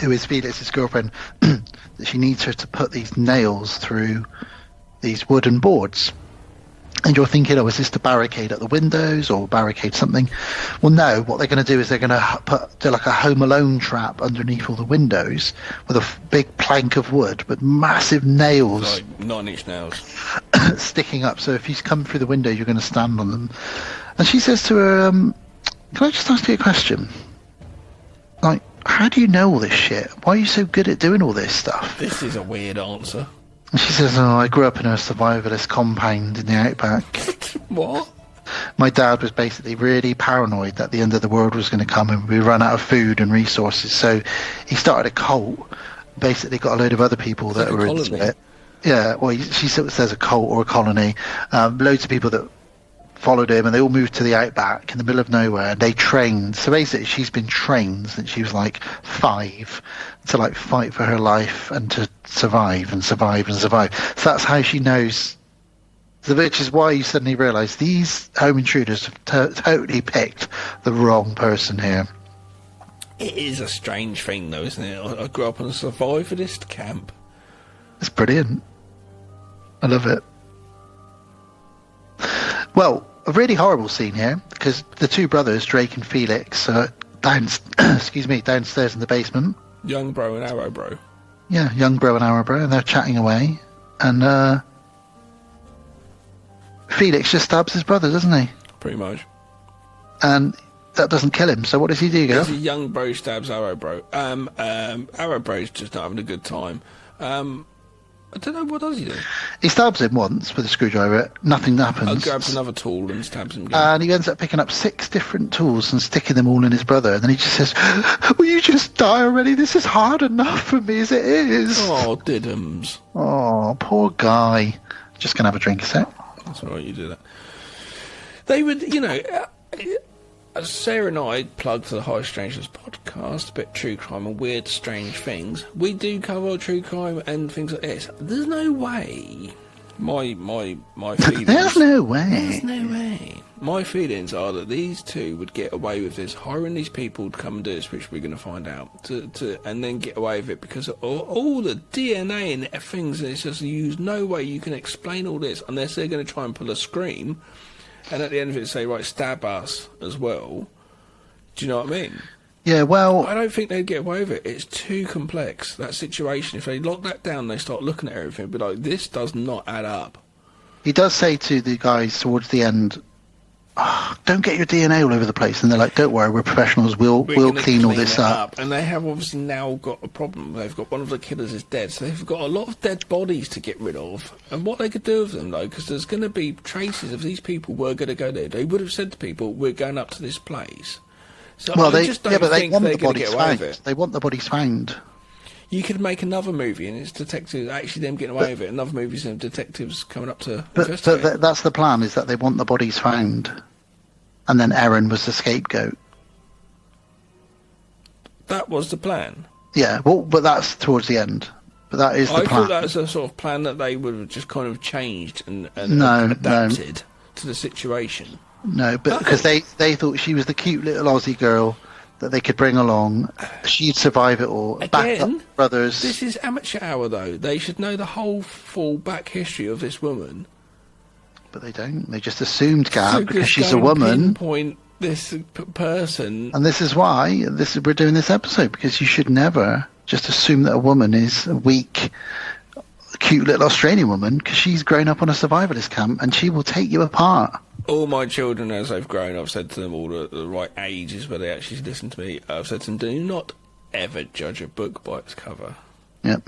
who is Felix's girlfriend, that she needs her to put these nails through these wooden boards. And you're thinking, oh, is this to barricade at the windows or barricade something? Well, no. What they're going to do is they're going to do like a Home Alone trap underneath all the windows with a big plank of wood with massive nails, like 9-inch nails, sticking up. So if you come through the window, you're going to stand on them. And she says to her, "Can I just ask you a question? Like, how do you know all this shit? Why are you so good at doing all this stuff?" This is a weird answer. And she says, "Oh, I grew up in a survivalist compound in the outback." What? "My dad was basically really paranoid that the end of the world was going to come and we run out of food and resources. So he started a cult, basically got a load of other people that were into it." Yeah, well, she says a cult or a colony. Loads of people that followed him, and they all moved to the outback in the middle of nowhere, and they trained. So basically she's been trained since she was like 5 to like fight for her life and to survive and survive and survive. So that's how she knows, which is why you suddenly realise these home intruders have totally picked the wrong person here. It is a strange thing though, isn't it? I grew up on a survivalist camp. It's brilliant. I love it. Well, a really horrible scene here, because the two brothers, Drake and Felix, are downstairs in the basement. Young bro and Arrow bro. Yeah, young bro and Arrow bro, and they're chatting away. And Felix just stabs his brother, doesn't he? Pretty much. And that doesn't kill him, so what does he do, Gav? As a young bro stabs Arrow bro. Arrow bro's just not having a good time. I don't know, what does he do? He stabs him once with a screwdriver. Nothing happens. Grabs another tool and stabs him again. And he ends up picking up 6 different tools and sticking them all in his brother. And then he just says, "Will you just die already? This is hard enough for me as it is." Oh, diddums. Oh, poor guy. Just going to have a drink a sec. That's all right, you do that. They would, you know... Sarah and I plug for the High Strangeness podcast, a bit true crime and weird, strange things. We do cover true crime and things like this. There's no way. My feelings. There's no way. There's no way. My feelings are that these two would get away with this, hiring these people to come and do this, which we're going to find out, and then get away with it because of all the DNA and things. It's just no way you can explain all this unless they're going to try and pull a scream. And at the end of it, say, right, stab us as well. Do you know what I mean? Yeah, well... I don't think they'd get away with it. It's too complex, that situation. If they lock that down, they start looking at everything and be like, this does not add up. He does say to the guys towards the end, "Don't get your DNA all over the place." And they're like, "Don't worry, we're professionals. We'll clean all this up." And they have obviously now got a problem. They've got one of the killers is dead, so they've got a lot of dead bodies to get rid of. And what they could do with them, though, because there's going to be traces of these people were going to go there. They would have said to people, "We're going up to this place." So well, I just don't think they're going to get away with it. They want the bodies found. You could make another movie, and it's detectives actually them getting away with it. Another movie and detectives coming up to investigate. But that's the plan, is that they want the bodies found. And then Erin was the scapegoat. That was the plan. Yeah, well, but that's towards the end. But that is the plan. I thought that was a sort of plan that they would have just kind of changed and adapted to the situation. No, but because they thought she was the cute little Aussie girl that they could bring along. She'd survive it all. Back up brothers. This is amateur hour, though. They should know the whole full back history of this woman. But they don't. They just assumed Gab because she's a woman. Pinpoint this person. And this is why we're doing this episode, because you should never just assume that a woman is a weak, cute little Australian woman, because she's grown up on a survivalist camp and she will take you apart. All my children, as they've grown, I've said to them all at the right ages where they actually listen to me, I've said to them, do not ever judge a book by its cover. Yep.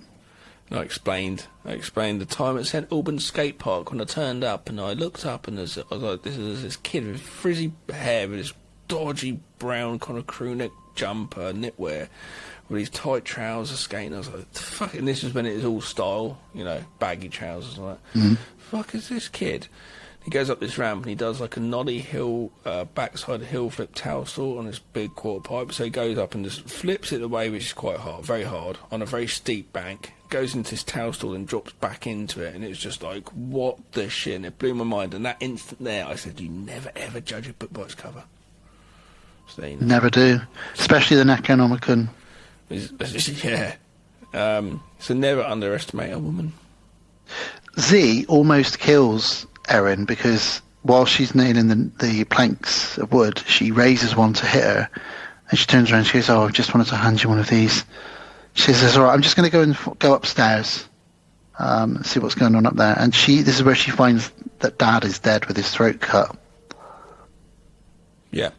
And I explained the time at St Albans skate park when I turned up, and I looked up and I was like, this is this kid with frizzy hair with this dodgy brown kind of crew neck jumper, knitwear, with these tight trousers skating. I was like, fuck it. And this was when it was all style, baggy trousers and all that. Fuck is this kid? He goes up this ramp and he does like a noddy hill, backside hill flip towel sort on this big quarter pipe. So he goes up and just flips it away, which is quite hard, very hard, on a very steep bank. Goes into his towel stall and drops back into it. And it's just like, what the shit? And it blew my mind. And that instant there, I said, you never ever judge a book by its cover. So, Never do. Especially the Necronomicon. Yeah. So never underestimate a woman. Z almost kills Erin because while she's nailing the planks of wood, she raises one to hit her, and she turns around and she goes, I just wanted to hand you one of these. She says, all right, I'm just going to go upstairs, see what's going on up there. And this is where she finds that Dad is dead with his throat cut. Yeah.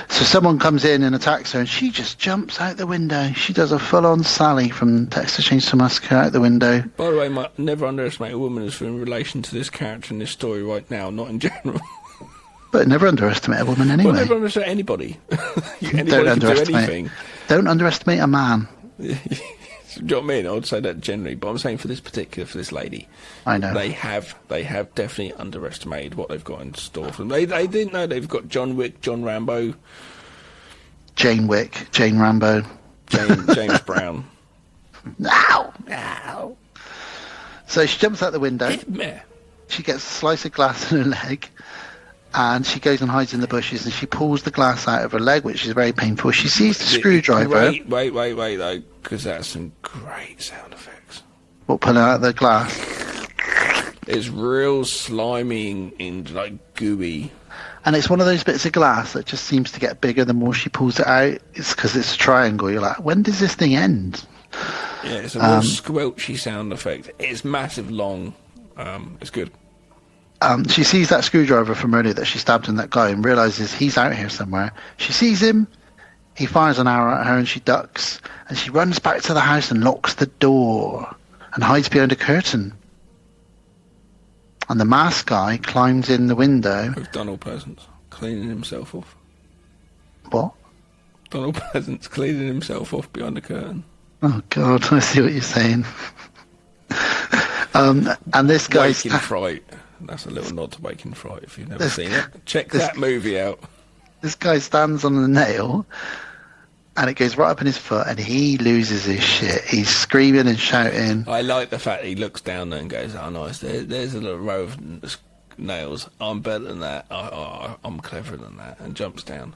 So someone comes in and attacks her, and she just jumps out the window. She does a full-on Sally from Texas Chainsaw Massacre out the window. By the way, never underestimate a woman as in relation to this character in this story right now, not in general. But never underestimate a woman anyway. Well, never underestimate anybody. Anybody Don't can do anything. Don't underestimate a man. Do you know what I mean? I would say that generally, but I'm saying for this lady, I know they have definitely underestimated what they've got in store for them. They didn't know they've got John Wick, John Rambo, Jane Wick, Jane Rambo, James Brown. No. So she jumps out the window. She gets a slice of glass in her leg, and she goes and hides in the bushes, and she pulls the glass out of her leg, which is very painful. She sees the screwdriver. Wait, though, because that's some great sound effects. What, pulling out the glass? It's real slimy and like gooey. And it's one of those bits of glass that just seems to get bigger the more she pulls it out. It's because it's a triangle. You're like, when does this thing end? Yeah, it's a real squelchy sound effect. It's massive, long. It's good. She sees that screwdriver from earlier that she stabbed in that guy and realises he's out here somewhere. She sees him, he fires an arrow at her and she ducks, and she runs back to the house and locks the door and hides behind a curtain. And the masked guy climbs in the window. With Donald Pleasance cleaning himself off. What? Donald Pleasance cleaning himself off behind the curtain. Oh God, I see what you're saying. And this guy's... Waking Fright. That's a little nod to Waking Fright if you've never seen it. Check that movie out. This guy stands on the nail and it goes right up in his foot and he loses his shit. He's screaming and shouting. I like the fact that he looks down there and goes, oh nice, there's a little row of nails. I'm better than that. I'm cleverer than that. And jumps down.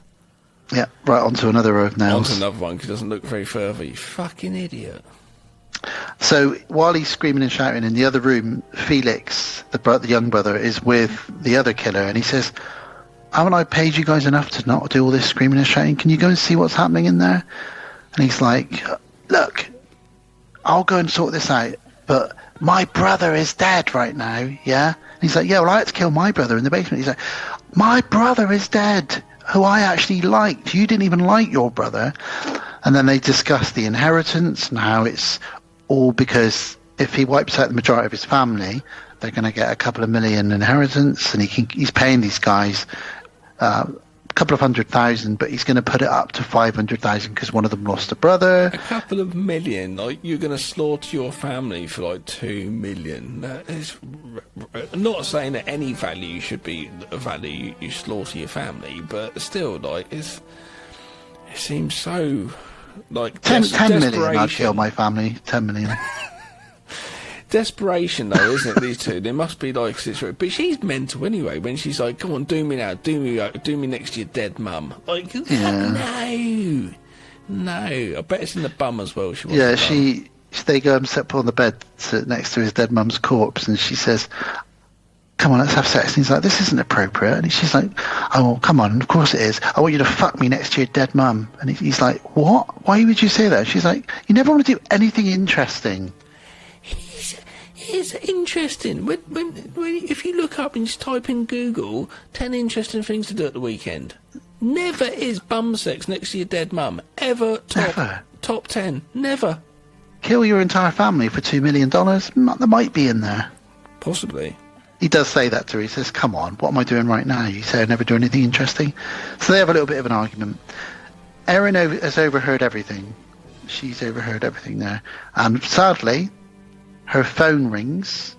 Yeah, right onto another row of nails. Onto another one because he doesn't look very further. You fucking idiot. So while he's screaming and shouting in the other room, Felix, the young brother, is with the other killer, and he says, haven't I paid you guys enough to not do all this screaming and shouting? Can you go and see what's happening in there? And he's like, look, I'll go and sort this out, but my brother is dead right now, yeah? And he's like, yeah, well, I had to kill my brother in the basement. He's like, my brother is dead, who I actually liked. You didn't even like your brother. And then they discuss the inheritance and how it's all because if he wipes out the majority of his family, they're going to get a couple of million inheritance, and he's paying these guys a couple of 100,000, but he's going to put it up to 500,000 because one of them lost a brother. A couple of million? Like, you're going to slaughter your family for like 2 million? That is... I'm not saying that any value should be a value you slaughter your family, but still, like, it seems so... Like 10 million, I'd kill my family. 10 million. desperation, though, isn't it? These two, there must be like a situation. But she's mental anyway. When she's like, "Come on, do me now, do me next to your dead mum." Like, no. I bet it's in the bum as well. They go and sit on the bed next to his dead mum's corpse, and she says, "Come on, let's have sex." And he's like, "This isn't appropriate." And she's like, "Oh, well, come on, of course it is. I want you to fuck me next to your dead mum." And he's like, "What? Why would you say that?" She's like, "You never want to do anything interesting." It's interesting. When if you look up and just type in Google 10 interesting things to do at the weekend, never is bum sex next to your dead mum ever top 10. Never. Kill your entire family for $2 million. That might be in there. Possibly. He does say that to her. He says, "Come on, what am I doing right now? You say I never do anything interesting." So they have a little bit of an argument. Erin has overheard everything. She's overheard everything there. And sadly, her phone rings,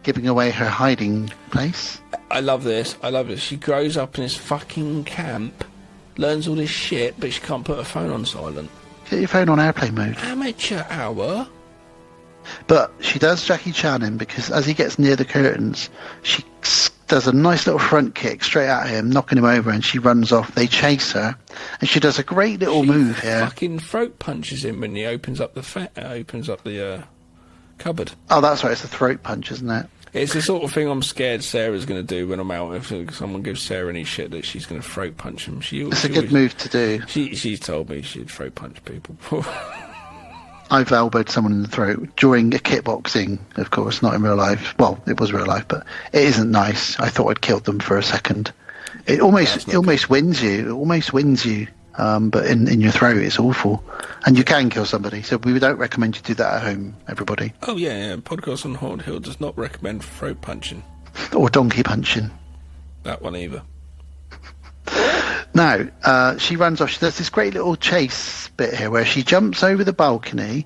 giving away her hiding place. I love this. She grows up in this fucking camp, learns all this shit, but she can't put her phone on silent. Get your phone on airplane mode. Amateur hour. But she does Jackie Chan him, because as he gets near the curtains, she does a nice little front kick straight at him, knocking him over, and she runs off. They chase her, and she does a great little move here. Fucking throat punches him when he opens up the cupboard. Oh, that's right. It's a throat punch, isn't it? It's the sort of thing I'm scared Sarah's going to do when I'm out. If someone gives Sarah any shit, that she's going to throat punch him. It's a good move to do. She's told me she'd throat punch people before. I've elbowed someone in the throat during a kickboxing, of course, not in real life. Well, it was real life, but it isn't nice. I thought I'd killed them for a second. It almost wins you. It almost wins you. But in your throat, it's awful. And you can kill somebody. So we don't recommend you do that at home, everybody. Oh, yeah. Podcast on Haunted Hill does not recommend throat punching. Or donkey punching. That one either. Now, she runs off. She does this great little chase bit here where she jumps over the balcony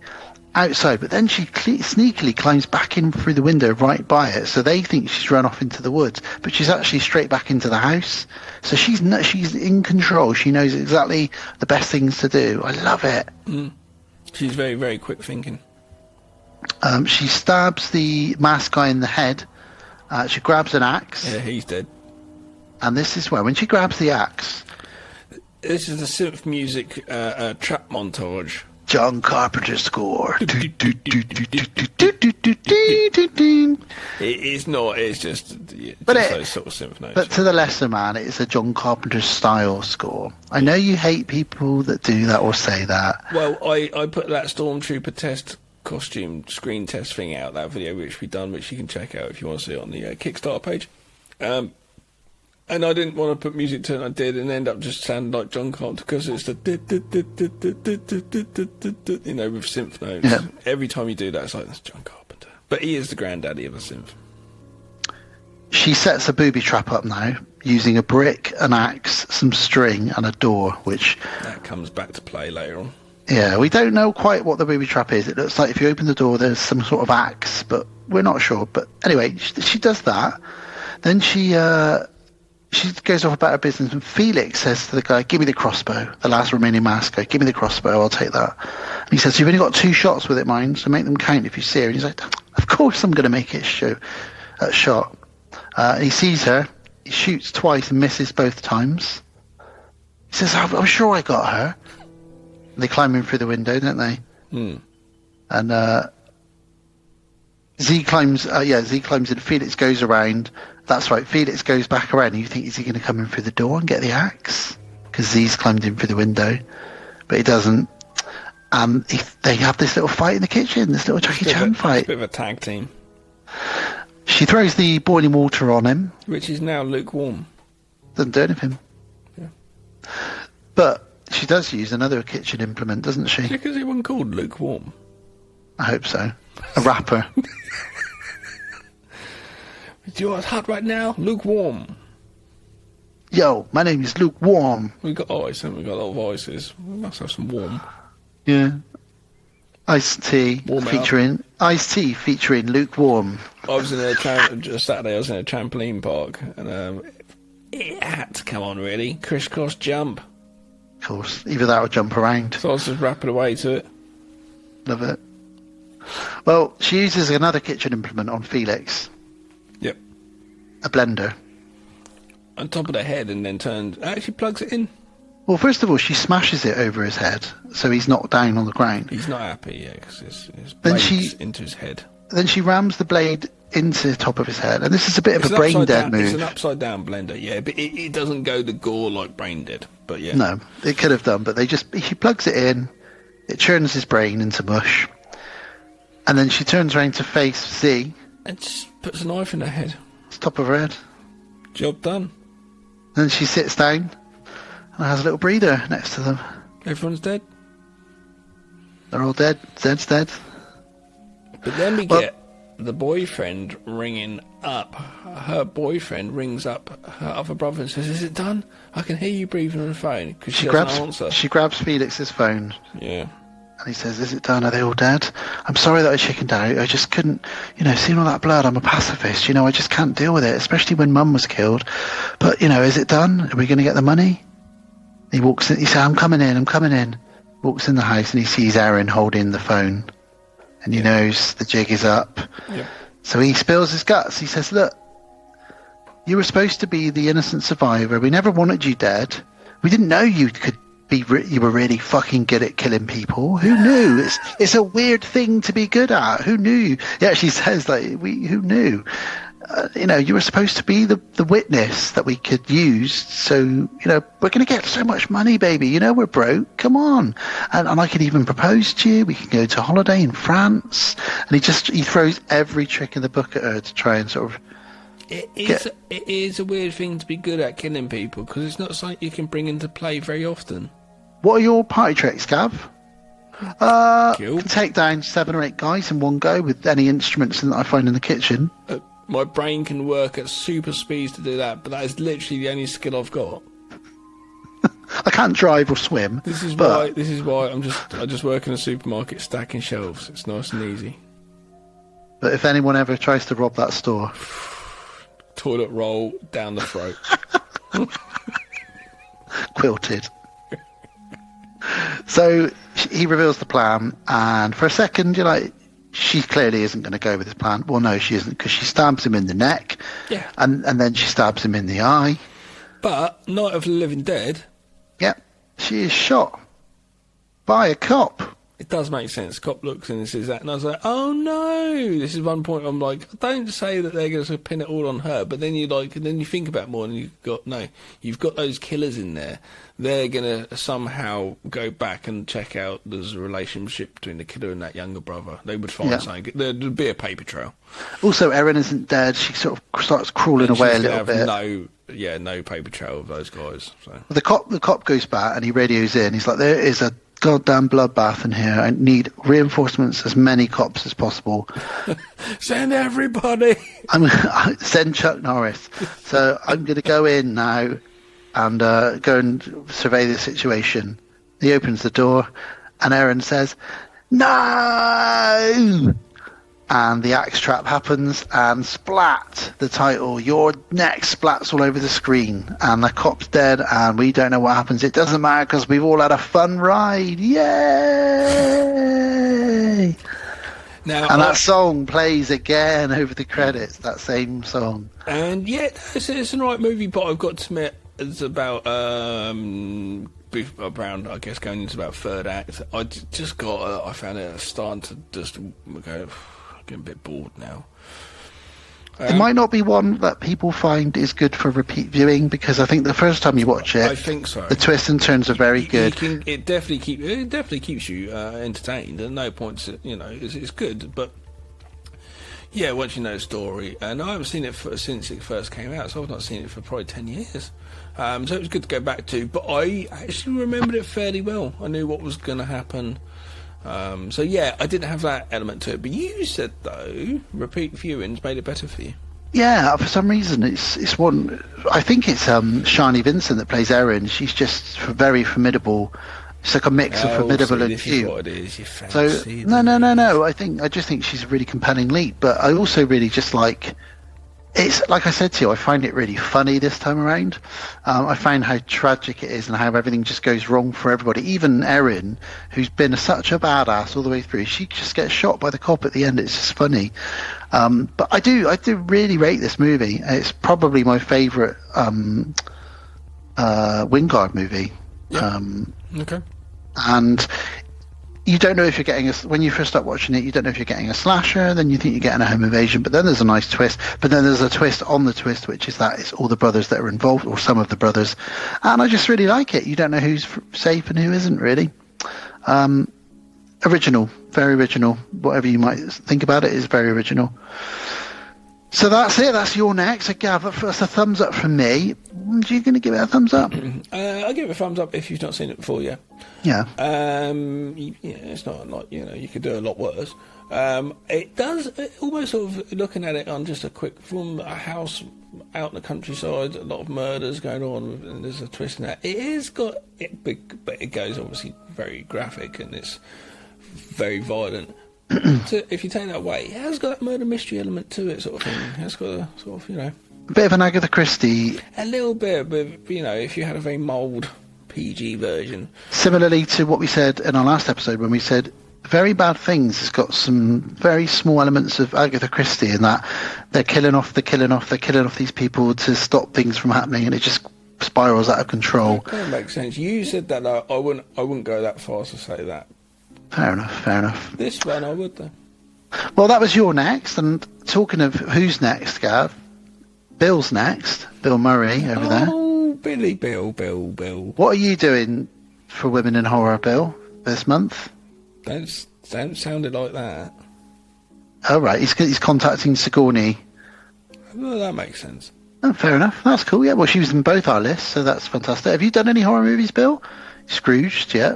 outside, but then she sneakily climbs back in through the window right by it. So they think she's run off into the woods, but she's actually straight back into the house. So she's in control. She knows exactly the best things to do. I love it. She's very, very quick thinking. She stabs the masked guy in the head. She grabs an axe. Yeah, he's dead. And this is where, when she grabs the axe... This is the synth music trap montage. John Carpenter score. It's not. It's just those sort of synth notes. But to the lesser man, it's a John Carpenter style score. I know you hate people that do that or say that. Well, I put that Stormtrooper test costume screen test thing out, that video which we've done, which you can check out if you want to see it on the Kickstarter page. And I didn't want to put music to it, and I did, and end up just sounding like John Carpenter, because it's the with synth notes. Yeah. Every time you do that, it's like, that's John Carpenter. But he is the granddaddy of the synth. She sets a booby trap up now, using a brick, an axe, some string, and a door, which... That comes back to play later on. Yeah, we don't know quite what the booby trap is. It looks like if you open the door, there's some sort of axe, but we're not sure. But anyway, she does that. Then she goes off about her business, and Felix says to the guy, "Give me the crossbow, the last remaining mask guy. Give me the crossbow, I'll take that." And he says, "You've only got 2 shots with it, mind, so make them count if you see her." And he's like, "Of course I'm going to make it a shot." He sees her, he shoots twice and misses both times. He says, I'm sure I got her. And they climb in through the window, don't they? And Z climbs in, Felix goes around. That's right, Felix goes back around, and you think, is he going to come in through the door and get the axe? Because Z's climbed in through the window, but he doesn't. They have this little fight in the kitchen, this little Jackie Chan fight. It's a bit of a tag team. She throws the boiling water on him. Which is now lukewarm. Doesn't do anything. Yeah. But she does use another kitchen implement, doesn't she? Because it wasn't called lukewarm. I hope so. A wrapper. Do you know what's hot right now? Lukewarm. Yo, my name is Lukewarm. We got ice, haven't we? Got a lot of ices. We must have some warm. Yeah. Ice-T featuring Lukewarm. I was in Saturday. I was in a trampoline park, and it had to come on, really. Crisscross jump. Of course, either that or jump around. So I was just rapping away to it. Love it. Well, she uses another kitchen implement on Felix, Yep. a blender. On top of the head, and then actually plugs it in. Well, first of all, she smashes it over his head, so he's knocked down on the ground. He's not happy, yeah, because his Then blade's into his head. Then she rams the blade into the top of his head, and this is a bit of a brain dead move. It's an upside down blender, yeah, but it doesn't go the gore like Brain did. But yeah, No, it could have done, but she plugs it in, it churns his brain into mush, and then she turns around to face Z. and just puts a knife in her head. It's top of her head. Job done. Then she sits down and has a little breather next to them. Everyone's dead. They're all dead. Zed's dead. But then we Well- get the boyfriend ringing up. Her boyfriend rings up her other brother and says, "Is it done? I can hear you breathing on the phone." Because she doesn't answer. She grabs Felix's phone Yeah. and he says, "Is it done? Are they all dead? I'm sorry that I chickened out. I just couldn't, seeing all that blood. I'm a pacifist. I just can't deal with it, especially when Mum was killed. But is it done? Are we going to get the money?" He walks in. He says, I'm coming in. Walks in the house and he sees Erin holding the phone, and he knows the jig is up. Yep. So he spills his guts. He says, "Look, you were supposed to be the innocent survivor. We never wanted you dead. We didn't know you could be. You were really fucking good at killing people. Who knew? It's a weird thing to be good at. Who knew?" He actually says, who knew? You were supposed to be the witness that we could use. So, we're going to get so much money, baby. We're broke. Come on. And I could even propose to you. We can go to holiday in France. And he throws every trick in the book at her to try and sort of... It is a weird thing to be good at, killing people, because it's not something you can bring into play very often. What are your party tricks, Gav? Kill. Can take down 7 or 8 guys in one go with any instruments that I find in the kitchen. My brain can work at super speeds to do that, but that is literally the only skill I've got. I can't drive or swim. This is why I just work in a supermarket stacking shelves. It's nice and easy. But if anyone ever tries to rob that store... Toilet roll down the throat. Quilted. So he reveals the plan, and for a second you're like, she clearly isn't going to go with his plan. Well, no, she isn't, because she stabs him in the neck, Yeah. and then she stabs him in the eye. But Night of the Living Dead, Yep, she is shot by a cop. it does make sense. Cop looks and says that, and I was like, oh no! This is one point I'm like, don't say that they're going to pin it all on her, but then you think about it more, and you've got those killers in there. They're going to somehow go back and check out there's a relationship between the killer and that younger brother. They would find something. There'd be a paper trail. Also, Erin isn't dead. She sort of starts crawling And away a she's little gonna bit. have no paper trail of those guys. So. The cop goes back and he radios in. He's like, there is a goddamn bloodbath in here. I need reinforcements, as many cops as possible. Send everybody! I'm gonna send Chuck Norris. So I'm going to go in now and go and survey the situation. He opens the door and Erin says, "No!" And the axe trap happens, and splat, the title, "Your neck," splats all over the screen, and the cop's dead, and we don't know what happens. It doesn't matter, because we've all had a fun ride. Yay! Now, And that song plays again over the credits, that same song. And yeah, it's an alright movie, but I've got to admit, it's about around, I guess, going into about third act. I found it starting to just go, getting a bit bored now. It might not be one that people find is good for repeat viewing, because I think the first time you watch it, I think so. the twists and turns are very good. It definitely keeps you entertained. At no point, it's good, but yeah, once you know the story, and I haven't seen it since it first came out, so I've not seen it for probably 10 years. So it was good to go back to, but I actually remembered it fairly well. I knew what was going to happen. So yeah, I didn't have that element to it. But you said, though, repeat viewings made it better for you. Yeah, for some reason it's one. I think it's Shani Vincent that plays Erin. She's just very formidable. It's like a mix of formidable and this cute. is what it is. You So fancy no. I just think she's a really compelling lead. But I also really just like It's like I said to you, I find it really funny this time around. I find how tragic it is and how everything just goes wrong for everybody. Even Erin, who's been such a badass all the way through, she just gets shot by the cop at the end. It's just funny. But I do really rate this movie. It's probably my favourite Wingard movie. Yeah. Okay. And you don't know if you're getting when you first start watching it, you don't know if you're getting a slasher, then you think you're getting a home invasion, but then there's a nice twist, but then there's a twist on the twist, which is that it's all the brothers that are involved, or some of the brothers, and I just really like it. You don't know who's safe and who isn't, really. Original, very original. Whatever you might think about it is very original. So that's it. That's your next. Gav, that's a thumbs up from me. Are you going to give it a thumbs up? I'll give it a thumbs up if you've not seen it before, yeah. Yeah. It's not you could do a lot worse. It does almost sort of looking at it on just a quick from a house out in the countryside, a lot of murders going on, and there's a twist in that. It has got it big, but it goes obviously very graphic and it's very violent. So if you take that away, it has got that murder mystery element to it, sort of thing. It has got a sort of, a bit of an Agatha Christie. A little bit, but if you had a very mild PG version. Similarly to what we said in our last episode when we said Very Bad Things has got some very small elements of Agatha Christie in that they're killing off these people to stop things from happening, and it just spirals out of control. That makes sense. You said that I wouldn't go that far to say that. Fair enough. This one I would though. Well, that was your next, and talking of who's next, Gav, Bill's next. Bill Murray over there. Oh, Billy, Bill. What are you doing for Women in Horror, Bill, this month? Don't sound it like that. Oh, right, he's contacting Sigourney. Well, that makes sense. Oh, fair enough. That's cool. Yeah, well, she was in both our lists, so that's fantastic. Have you done any horror movies, Bill? Scrooged, yeah.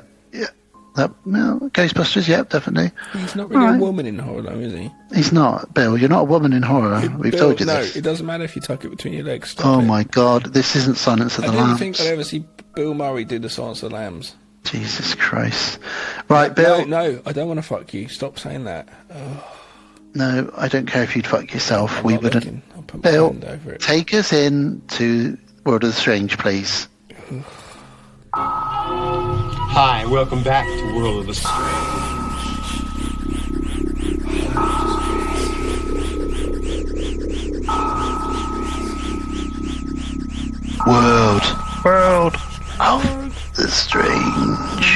Ghostbusters, yep, definitely. He's not really a woman in horror, though, is he? He's not, Bill. You're not a woman in horror. We've told you this. No, it doesn't matter if you tuck it between your legs. Oh, my God. This isn't Silence of the Lambs. I didn't think I'd ever see Bill Murray do the Silence of the Lambs. Jesus Christ. Right, Bill. No, I don't want to fuck you. Stop saying that. Oh. No, I don't care if you'd fuck yourself. We wouldn't. Bill, take us in to World of the Strange, please. Hi, welcome back to World of the Strange. World of the Strange.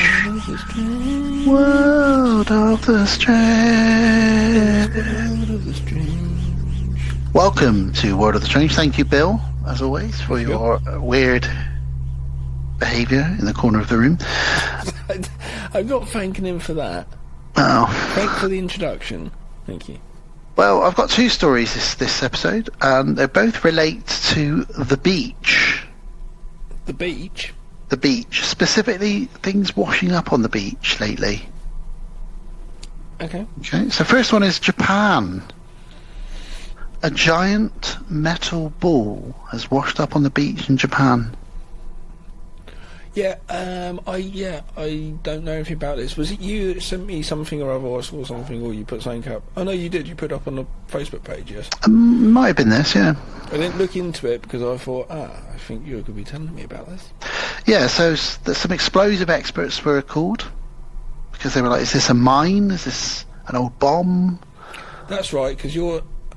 World of the Strange. Welcome to World of the Strange. Thank you, Bill, as always, for your weird behaviour in the corner of the room. I'm not thanking him for that. Oh. Thank for the introduction. Thank you. Well, I've got two stories this episode, and they both relate to the beach. The beach? The beach. Specifically, things washing up on the beach lately. Okay, so first one is Japan. A giant metal ball has washed up on the beach in Japan. Yeah, I don't know anything about this. Was it you that sent me something or other, or I saw something, or you put something up? Oh no, you did. You put it up on the Facebook page, yes? Might have been this, yeah. I didn't look into it because I thought, I think you could be telling me about this. Yeah, so some explosive experts were called because they were like, is this a mine? Is this an old bomb? That's right, because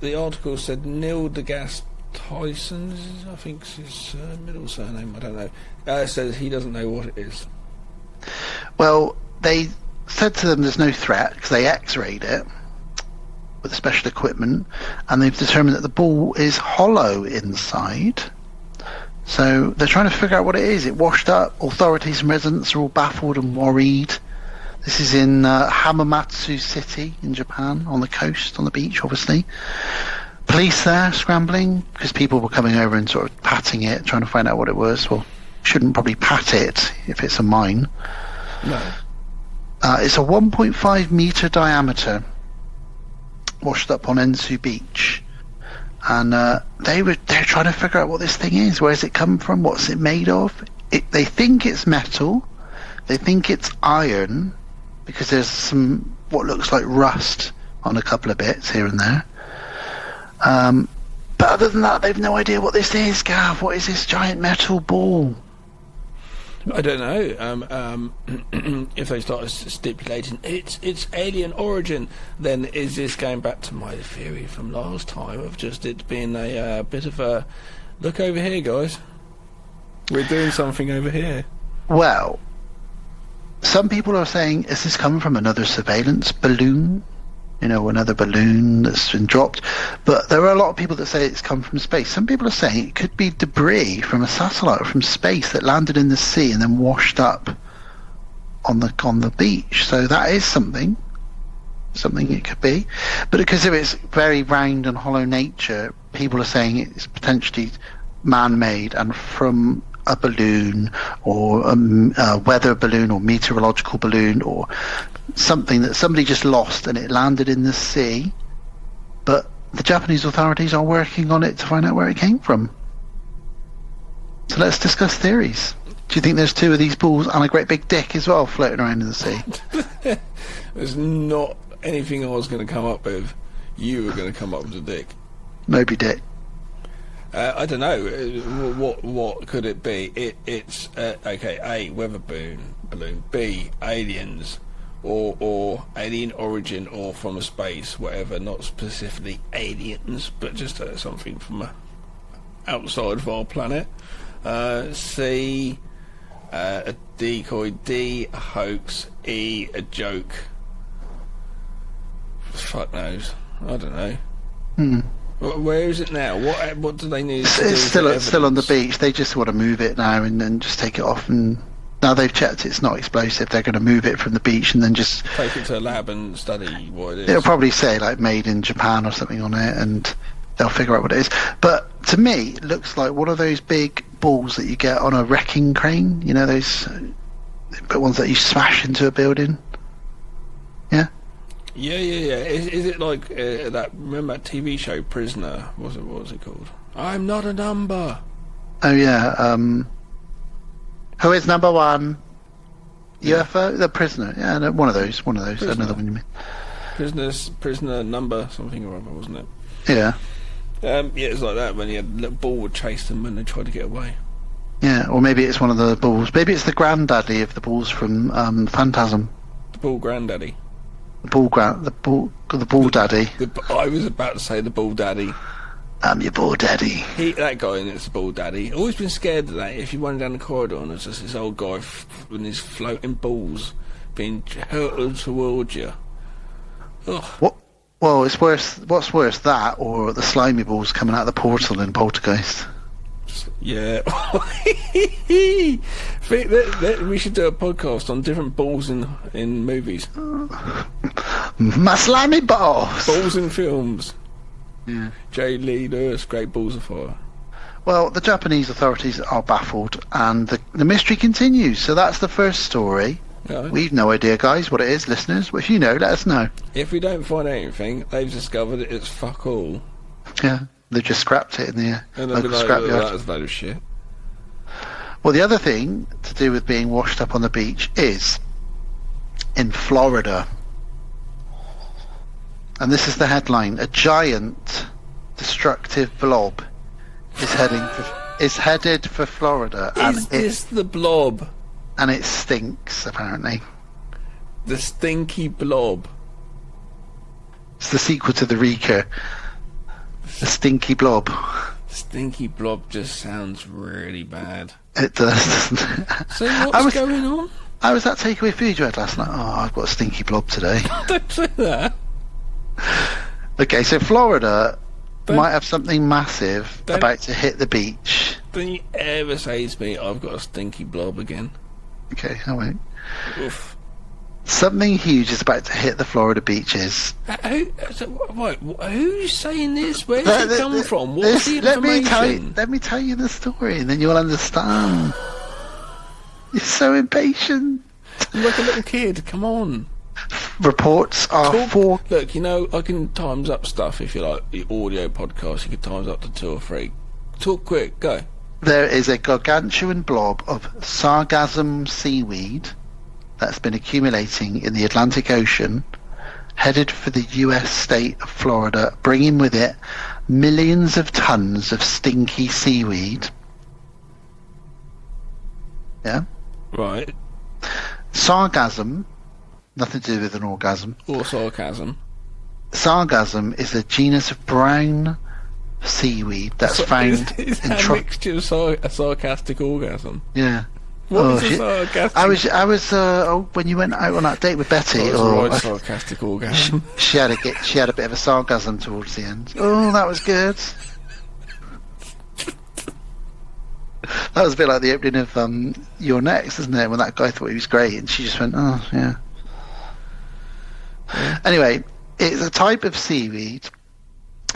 the article said Neil deGrasse Tyson, I think is his middle surname, I don't know, says he doesn't know what it is. Well, they said to them there's no threat because they x-rayed it with special equipment, and they've determined that the ball is hollow inside. So they're trying to figure out what it is. It washed up. Authorities and residents are all baffled and worried. This is in Hamamatsu City in Japan, on the coast, on the beach, obviously. Police there scrambling because people were coming over and sort of patting it, trying to find out what it was. Well, shouldn't probably pat it if it's a mine. No. It's a 1.5 meter diameter, washed up on Ensu Beach, and they're trying to figure out what this thing is. Where's it come from? What's it made of? They think it's metal. They think it's iron because there's some what looks like rust on a couple of bits here and there. But other than that, they've no idea what this is, Gav. What is this giant metal ball? I don't know. If they start stipulating it's alien origin, then is this going back to my theory from last time of just it being a bit of a look over here, guys? We're doing something over here. Well, some people are saying, is this coming from another surveillance balloon? You know, another balloon that's been dropped. But there are a lot of people that say it's come from space. Some people are saying it could be debris from a satellite or from space that landed in the sea and then washed up on the beach. So that is something it could be. But because of its very round and hollow nature, people are saying it's potentially man-made and from a balloon or a weather balloon or meteorological balloon or something that somebody just lost and it landed in the sea, but the Japanese authorities are working on it to find out where it came from. So let's discuss theories. Do you think there's two of these balls and a great big dick as well floating around in the sea? There's not anything I was going to come up with. You were going to come up with a dick. Moby Dick. I don't know. What could it be? It's okay. A, weather balloon. B, aliens, or alien origin, or from a space, whatever. Not specifically aliens, but just something from outside of our planet. C, a decoy. D, a hoax. E, a joke. Fuck knows. I don't know. Where is it now? What do they need to do? It's still on the beach. They just want to move it now and then just take it off. And now they've checked it's not explosive. They're going to move it from the beach and then just take it to a lab and study what it is. It'll probably say like made in Japan or something on it, and they'll figure out what it is. But to me, it looks like one of those big balls that you get on a wrecking crane. You know, those ones that you smash into a building. Yeah. Yeah. Is it like that? Remember that TV show Prisoner? What was it called? I'm not a number. Oh yeah. Who is number one? UFO, the prisoner. Yeah, no, one of those. Prisoner. Another one you mean? Prisoner number something or other, wasn't it? Yeah. Yeah, it's like that when the little ball would chase them when they tried to get away. Yeah, or maybe it's one of the balls. Maybe it's the granddaddy of the balls from Phantasm. The ball granddaddy. The ball daddy. I was about to say the ball daddy. I'm your ball daddy. That guy in it's the ball daddy. Always been scared of that. If you run down the corridor and there's just this old guy with his floating balls being hurled towards you. Ugh. What? Well, it's worse. What's worse, that or the slimy balls coming out of the portal in Poltergeist? Yeah. We should do a podcast on different balls in movies. My slimy balls. Balls in films. Yeah. J. Lee Lewis, Great Balls of Fire. Well, the Japanese authorities are baffled, and the mystery continues. So that's the first story. Yeah. We've no idea, guys, what it is, listeners. But if you know, let us know. If we don't find anything, they've discovered it's fuck all. Yeah, they've just scrapped it in the local scrapyard. That was a load of shit. Well, the other thing to do with being washed up on the beach is in Florida. And this is the headline: a giant destructive blob is headed for Florida. Is this the blob? And it stinks, apparently. The stinky blob. It's the sequel to the Reeker. The stinky blob. Stinky blob just sounds really bad. It does, doesn't it? So what's going on? I was at Takeaway Food you had last night. Oh, I've got a stinky blob today. Don't say that. Okay, so Florida might have something massive about to hit the beach. Don't you ever say to me, I've got a stinky blob again. Okay, I won't. Oof. Something huge is about to hit the Florida beaches. Who's saying this? Where's it come from? What's the information? Let me tell you the story, and then you'll understand. You're so impatient. You're like a little kid. Come on. Reports are Look, you know, I can times up stuff if you like the audio podcast. You can times up to 2 or 3. Talk quick. Go. There is a gargantuan blob of sargassum seaweed that's been accumulating in the Atlantic Ocean, headed for the US state of Florida, bringing with it millions of tons of stinky seaweed. Yeah. Right. Sargassum, nothing to do with an orgasm. Or sarcasm. Sargassum is a genus of brown seaweed that's found Is in that a mixture of a sarcastic orgasm? Yeah. What is shit. a sarcastic? I was when you went out on that date with Betty. That was a right sarcastic orgasm. She had a bit of a sargasm towards the end. Oh, that was good. That was a bit like the opening of You're Next, isn't it? When that guy thought he was great, and she just went, "Oh, yeah." Anyway, it's a type of seaweed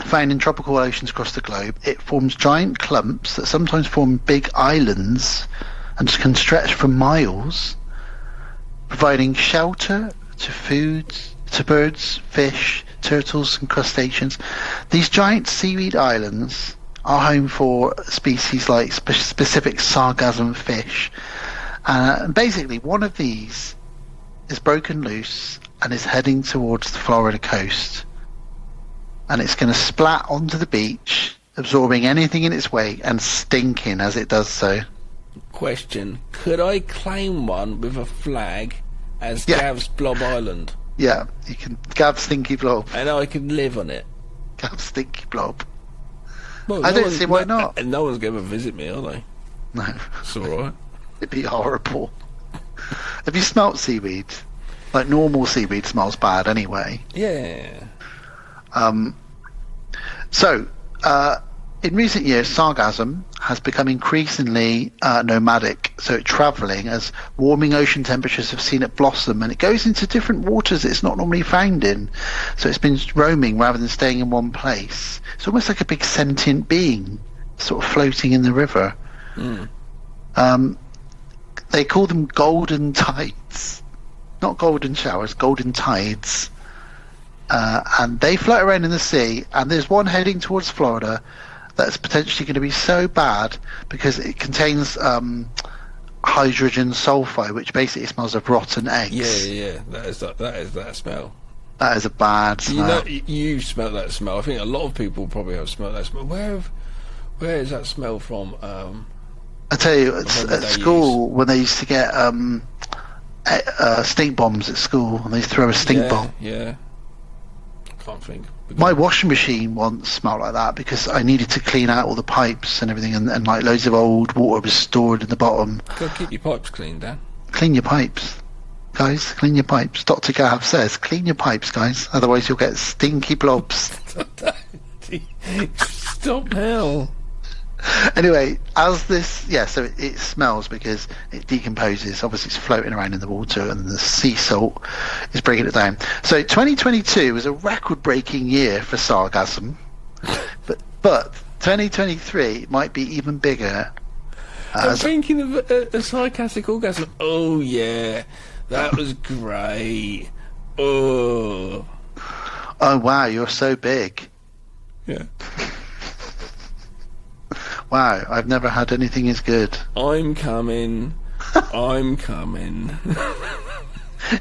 found in tropical oceans across the globe. It forms giant clumps that sometimes form big islands and can stretch for miles, providing shelter to birds, fish, turtles, and crustaceans. These giant seaweed islands are home for species like specific sargassum fish. Basically, one of these is broken loose and is heading towards the Florida coast. And it's going to splat onto the beach, absorbing anything in its way and stinking as it does so. Question: could I claim one with a flag as Yeah. Gav's Blob Island, Yeah, you can Gav Stinky Blob. and I can live on it? Gav Stinky Blob. Well, I don't see why not. And no one's going to visit me, are they? No, It's all right. it'd be horrible. Have you smelt seaweed? Like normal seaweed smells bad anyway. Yeah. In recent years, sargassum has become increasingly nomadic, so it's travelling as warming ocean temperatures have seen it blossom, and it goes into different waters it's not normally found in. So it's been roaming rather than staying in one place. It's almost like a big sentient being, sort of floating in the river. They call them golden tides, not golden showers, golden tides. And they float around in the sea, and there's one heading towards Florida that's potentially going to be so bad because it contains hydrogen sulfide, which basically smells of rotten eggs. Yeah. That is that smell. That is a bad smell. You smell that smell. I think a lot of people probably have smelled that smell. Where is that smell from? I tell you, at they school when they used to get stink bombs at school, and they throw a stink bomb. Yeah. Can't think. My washing machine once smelled like that because I needed to clean out all the pipes and everything, and like loads of old water was stored in the bottom. Gotta keep your pipes clean, Dan. Clean your pipes, guys. Clean your pipes. Dr. Gav says, clean your pipes, guys. Otherwise, you'll get stinky blobs. Stop now. Anyway, so it smells because it decomposes. Obviously, it's floating around in the water, and the sea salt is bringing it down. So 2022 was a record-breaking year for sargassum, but 2023 might be even bigger. I'm thinking of a sarcastic orgasm. Oh yeah, that was great. Oh wow, you're so big. yeah. Wow, I've never had anything as good. I'm coming. I'm coming.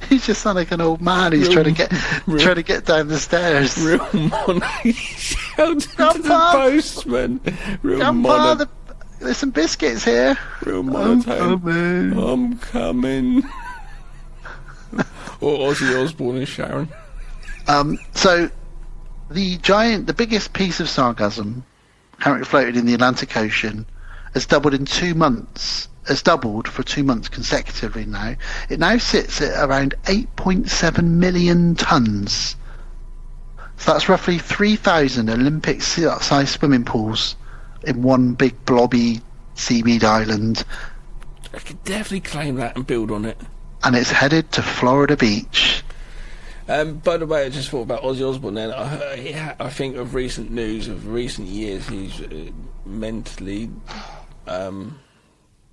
You just sound like an old man who's trying to get down the stairs. Real money. Shouting to the Grandpa! postman. Real Grandpa, money. there's some biscuits here. Real monotone. I'm coming. Or Ozzy Osbourne and Sharon. So the biggest piece of sargassum currently floated in the Atlantic Ocean has doubled in 2 months. Has doubled for 2 months consecutively now. It now sits at around 8.7 million tons. So that's roughly 3,000 Olympic-sized swimming pools in one big blobby seaweed island. I could definitely claim that and build on it. And it's headed to Florida Beach. By the way, I just thought about Ozzy Osbourne then. I think of recent news of recent years, he's mentally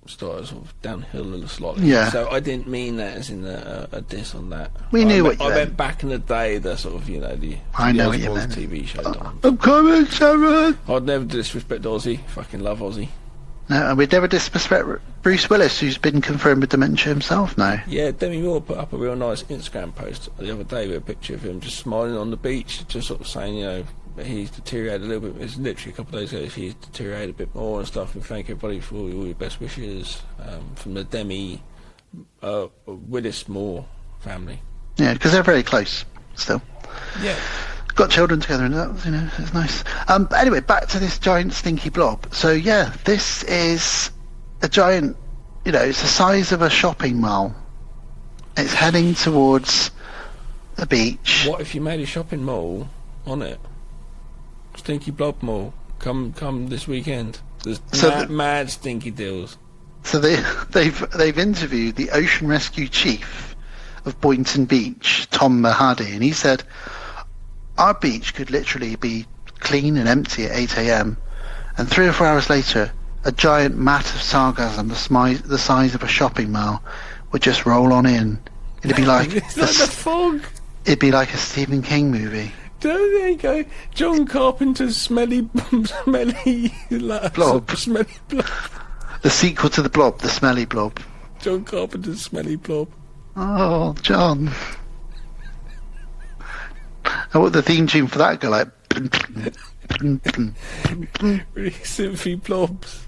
started sort of downhill slightly. Yeah. So I didn't mean that as in a diss on that. We knew what you I meant. meant back in the day, the sort of, the I know what Ozzy you Osbourne meant. TV show. I'm coming, Sharon! I'd never disrespect Ozzy. Fucking love Ozzy. No, and we'd never disrespect Bruce Willis, who's been confirmed with dementia himself now. Yeah, Demi Moore put up a real nice Instagram post the other day with a picture of him just smiling on the beach, just sort of saying, he's deteriorated a little bit. It's literally a couple of days ago. He's deteriorated a bit more and stuff. And thank everybody for all your best wishes from the Demi Willis Moore family. Yeah, because they're very close still. Yeah. Got children together, and that was, it's nice. But anyway, back to this giant stinky blob. So yeah, this is a giant. It's the size of a shopping mall. It's heading towards the beach. What if you made a shopping mall on it? Stinky Blob Mall. Come this weekend. There's mad stinky deals. So they've interviewed the ocean rescue chief of Boynton Beach, Tom Mahadi, and he said, our beach could literally be clean and empty at 8 a.m. and 3 or 4 hours later, a giant mat of sargassum the size of a shopping mall would just roll on in. It'd be like it's like the fog. It'd be like a Stephen King movie. There you go. John Carpenter's smelly Blob. Smelly Blob. The sequel to the Blob, the Smelly Blob. John Carpenter's Smelly Blob. Oh, John. I want the theme tune for that go like. Really sympathy blobs.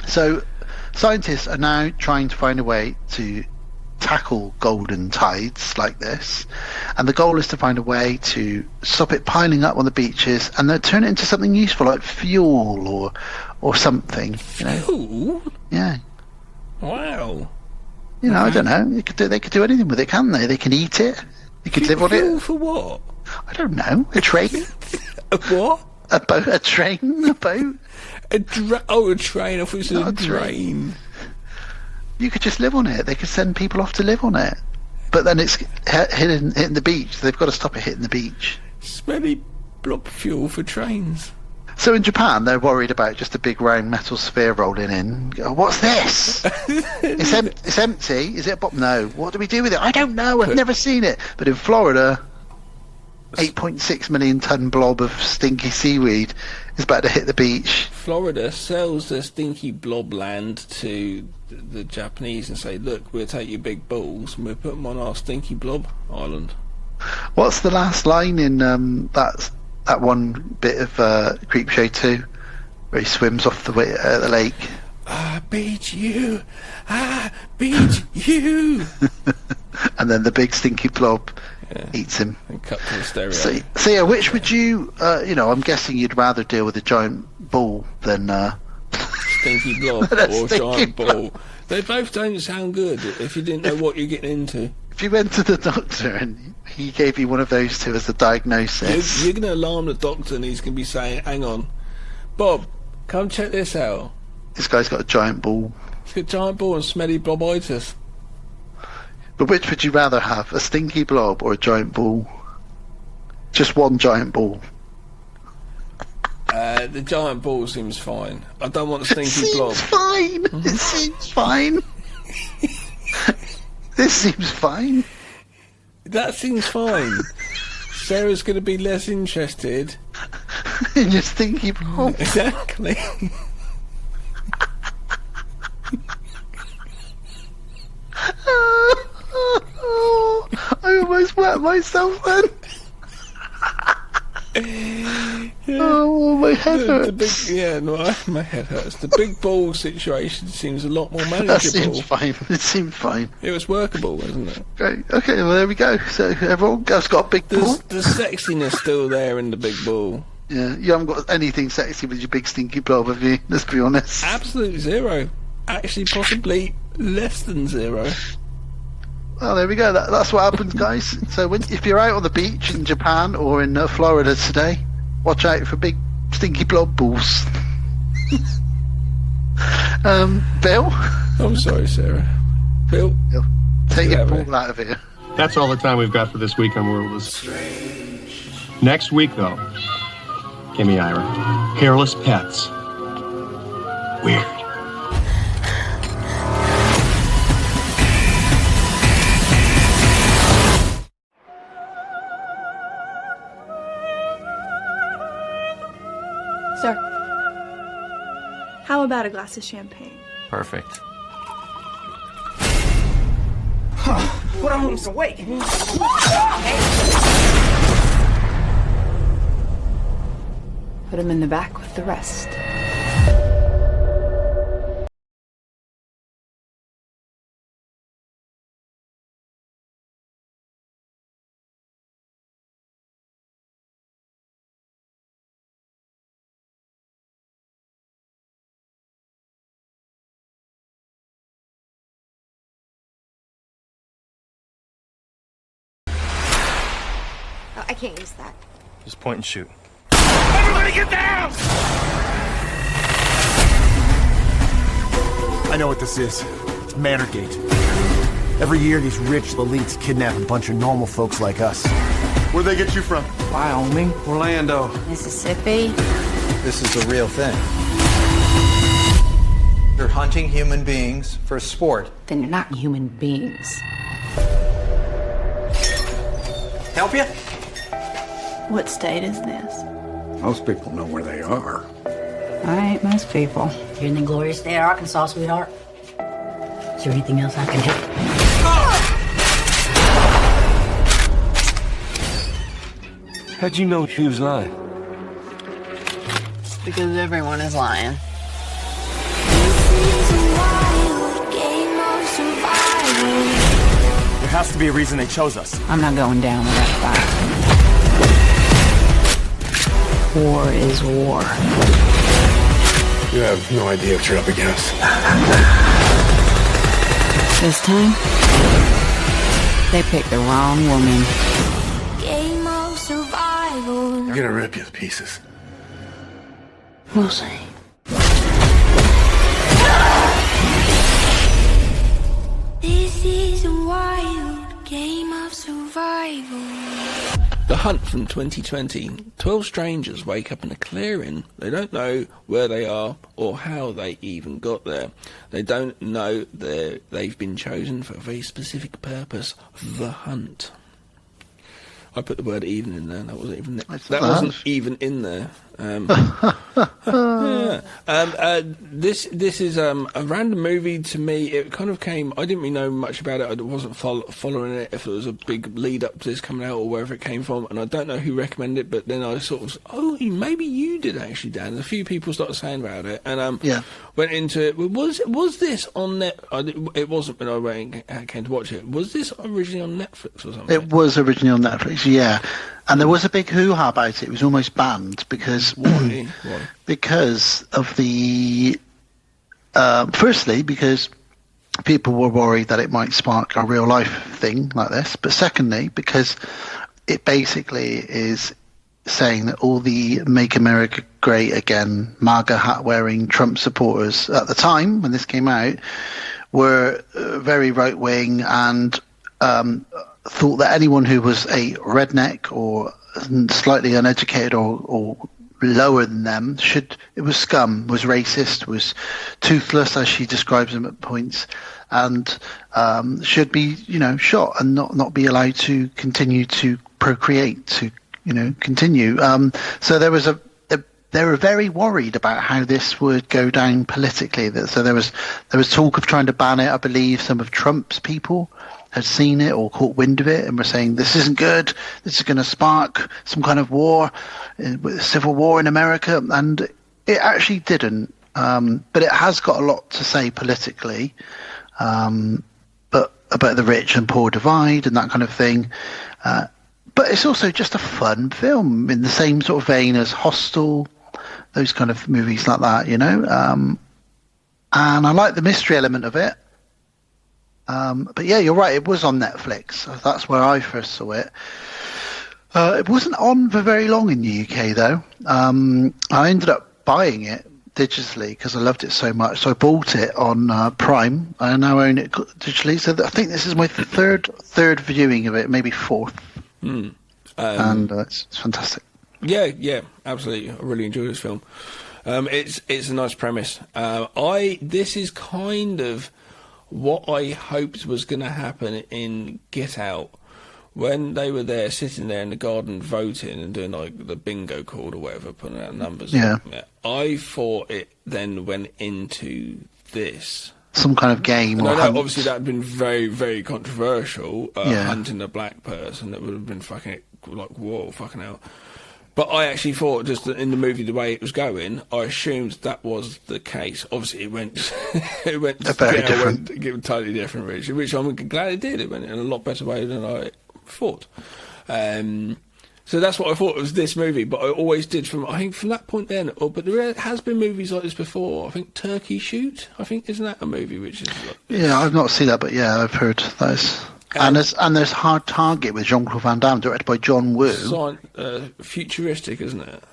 So, scientists are now trying to find a way to tackle golden tides like this, and the goal is to find a way to stop it piling up on the beaches and then turn it into something useful like fuel or something. Fuel? Yeah. Wow. I don't know. They could do anything with it, can't they? They can eat it. They could live on Fuel it. for what? I don't know. A train. A what? A boat. A train. A boat. A train. I thought it was a drain. You could just live on it. They could send people off to live on it. But then it's hitting the beach. They've got to stop it hitting the beach. Smelly blob fuel for trains. So in Japan, they're worried about just a big round metal sphere rolling in. Oh, what's this? It's empty. Is it? No. What do we do with it? I don't know. I've never seen it. But in Florida, 8.6 million ton blob of stinky seaweed is about to hit the beach. Florida sells their stinky blob land to the Japanese and say, look, we'll take your big balls and we'll put them on our stinky blob island. What's the last line in that one bit of Creepshow 2 where he swims off the lake? I beat you. I beat you. And then the big stinky blob eats him. And cut to the stereo. So yeah, which would you, I'm guessing you'd rather deal with a giant ball than stinky blob or giant ball. They both don't sound good if you didn't know what you're getting into. If you went to the doctor and he gave you one of those two as a diagnosis, you're going to alarm the doctor and he's going to be saying, hang on, Bob, come check this out. This guy's got a giant ball. He's got a giant ball and smelly blobitis. But which would you rather have, a stinky blob or a giant ball? Just one giant ball. The giant ball seems fine. I don't want a stinky blob. It seems fine. This seems fine. That seems fine. Sarah's going to be less interested in your stinky blob. Exactly. I almost wet myself then. Oh, my head hurts. My head hurts. The big ball situation seems a lot more manageable. That seems fine. It seemed fine. It was workable, wasn't it? Great. Okay, well, there we go. So everyone has got a big ball. The sexiness still there in the big ball. Yeah, you haven't got anything sexy with your big stinky blob, have you? Let's be honest. Absolutely zero. Actually, possibly less than zero. Well, there we go. That's what happens, guys. So if you're out on the beach in Japan or in Florida today, watch out for big stinky blob balls. Bill? I'm sorry, Sarah. Bill? Take your ball out of here. That's all the time we've got for this week on World of Strange. Next week, though, Gimme Ira. Hairless pets. Weird. Sir, how about a glass of champagne? Perfect. What a home's awake. Put him in the back with the rest. I can't use that. Just point and shoot. Everybody get down! I know what this is. It's Manorgate. Every year, these rich elites kidnap a bunch of normal folks like us. Where'd they get you from? Wyoming. Orlando. Mississippi. This is a real thing. You're hunting human beings for sport. Then you're not human beings. Help you? What state is this? Most people know where they are. All right, most people. You're in the glorious state of Arkansas, sweetheart. Is there anything else I can help? How'd you know she was lying? Because everyone is lying. There has to be a reason they chose us. I'm not going down with that fight. War is war. You have no idea what you're up against. This time, they picked the wrong woman. Game of survival. They're gonna rip you to pieces. We'll see. This is a wild game of survival. The Hunt from 2020. 12 strangers wake up in a clearing. They don't know where they are or how they even got there. They don't know they've been chosen for a very specific purpose, the hunt. I put the word even in there. That wasn't even even in there. This is a random movie to me. It kind of came. I didn't really know much about it. I wasn't following it. If there was a big lead up to this coming out or wherever it came from, and I don't know who recommended it. But then I sort of, maybe you did actually, Dan. And a few people started saying about it, and went into it. Was this on net? It wasn't when I came to watch it. Was this originally on Netflix or something? It was originally on Netflix, yeah. And there was a big hoo-ha about it. It was almost banned because Why? Because of the firstly, because people were worried that it might spark a real life thing like this, but secondly, because it basically is saying that all the Make America Great Again MAGA hat wearing Trump supporters at the time when this came out were very right wing and thought that anyone who was a redneck or slightly uneducated or lower than them it was scum, was racist, was toothless, as she describes them at points, and should be shot and not be allowed to continue to procreate, to continue. So they were very worried about how this would go down politically. So there was talk of trying to ban it. I believe some of Trump's people had seen it or caught wind of it and were saying this isn't good, this is going to spark some kind of war, civil war in America, and it actually didn't, but it has got a lot to say politically, but about the rich and poor divide and that kind of thing, but it's also just a fun film in the same sort of vein as Hostel, those kind of movies like that, and I like the mystery element of it. But yeah, you're right. It was on Netflix. That's where I first saw it. It wasn't on for very long in the UK, though. I ended up buying it digitally because I loved it so much. So I bought it on Prime. I now own it digitally. So I think this is my third viewing of it, maybe fourth. And it's fantastic. Yeah, absolutely. I really enjoy this film. It's a nice premise. This is kind of what I hoped was going to happen in Get Out, when they were there sitting there in the garden voting and doing like the bingo card or whatever, putting out numbers. Yeah. I thought it then went into this. Some kind of game. And I know obviously that had been very, very controversial, hunting a black person. That would have been fucking like, whoa, fucking hell. But I actually thought, just in the movie, the way it was going, I assumed that was the case. Obviously, it went totally different, which I'm glad it did. It went in a lot better way than I thought. So that's what I thought was this movie, but I always did from that point then. But there has been movies like this before. I think Turkey Shoot. Isn't that a movie which is? Yeah, I've not seen that, but yeah, I've heard those. And there's Hard Target with Jean-Claude Van Damme, directed by John Woo. Futuristic, isn't it?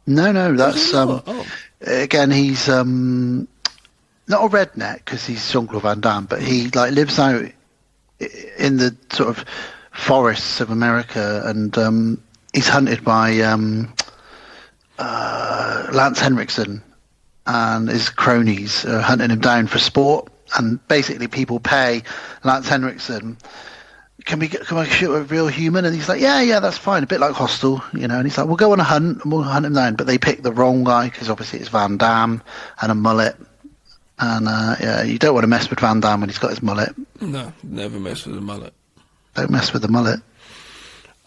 No, that's again, he's not a redneck because he's Jean-Claude Van Damme, but he lives out in the sort of forests of America, and he's hunted by Lance Henriksen and his cronies hunting him down for sport. And basically, people pay Lance Henriksen, can I shoot a real human? And he's like, yeah, that's fine. A bit like Hostel, And he's like, we'll go on a hunt and we'll hunt him down. But they pick the wrong guy because obviously it's Van Damme and a mullet. And you don't want to mess with Van Damme when he's got his mullet. No, never mess with the mullet. Don't mess with the mullet.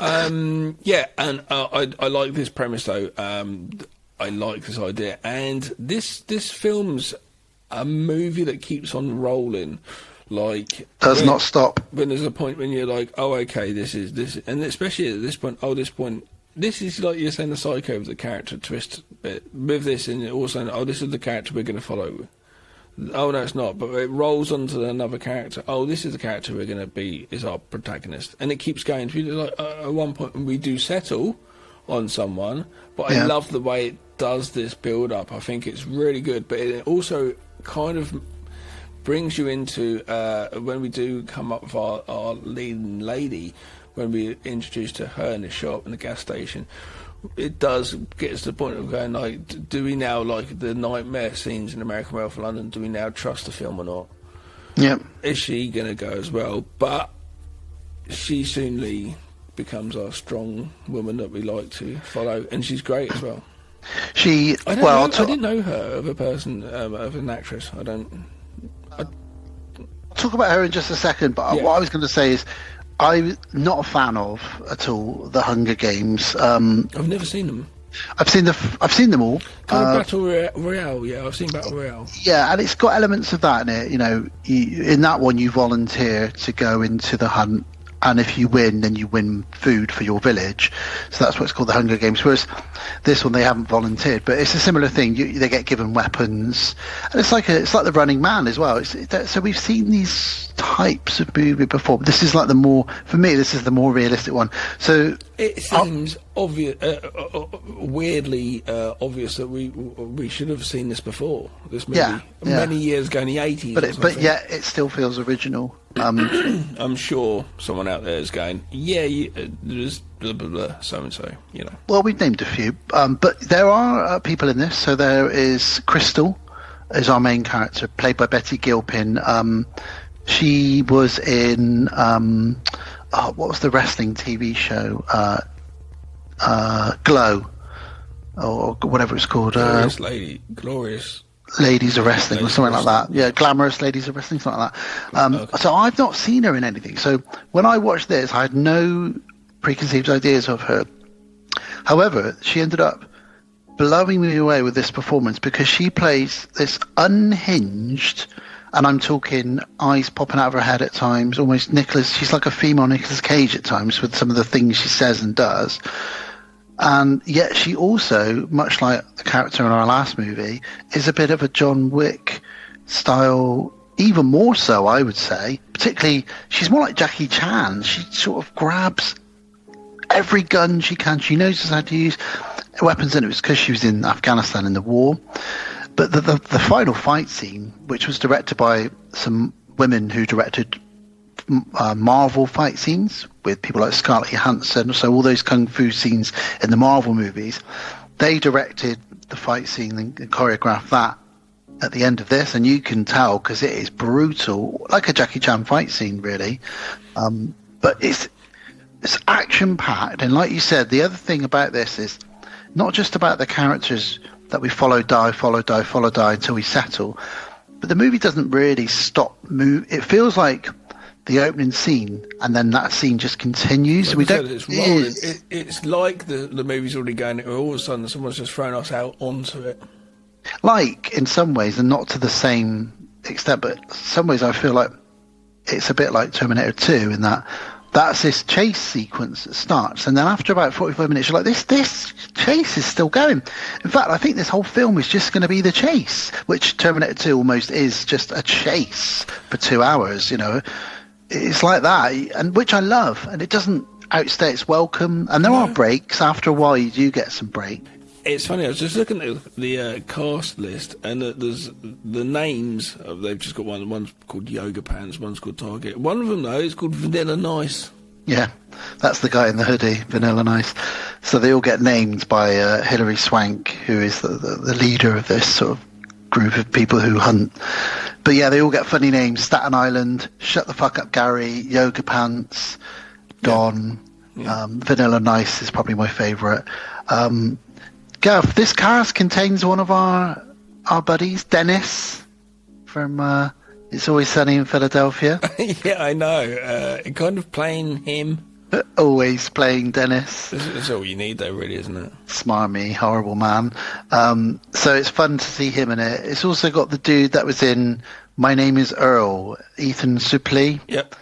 Yeah, and I like this premise though. I like this idea, and this film's a movie that keeps on rolling, does not stop. When there's a point when you're like, oh, okay, this is, and especially at this point, this is like you're saying the Psycho of the character twist bit with this, and also, this is the character we're going to follow. Oh no, it's not. But it rolls onto another character. Oh, this is the character we're going to be is our protagonist, and it keeps going. At one point, we do settle on someone, but I love the way it does this build up. I think it's really good, but it also kind of brings you into when we do come up with our leading lady, when we introduce to her in the shop in the gas station. It does get us to the point of going, do we now, the nightmare scenes in American Werewolf in London, do we now trust the film or not? Yeah. Is she going to go as well? But she soonly becomes our strong woman that we like to follow, and she's great as well. I didn't know her of a person, of an actress. I'll talk about her in just a second, but what I was going to say is, I'm not a fan of at all the Hunger Games. I've never seen them. I've seen them all. Battle Royale, yeah, I've seen Battle Royale. Yeah, and it's got elements of that in it. In that one, you volunteer to go into the hunt, and if you win, then you win food for your village. So that's what's called the Hunger Games. Whereas this one, they haven't volunteered, but it's a similar thing. They get given weapons, and it's like the Running Man as well. So we've seen these types of movie before. But this is the more realistic one. So it seems obvious, weirdly obvious that we should have seen this before. This movie, many years ago in the 80s. But yet it still feels original. I'm sure someone out there is going, there's blah blah blah, so and so. Well, we've named a few, but there are people in this. So there is Crystal, is our main character, played by Betty Gilpin. She was in what was the wrestling TV show? Glow, or whatever it's called. Glorious Ladies of Wrestling, or something like that. Yeah, Glamorous Ladies of Wrestling, something like that. So I've not seen her in anything. So when I watched this, I had no preconceived ideas of her. However, she ended up blowing me away with this performance because she plays this unhinged, and I'm talking eyes popping out of her head at times, almost she's like a female Nicolas Cage at times with some of the things she says and does. And yet she also, much like the character in our last movie, is a bit of a John Wick style, even more so, I would say. Particularly, she's more like Jackie Chan. She sort of grabs every gun she can. She knows how to use weapons, and it was because she was in Afghanistan in the war. But the final fight scene, which was directed by some women who directed Marvel fight scenes with people like Scarlett Johansson, so all those kung fu scenes in the Marvel movies, they directed the fight scene and choreographed that at the end of this, and you can tell because it is brutal, like a Jackie Chan fight scene, really. But it's action packed, and like you said, the other thing about this is not just about the characters that we follow die until we settle, but the movie doesn't really stop move. It feels like the opening scene, and then that scene just continues. Like it's like the movie's already going, and all of a sudden someone's just thrown us out onto it. Like, in some ways, and not to the same extent, but in some ways I feel like it's a bit like Terminator 2 in that that's this chase sequence that starts, and then after about 45 minutes, you're like, this chase is still going. In fact, I think this whole film is just going to be the chase, which Terminator 2 almost is just a chase for 2 hours, you know. It's like that, and which I love, and it doesn't outstay its welcome, and there are breaks. After a while, you do get some break. It's funny, I was just looking at the cast list, and there's the names. They've just got one's called Yoga Pants, one's called Target. One of them, though, is called Vanilla Nice. Yeah, that's the guy in the hoodie, Vanilla Nice. So they all get named by Hilary Swank, who is the leader of this sort of group of people who hunt. But yeah, they all get funny names. Staten Island, Shut the Fuck Up Gary, Yoga Pants, Don, Vanilla Nice is probably my favourite. Gav, this cast contains one of our buddies, Dennis, from It's Always Sunny in Philadelphia. Yeah, I know. Kind of playing him. Always playing Dennis. That's all you need, though, really, isn't it? Smarmy, horrible man. So it's fun to see him in it. It's also got the dude that was in My Name is Earl, Ethan Suplee. Yep.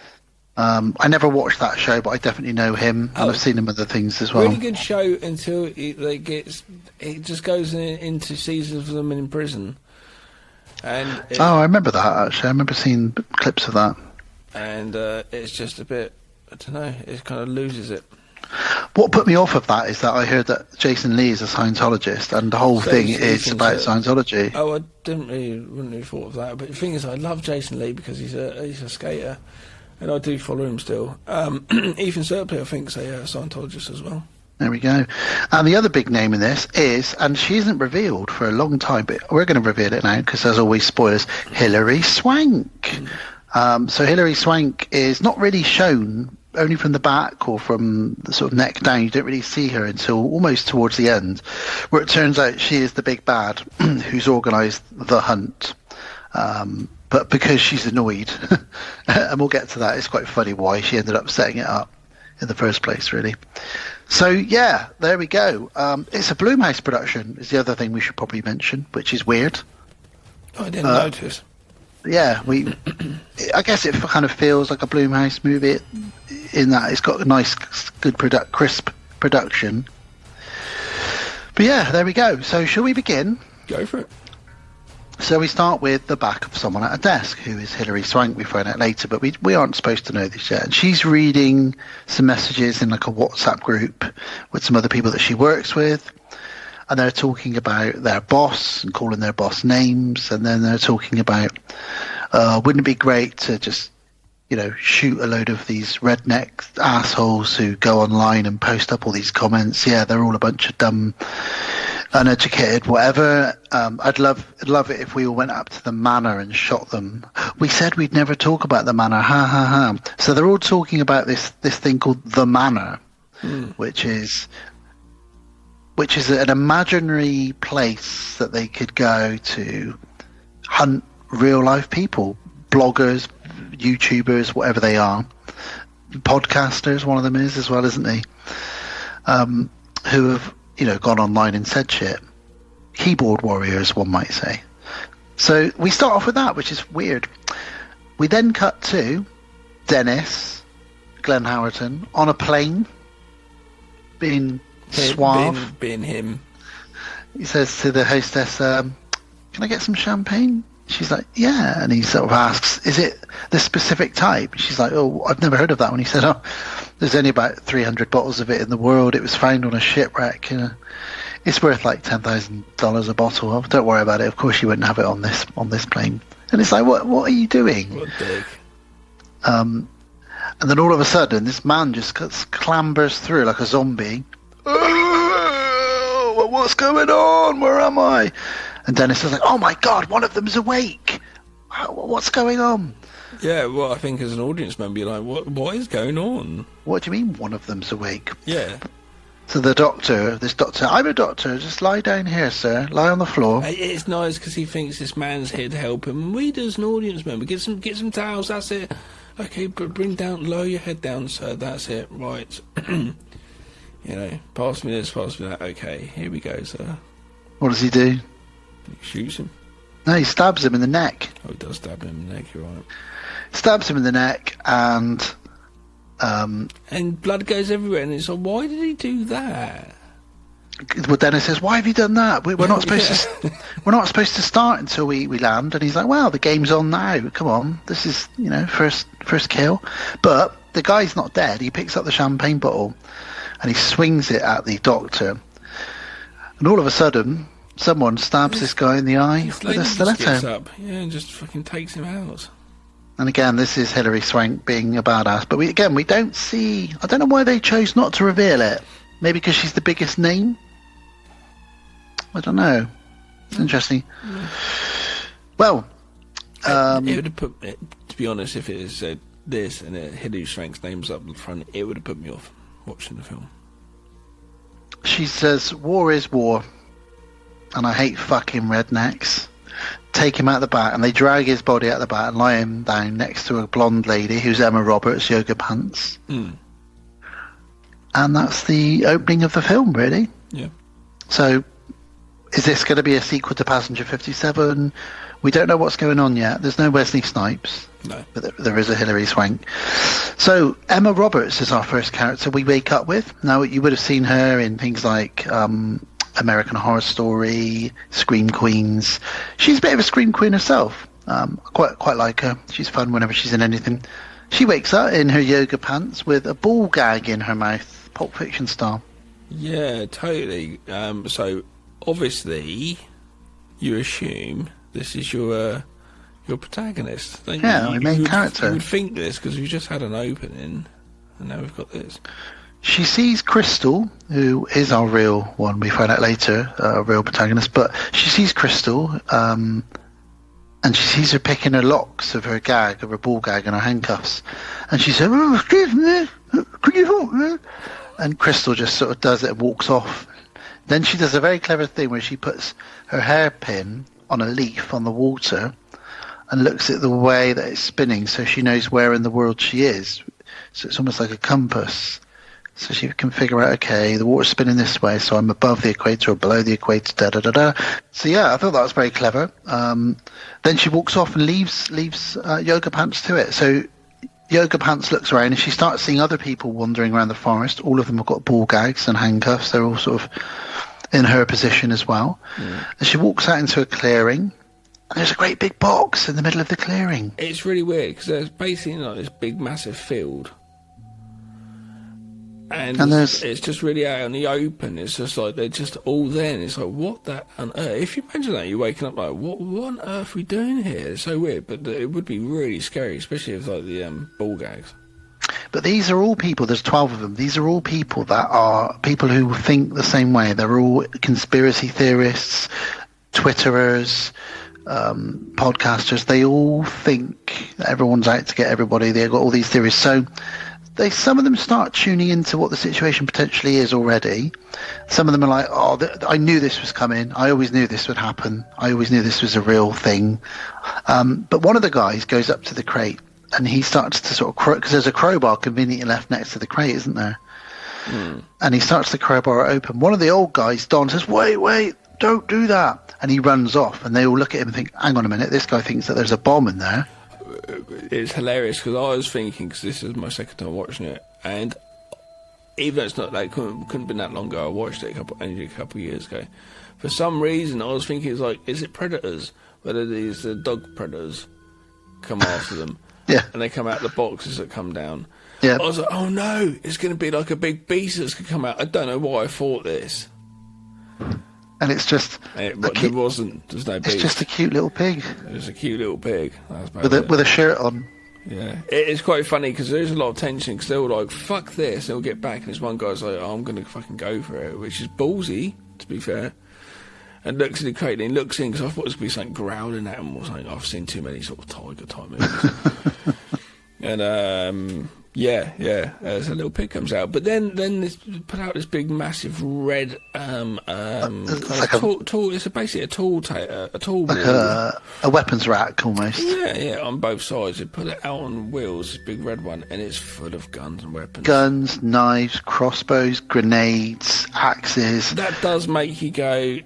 I never watched that show, but I definitely know him, and I've seen him other things as well. Really good show until it just goes into seasons of them in prison. And I remember that, actually. I remember seeing clips of that. And it's just a bit, I don't know, it kind of loses it. What put me off of that is that I heard that Jason Lee is a Scientologist, and the whole thing is about Scientology. Oh, I wouldn't really thought of that. But the thing is, I love Jason Lee because he's a skater, and I do follow him still. Ethan Suplee, I think, is a Scientologist as well. There we go. And the other big name in this is, and she isn't revealed for a long time, but we're going to reveal it now because there's always spoilers, Hilary Swank. So Hilary Swank is not really shown, only from the back or from the sort of neck down. You don't really see her until almost towards the end, where it turns out she is the big bad who's organised the hunt. But because she's annoyed, and we'll get to that, it's quite funny why she ended up setting it up in the first place, really. So, yeah, there we go. It's a Blumhouse production, is the other thing we should probably mention, which is weird. I didn't notice. Yeah, I guess it kind of feels like a Blumhouse movie in that it's got a nice, good, crisp production. But yeah, there we go. So shall we begin? Go for it. So we start with the back of someone at a desk, who is Hilary Swank. We find out later, but we aren't supposed to know this yet. And she's reading some messages in like a WhatsApp group with some other people that she works with. And they're talking about their boss and calling their boss names. And then they're talking about, wouldn't it be great to just, shoot a load of these redneck assholes who go online and post up all these comments. Yeah, they're all a bunch of dumb, uneducated, whatever. I'd love it if we all went up to the manor and shot them. We said we'd never talk about the manor. Ha ha ha. So they're all talking about this thing called the manor, which is an imaginary place that they could go to hunt real life people, bloggers, YouTubers, whatever they are, podcasters. One of them is as well, isn't he? Who have gone online and said shit. Keyboard warriors, one might say. So we start off with that, which is weird. We then cut to Dennis, Glenn Howerton, on a plane, being suave. Being him. He says to the hostess, can I get some champagne? She's like, yeah. And he sort of asks, is it the specific type? She's like, oh, I've never heard of that one. He said, oh, there's only about 300 bottles of it in the world. It was found on a shipwreck. It's worth like $10,000 a bottle. Oh, don't worry about it. Of course you wouldn't have it on this plane. And it's like, what are you doing? What dick. And then all of a sudden, this man just clambers through like a zombie. Oh, what's going on? Where am I? And Dennis is like, oh my God, one of them's awake. What's going on? Yeah, well, I think as an audience member, you're like, what is going on? What do you mean one of them's awake? Yeah. So this doctor, I'm a doctor, just lie down here, sir. Lie on the floor. It's nice because he thinks this man's here to help him. And we, as an audience member, get some towels, that's it. Okay, but lower your head down, sir. That's it, right? Pass me this, pass me that. Okay, here we go, sir. What does he do? He shoots him. No, he stabs him in the neck. Oh, he does stab him in the neck. You're right. Stabs him in the neck, and blood goes everywhere. And it's like, why did he do that? Well, Dennis says, "Why have you done that? We're not supposed to. We're not supposed to start until we land." And he's like, "Well, the game's on now. Come on, this is first kill." But the guy's not dead. He picks up the champagne bottle, and he swings it at the doctor. And all of a sudden, someone stabs this guy in the eye with a stiletto. Gets up, and just fucking takes him out. And again, this is Hilary Swank being a badass. But we don't see. I don't know why they chose not to reveal it. Maybe because she's the biggest name. I don't know. It's interesting. Yeah. Well, it would have put me, to be honest, if it said this and Hilary Swank's name's up in front, it would have put me off watching the film. She says, "War is war, and I hate fucking rednecks." Take him out the back, and they drag his body out the back and lie him down next to a blonde lady who's Emma Roberts, yoga pants. And that's the opening of the film, really. Yeah. So, is this going to be a sequel to Passenger 57? We don't know what's going on yet. There's no Wesley Snipes. No. But there is a Hilary Swank. So, Emma Roberts is our first character we wake up with. Now, you would have seen her in things like American Horror Story, Scream Queens. She's a bit of a Scream Queen herself. Quite like her. She's fun whenever she's in anything. She wakes up in her yoga pants with a ball gag in her mouth, Pulp Fiction style. Yeah, totally. So obviously, you assume this is your protagonist. Yeah, our main character. You would think this because we've just had an opening, and now we've got this. She sees Crystal, who is our real one. We find out later, our real protagonist. But she sees Crystal, and she sees her picking her locks of her gag, of her ball gag, and her handcuffs. And she said, "Oh, excuse me, could you help me?" And Crystal just sort of does it and walks off. Then she does a very clever thing where she puts her hairpin on a leaf on the water and looks at the way that it's spinning so she knows where in the world she is. So it's almost like a compass. So she can figure out, okay, the water's spinning this way, so I'm above the equator or below the equator, da-da-da-da. So yeah, I thought that was very clever. Then she walks off and leaves Yoga Pants to it. So Yoga Pants looks around and she starts seeing other people wandering around the forest. All of them have got ball gags and handcuffs. They're all sort of in her position as well. And she walks out into a clearing. And there's a great big box in the middle of the clearing. It's really weird because there's basically like this big massive field. And it's just really out in the open. It's just like they're just all there. And it's like, what the on earth? If you imagine that, you're waking up like, what on earth are we doing here? It's so weird, but it would be really scary, especially if like the ball gags. But these are all people, there's 12 of them. These are all people that are people who think the same way. They're all conspiracy theorists, Twitterers, podcasters. They all think that everyone's out to get everybody. They've got all these theories. So some of them start tuning into what the situation potentially is already. Some of them are like, oh, I knew this was coming. I always knew this would happen. I always knew this was a real thing. But one of the guys goes up to the crate and he starts to sort of, because there's a crowbar conveniently left next to the crate, isn't there? And he starts the crowbar open. One of the old guys, Don, says, wait, don't do that. And he runs off and they all look at him and think, hang on a minute, this guy thinks that there's a bomb in there. It's hilarious because I was thinking, because this is my second time watching it, and even though it's not like couldn't have been that long ago, I watched it a couple of years ago. For some reason, I was thinking, it's like, is it predators? Whether these dog predators come after them, yeah, and they come out the boxes that come down. Yeah, I was like, oh no, it's going to be like a big beast that's going to come out. I don't know why I thought this. And it's just there's no beast. It's just a cute little pig. It's a cute little pig. With a shirt on. Yeah, it's quite funny because there's a lot of tension because they're all like, fuck this, and they'll get back, and this one guy's like, oh, I'm going to fucking go for it, which is ballsy, to be fair. And looks at the crate and looks in, because I thought it was going to be something growling at him or something. I've seen too many sort of tiger type movies. And Yeah, as a little pig comes out, but then this put out this big, massive red tool. It's basically a tool like a weapons rack almost. Yeah, on both sides. They put it out on wheels, this big red one, and it's full of guns and weapons. Guns, knives, crossbows, grenades, axes. That does make you go,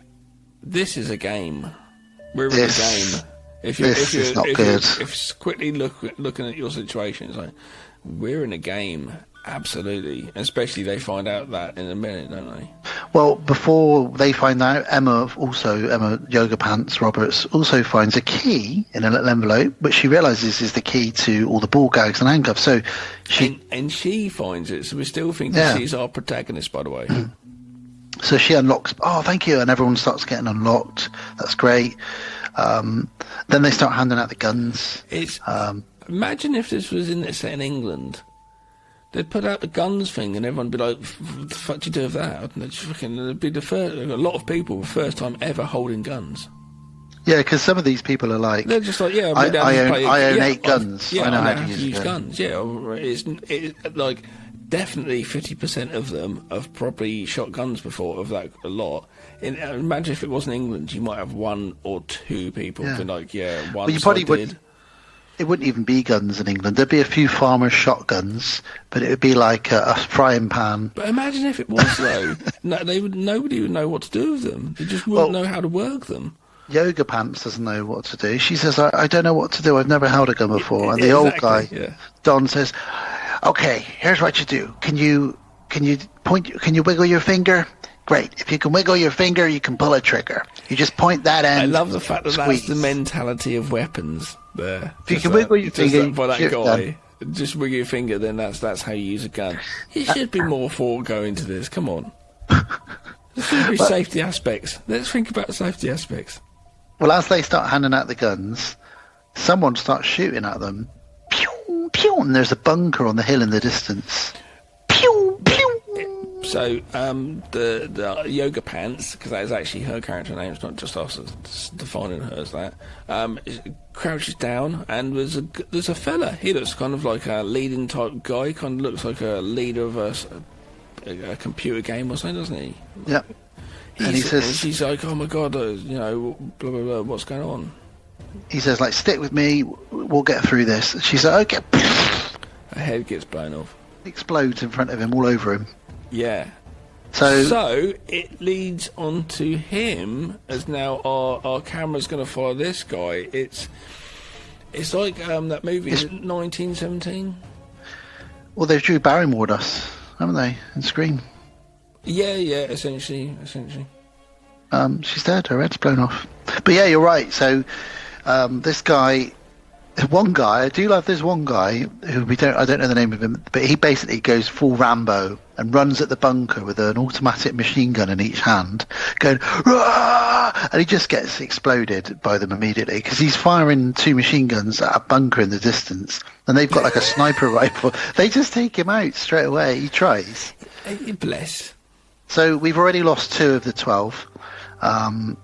"This is a game. We're in a game." If you're quickly looking at your situation, it's like, we're in a game, absolutely. Especially they find out that in a minute, don't they? Well, before they find out, Emma Yoga Pants Roberts also finds a key in a little envelope, which she realises is the key to all the ball gags and handcuffs. So she finds it. So we still think that she's our protagonist, by the way. So she unlocks. Oh, thank you! And everyone starts getting unlocked. That's great. Then they start handing out the guns. Imagine if this was set in England. They'd put out the guns thing, and everyone'd be like, "What the fuck do you do with that?" And it'd be a lot of people, the first time ever holding guns. Yeah, because some of these people are like, they're just like, I own 8 guns. I know how to use guns. Yeah, it's like definitely 50% of them have probably shot guns before, of that a lot. Imagine if it wasn't England, you might have 1 or 2 people who like, one. Well, you probably would. It wouldn't even be guns in England. There'd be a few farmers' shotguns, but it would be like a frying pan. But imagine if it was though. Nobody would know what to do with them. They just wouldn't know how to work them. Yoga Pants doesn't know what to do. She says, I don't know what to do. I've never held a gun before. And the old guy, Don, says, okay, here's what you do. Can you wiggle your finger? Great. If you can wiggle your finger, you can pull a trigger. You just point that end. I love the fact that that's the mentality of weapons there. If you can wiggle your finger, by that guy, just wiggle your finger, then that's how you use a gun. It should be more thought going to this. Come on. There should be safety aspects. Let's think about safety aspects. Well, as they start handing out the guns, someone starts shooting at them. Pew, pew, and there's a bunker on the hill in the distance. Pew, pew. So the Yoga Pants, because that is actually her character name, it's not just us defining her as that, crouches down, and there's a fella. He looks kind of like a leading type guy, kind of looks like a leader of a computer game or something, doesn't he? Yeah. And he says, she's like, oh my god, blah, blah, blah, what's going on? He says, like, stick with me, we'll get through this. She's like, okay. Her head gets blown off. Explodes in front of him, all over him. Yeah. So it leads on to him, as now our camera's going to follow this guy. It's like that movie, 1917? Well, they've Drew Barrymore'd us, haven't they, in Scream? Yeah, essentially. She's dead, her head's blown off. But yeah, you're right. So this guy, one guy, I do love this one guy who I don't know the name of him, but he basically goes full Rambo and runs at the bunker with an automatic machine gun in each hand, going, "Rah!" And he just gets exploded by them immediately because he's firing 2 machine guns at a bunker in the distance, and they've got like a sniper rifle. They just take him out straight away. He tries. Bless. So we've already lost 2 of the 12. Well,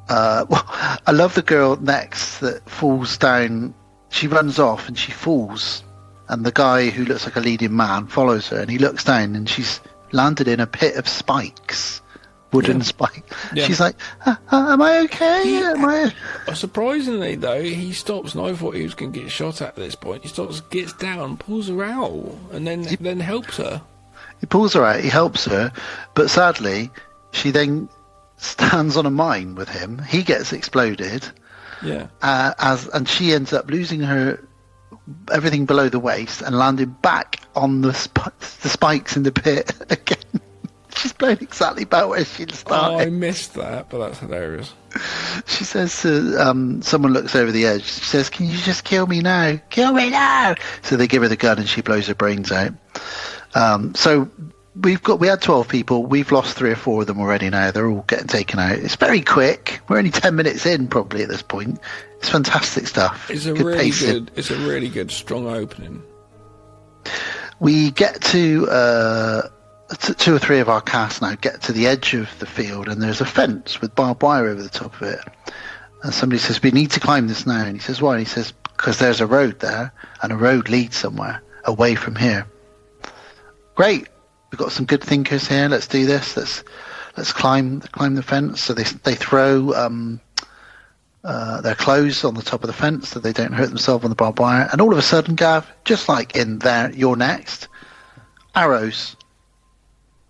I love the girl next that falls down. She runs off and she falls, and the guy who looks like a leading man follows her, and he looks down and she's landed in a pit of spikes, wooden spikes. Yeah. She's like, am I okay? Surprisingly though, he stops, and I thought he was going to get shot at this point. He stops, gets down, pulls her out, and then helps her. He pulls her out, he helps her, but sadly she then stands on a mine with him. He gets exploded. Yeah. And she ends up losing her everything below the waist and landing back on the spikes in the pit again. She's blown exactly back where she started. Oh, I missed that, but that's hilarious. She says to someone looks over the edge. She says, "Can you just kill me now? Kill me now!" So they give her the gun and she blows her brains out. So we had 12 people. We've lost 3 or 4 of them already now. They're all getting taken out. It's very quick. We're only 10 minutes in probably at this point. It's fantastic stuff. It's a really good, strong opening. We get to 2 or 3 of our cast now get to the edge of the field, and there's a fence with barbed wire over the top of it. And somebody says, "We need to climb this now." And he says, "Why?" And he says, "Because there's a road there, and a road leads somewhere. away from here. Great. We've got some good thinkers here. Let's do this. Let's climb the fence. So they throw their clothes on the top of the fence so they don't hurt themselves on the barbed wire. And all of a sudden, Gav, just like in You're Next, arrows.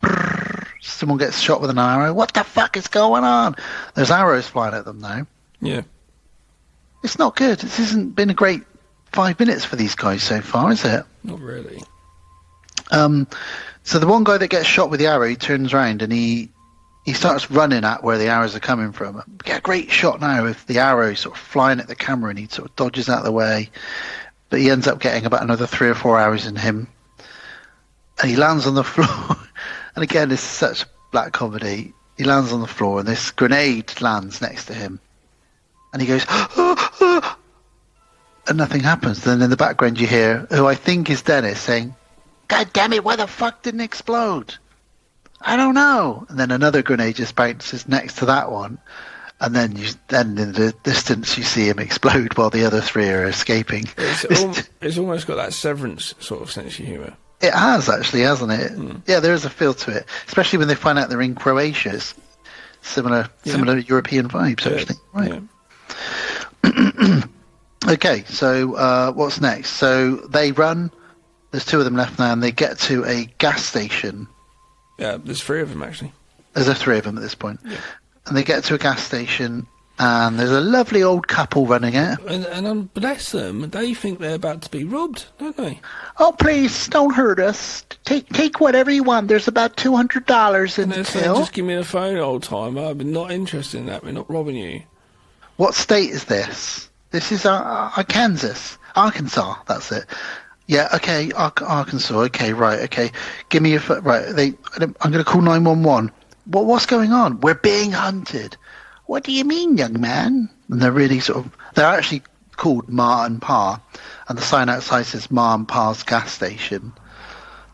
Brrr, someone gets shot with an arrow. What the fuck is going on? There's arrows flying at them now. Yeah. It's not good. This hasn't been a great 5 minutes for these guys so far, is it? Not really. So the one guy that gets shot with the arrow, he turns around and he starts running at where the arrows are coming from. We get a great shot now of the arrow sort of flying at the camera, and he sort of dodges out of the way. But he ends up getting about another 3 or 4 arrows in him. And he lands on the floor. And again, this is such black comedy. He lands on the floor, and this grenade lands next to him. And he goes, and nothing happens. Then in the background you hear, who I think is Dennis, saying, God damn it, why the fuck didn't it explode? I don't know. And then another grenade just bounces next to that one. And then in the distance you see him explode while the other 3 are escaping. It's almost got that Severance sort of sense of humour. It has, actually, hasn't it? Mm. Yeah, there is a feel to it. Especially when they find out they're in Croatia. It's similar European vibes, actually. Right. Yeah. Okay, so what's next? So they run. There's 2 of them left now, and they get to a gas station. Yeah, there's 3 of them, actually. There's 3 of them at this point. Yeah. And they get to a gas station, and there's a lovely old couple running it. And bless them, they think they're about to be robbed, don't they? Oh, please, don't hurt us. Take whatever you want. There's about $200 in the till. Just give me the phone, old timer. I'm not interested in that. We're not robbing you. What state is this? This is Arkansas. That's it. Yeah, okay, Arkansas. Okay, right, okay. Give me your phone. Right, I'm going to call 911. What's going on? We're being hunted. What do you mean, young man? And they're really they're actually called Ma and Pa, and the sign outside says Ma and Pa's gas station.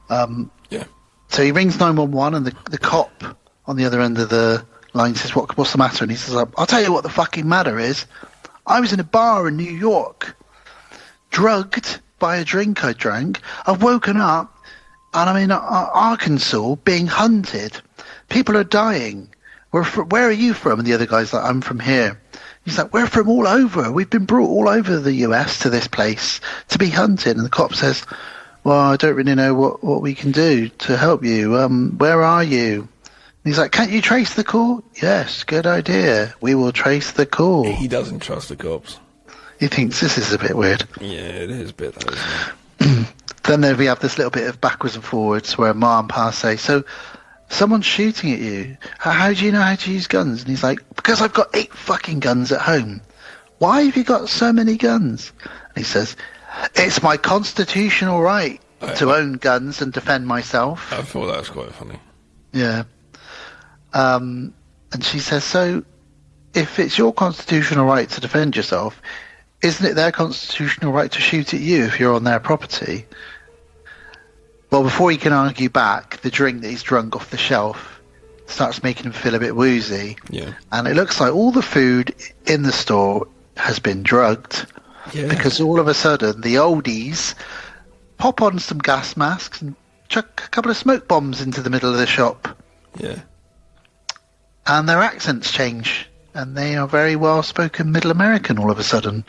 Yeah. So he rings 911, and the cop on the other end of the line says, what's the matter? And he says, I'll tell you what the fucking matter is. I was in a bar in New York, drugged by a drink I drank. I've woken up, and I'm in Arkansas being hunted. People are dying. Where are you from? And the other guy's like, I'm from here. He's like, we're from all over. We've been brought all over the US to this place to be hunted. And the cop says, well, I don't really know what we can do to help you. Where are you? And he's like, can't you trace the call? Yes, good idea. We will trace the call. He doesn't trust the cops. He thinks this is a bit weird. Yeah, it is a bit, though, isn't it? Then we have this little bit of backwards and forwards where Ma and Pa say, so someone's shooting at you. How do you know how to use guns? And he's like, because I've got 8 fucking guns at home. Why have you got so many guns? And he says, it's my constitutional right to own guns and defend myself. I thought that was quite funny. Yeah. And she says, so if it's your constitutional right to defend yourself, isn't it their constitutional right to shoot at you if you're on their property? Well, before he can argue back, the drink that he's drunk off the shelf starts making him feel a bit woozy. Yeah. And it looks like all the food in the store has been drugged. Yeah. Because all of a sudden, the oldies pop on some gas masks and chuck a couple of smoke bombs into the middle of the shop. Yeah. And their accents change. And they are very well-spoken Middle American all of a sudden.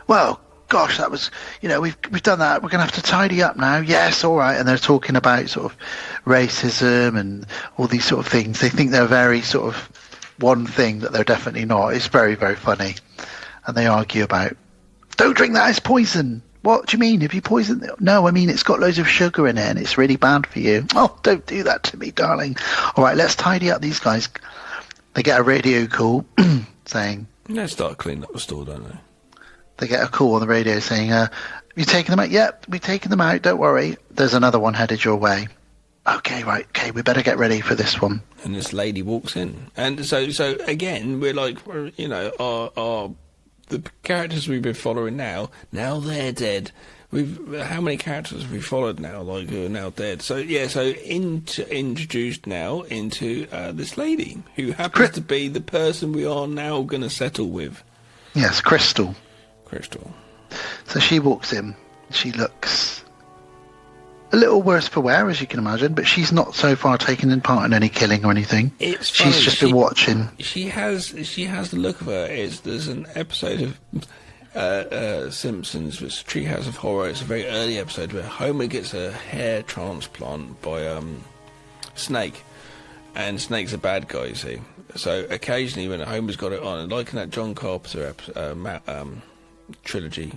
Well, gosh, that was, we've done that. We're going to have to tidy up now. Yes, all right. And they're talking about sort of racism and all these sort of things. They think they're very sort of one thing that they're definitely not. It's very, very funny. And they argue about, don't drink that, it's poison. What do you mean? Have you poisoned it? No, I mean, it's got loads of sugar in it and it's really bad for you. Oh, don't do that to me, darling. All right, let's tidy up these guys. They get a radio call saying... They start cleaning up the store, don't they? They get a call on the radio saying, have you taken them out? Yep, we've taken them out, don't worry. There's another one headed your way. Okay, right, okay, we better get ready for this one. And this lady walks in. And so again, we're like, the characters we've been following now they're dead. How many characters have we followed now, like, who are now dead? So, yeah, introduced now into this lady, who happens to be the person we are now going to settle with. Yes, Crystal. Crystal. So she walks in, She looks a little worse for wear, as you can imagine, but she's not so far taken in part in any killing or anything. She's just been watching. She has the look of her. There's an episode of Simpsons, which is Treehouse of Horror. It's a very early episode where Homer gets a hair transplant by Snake, and Snake's a bad guy, you see. So occasionally when Homer's got it on, like in that John Carpenter trilogy,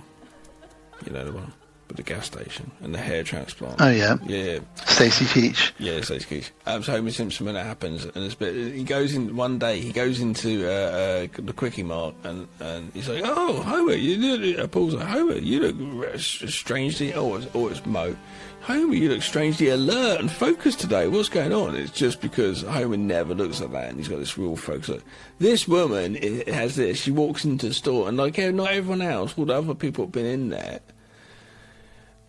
you know, the one with the gas station and the hair transplant. Oh yeah. Yeah. Stacey Keach. Yeah, Stacey Keach. So Homer Simpson, when that happens, and it's he goes in one day. He goes into the Quickie Mart, and he's like, "Oh, Homer, you look." Paul's like, "Homer, you look strangely." It's Mo. Homer, you look strangely alert and focused today. What's going on? It's just because Homer never looks like that, and he's got this real focus. Like, this woman has this. She walks into the store, and like not everyone else, all the other people have been in there.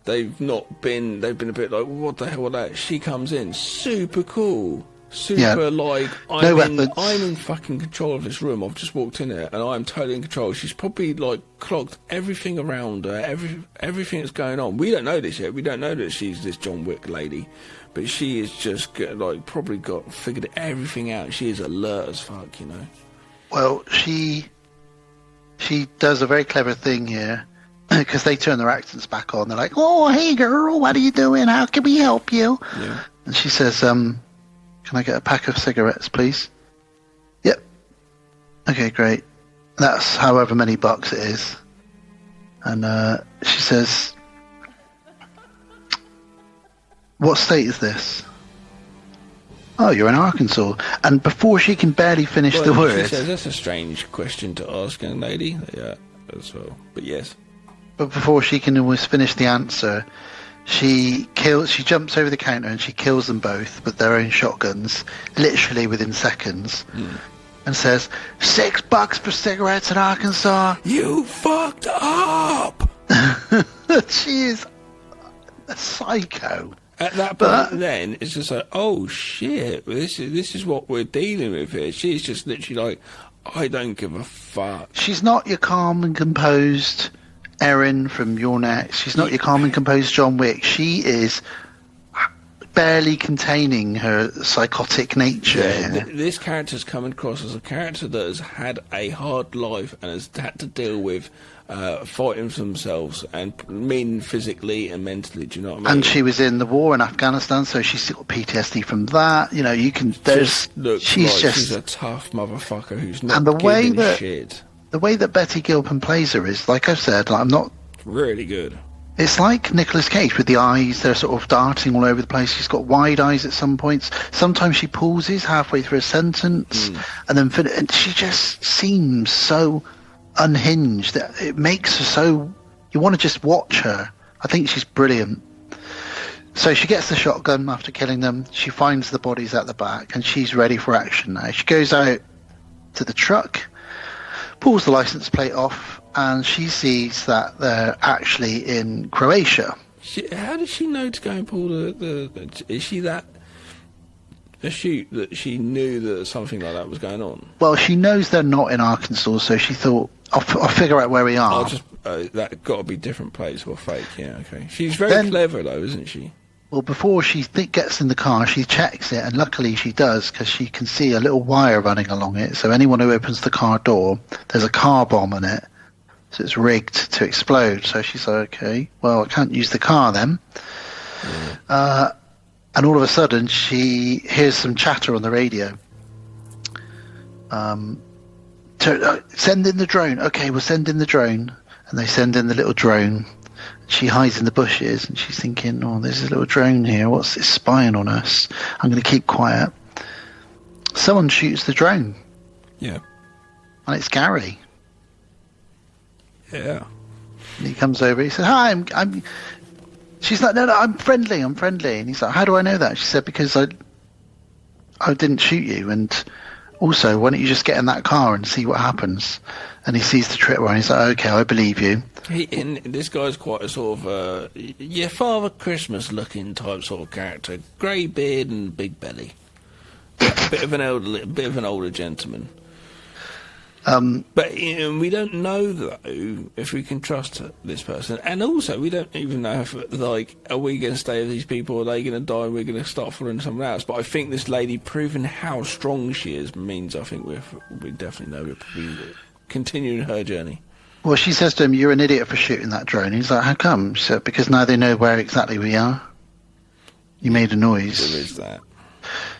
They've been a bit like, what the hell was that? She comes in, super cool, like, I'm in fucking control of this room. I've just walked in there, and I'm totally in control. She's probably, like, clocked everything around her, everything that's going on. We don't know this yet. We don't know that she's this John Wick lady, but she is just, like, probably figured everything out. She is alert as fuck, you know? Well, she does a very clever thing here. Because they turn their accents back on. They're like, "Oh, hey girl, what are you doing? How can we help you?" Yeah. And she says, "Can I get a pack of cigarettes, please?" "Yep." "Okay, great. That's however many bucks it is." And she says, "What state is this?" "Oh, you're in Arkansas." And before she can barely finish the word... She says, that's a strange question to ask, young lady. Yeah, as well. But yes. But before she can almost finish the answer, she jumps over the counter and she kills them both with their own shotguns, literally within seconds, and says, $6 for cigarettes in Arkansas. You fucked up! She is a psycho. At that point, then, it's just like, oh shit, this is what we're dealing with here. She's just literally like, I don't give a fuck. She's not your calm and composed Erin from Your Next. She's not your calm and composed John Wick. She is barely containing her psychotic nature. Yeah, this character's coming across as a character that has had a hard life and has had to deal with fighting for themselves, and physically and mentally. Do you know what I mean? And she was in the war in Afghanistan, so she's got PTSD from that. You know, you can. She's a tough motherfucker who's not. And the way that shit. The way that Betty Gilpin plays her is, like I've said, like, I'm not really good. It's like Nicolas Cage with the eyes. They're sort of darting all over the place. She's got wide eyes at some points. Sometimes she pauses halfway through a sentence, and then and she just seems so unhinged that it makes her so. You want to just watch her. I think she's brilliant. So she gets the shotgun after killing them. She finds the bodies at the back, and she's ready for action now. She goes out to the truck, pulls the license plate off, and she sees that they're actually in Croatia. How does she know to go and pull the is she that astute that she knew that something like that was going on? Well, she knows they're not in Arkansas, so she thought, I'll figure out where we are. That got to be different place or fake, yeah, okay. She's very clever, though, isn't she? Well, before she gets in the car, she checks it, and luckily she does, because she can see a little wire running along it. So anyone who opens the car door, there's a car bomb on it, so it's rigged to explode. So she's like, okay, well, I can't use the car then. Yeah. And all of a sudden, she hears some chatter on the radio. Send in the drone. Okay, we'll send in the drone. And they send in the little drone. She hides in the bushes, and she's thinking, oh, there's a little drone here. What's this spying on us? I'm going to keep quiet. Someone shoots the drone. Yeah. And it's Gary. Yeah. And he comes over. He says, hi, I'm... She's like, no, I'm friendly. And he's like, how do I know that? She said, because I didn't shoot you. And also, why don't you just get in that car and see what happens? And he sees the tripwire, and he's like, okay, I believe you. This guy's quite a sort of your Father Christmas looking type sort of character, grey beard and big belly, bit of an older gentleman. But we don't know, though, if we can trust this person. And also, we don't even know if, like, are we going to stay with these people, or are they going to die, and we're going to start following someone else. But I think this lady proving how strong she is means I think we definitely know we're continuing her journey. Well, she says to him, "You're an idiot for shooting that drone." He's like, "How come?" She said, "Because now they know where exactly we are. You made a noise." There is that.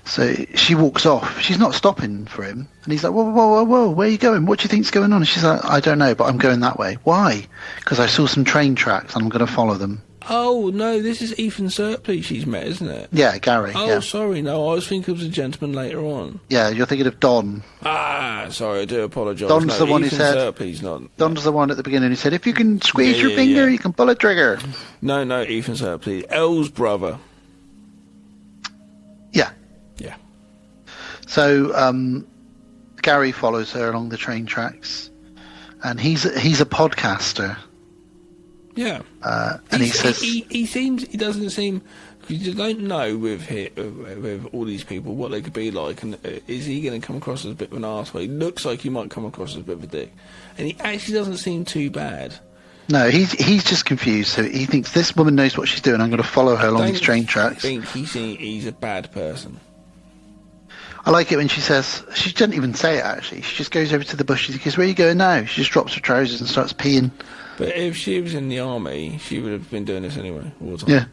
So she walks off. She's not stopping for him. And he's like, whoa, whoa, whoa, whoa, where are you going? What do you think's going on? And she's like, "I don't know, but I'm going that way." "Why?" "Because I saw some train tracks and I'm going to follow them." Oh, no, this is Ethan Surpley she's met, isn't it? Yeah, Gary. Oh, yeah. Sorry, no, I was thinking it was a gentleman later on. Yeah, you're thinking of Don. Ah, sorry, I do apologise. Don's the one Ethan who said... Surpley's not... Don's the one at the beginning who said, "If you can squeeze your finger, you can pull a trigger." No, Ethan Surpley. Elle's brother. Yeah. Yeah. So Gary follows her along the train tracks, and he's a podcaster. Yeah. And he says he doesn't seem, you don't know with all these people what they could be like, and is he going to come across as a bit of an arsehole? He looks like he might come across as a bit of a dick, and he actually doesn't seem too bad. No, he's just confused. So he thinks this woman knows what she's doing. I'm going to follow her along these train tracks. I think he's a bad person. I like it when she says, she doesn't even say it actually. She just goes over to the bushes and goes, "Where are you going now?" She just drops her trousers and starts peeing. But if she was in the army, she would have been doing this anyway all the time. Yeah.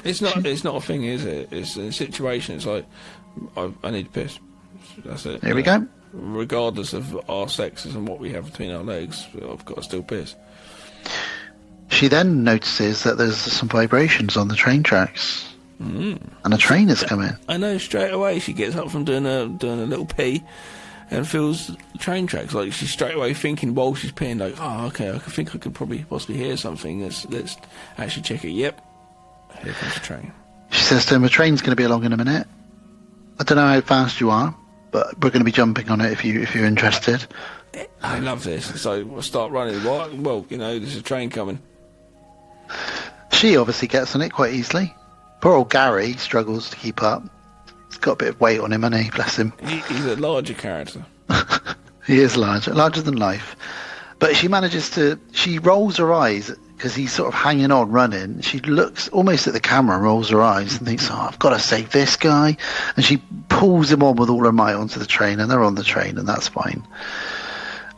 It's not a thing, is it? It's a situation. It's like, I need to piss. That's it. Here we go. Regardless of our sexes and what we have between our legs, I've got to still piss. She then notices that there's some vibrations on the train tracks. And a train is coming. I know straight away she gets up from doing a little pee and feels the train tracks. Like she's straight away thinking while she's peeing, like, "Oh, okay, I think I could possibly hear something. Let's actually check it." Yep, here comes the train. She says to him, "A train's going to be along in a minute. I don't know how fast you are, but we're going to be jumping on it if you're interested." I love this. So we'll start running. What? Well, there's a train coming. She obviously gets on it quite easily. Poor old Gary struggles to keep up. He's got a bit of weight on him, hasn't he? Bless him. He's a larger character. He is larger than life. But she rolls her eyes because he's sort of hanging on, running. She looks almost at the camera, rolls her eyes and thinks, "Oh, I've got to save this guy." And she pulls him on with all her might onto the train, and they're on the train, and that's fine.